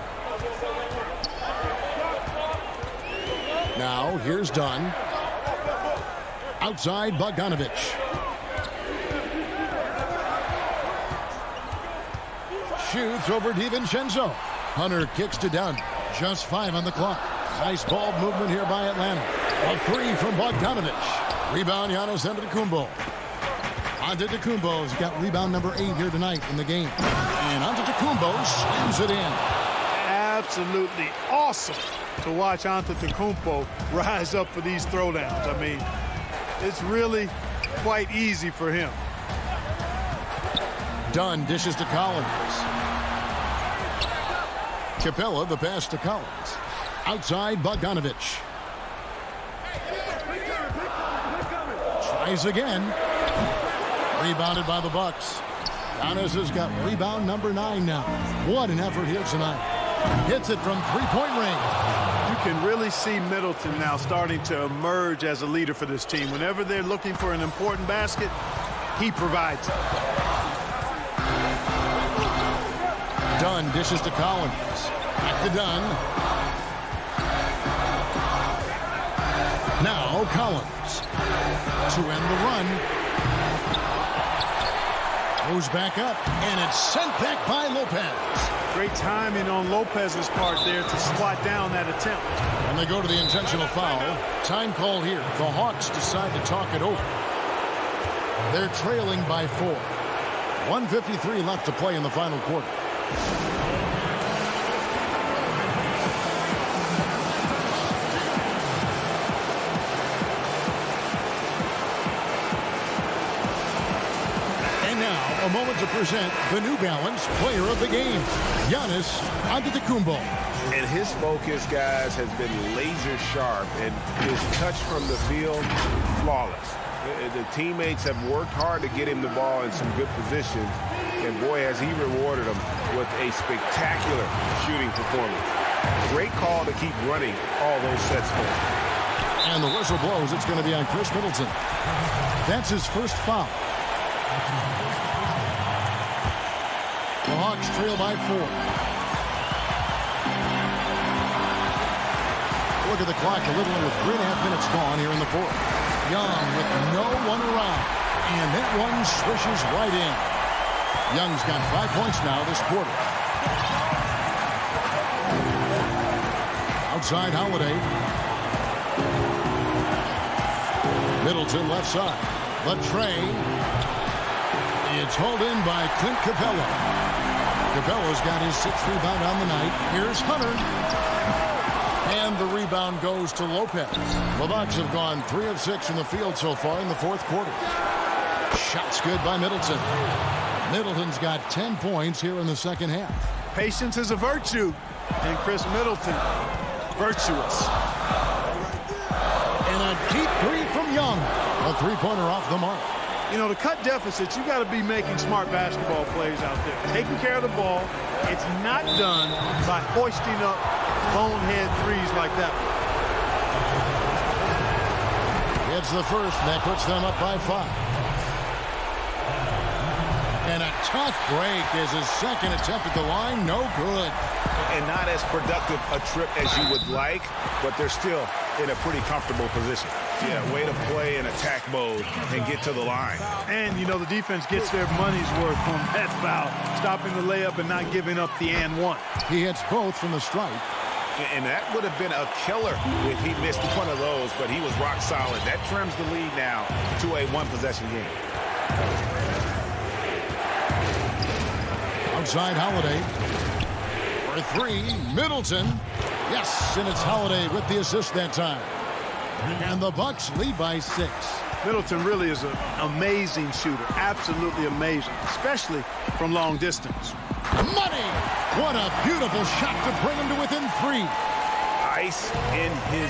Now, here's Dunn. Outside, Bogdanovich. Shoots over DiVincenzo. Hunter kicks to Dunn. Just 5 on the clock. Nice ball movement here by Atlanta. A three from Bogdanovich. Rebound, Giannis Antetokounmpo. Antetokounmpo's got rebound number 8 here tonight in the game. And Antetokounmpo slams it in. Absolutely awesome to watch Antetokounmpo rise up for these throwdowns. I mean, it's really quite easy for him. Dunn dishes to Collins. Capella, the pass to Collins. Outside, Bogdanovich. Tries again. Rebounded by the Bucks. Giannis has got rebound number 9 now. What an effort here tonight. Hits it from three-point range. You can really see Middleton now starting to emerge as a leader for this team. Whenever they're looking for an important basket, he provides it. Dunn dishes to Collins. Back to Dunn. Now Collins to end the run. Goes back up, and it's sent back by Lopez. Great timing on Lopez's part there to squat down that attempt. And they go to the intentional foul. Time call here. The Hawks decide to talk it over. They're trailing by 4. 1:53 left to play in the final quarter. A moment to present the New Balance Player of the Game, Giannis Antetokounmpo. And his focus, guys, has been laser sharp, and his touch from the field, flawless. The teammates have worked hard to get him the ball in some good positions, and boy, has he rewarded them with a spectacular shooting performance. Great call to keep running all those sets for him. And the whistle blows. It's going to be on Chris Middleton. That's his first foul. The Hawks trail by 4. Look at the clock. A little with 3.5 minutes gone here in the fourth. Young with no one around. And that one swishes right in. Young's got 5 points now this quarter. Outside Holiday. Middleton left side. The tray. It's hauled in by Clint Capella. Capella's got his 6th rebound on the night. Here's Hunter. And the rebound goes to Lopez. The Bucks have gone 3 of 6 from the field so far in the fourth quarter. Shots good by Middleton. Middleton's got 10 points here in the second half. Patience is a virtue. And Chris Middleton, virtuous. And a deep three from Young. A three-pointer off the mark. You know, to cut deficits, you got to be making smart basketball plays out there. Taking care of the ball. It's not done by hoisting up bonehead threes like that. It's the first, and that puts them up by 5. And a tough break is his second attempt at the line. No good. And not as productive a trip as you would like, but they're still in a pretty comfortable position. Yeah, way to play in attack mode and get to the line. And, you know, the defense gets their money's worth from that foul, stopping the layup and not giving up the and one. He hits both from the stripe. And that would have been a killer if he missed one of those, but he was rock solid. That trims the lead now to a one-possession game. Outside Holiday. For 3, Middleton. Yes, and it's Holiday with the assist that time. And the Bucks lead by 6. Middleton really is an amazing shooter. Absolutely amazing, especially from long distance. Money! What a beautiful shot to bring him to within 3. Ice in his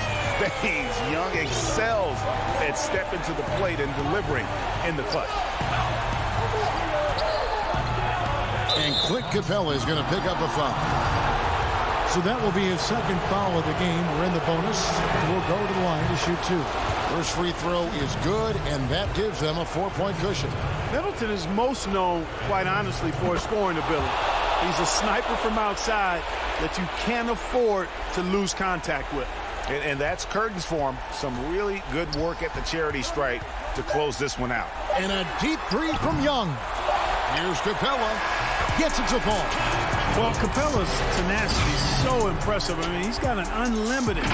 veins. Young excels at stepping to the plate and delivering in the clutch. And Clint Capella is going to pick up a foul. So that will be his second foul of the game. We're in the bonus. We'll go to the line to shoot 2. First free throw is good, and that gives them a 4-point cushion. Middleton is most known, quite honestly, for his scoring ability. He's a sniper from outside that you can't afford to lose contact with. And that's curtains for him. Some really good work at the charity stripe to close this one out. And a deep 3 from Young. Here's Capella. Gets it to fall. Well, Capella's tenacity is so impressive. I mean, he's got an unlimited.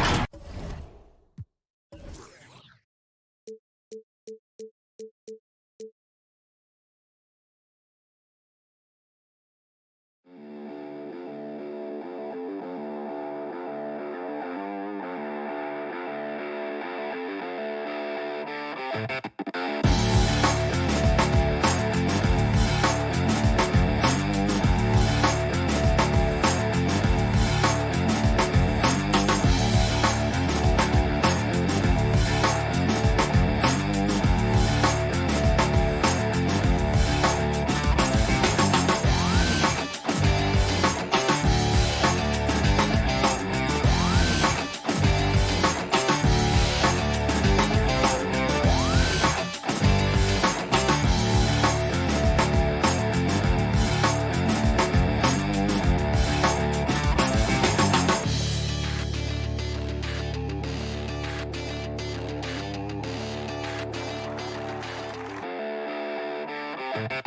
you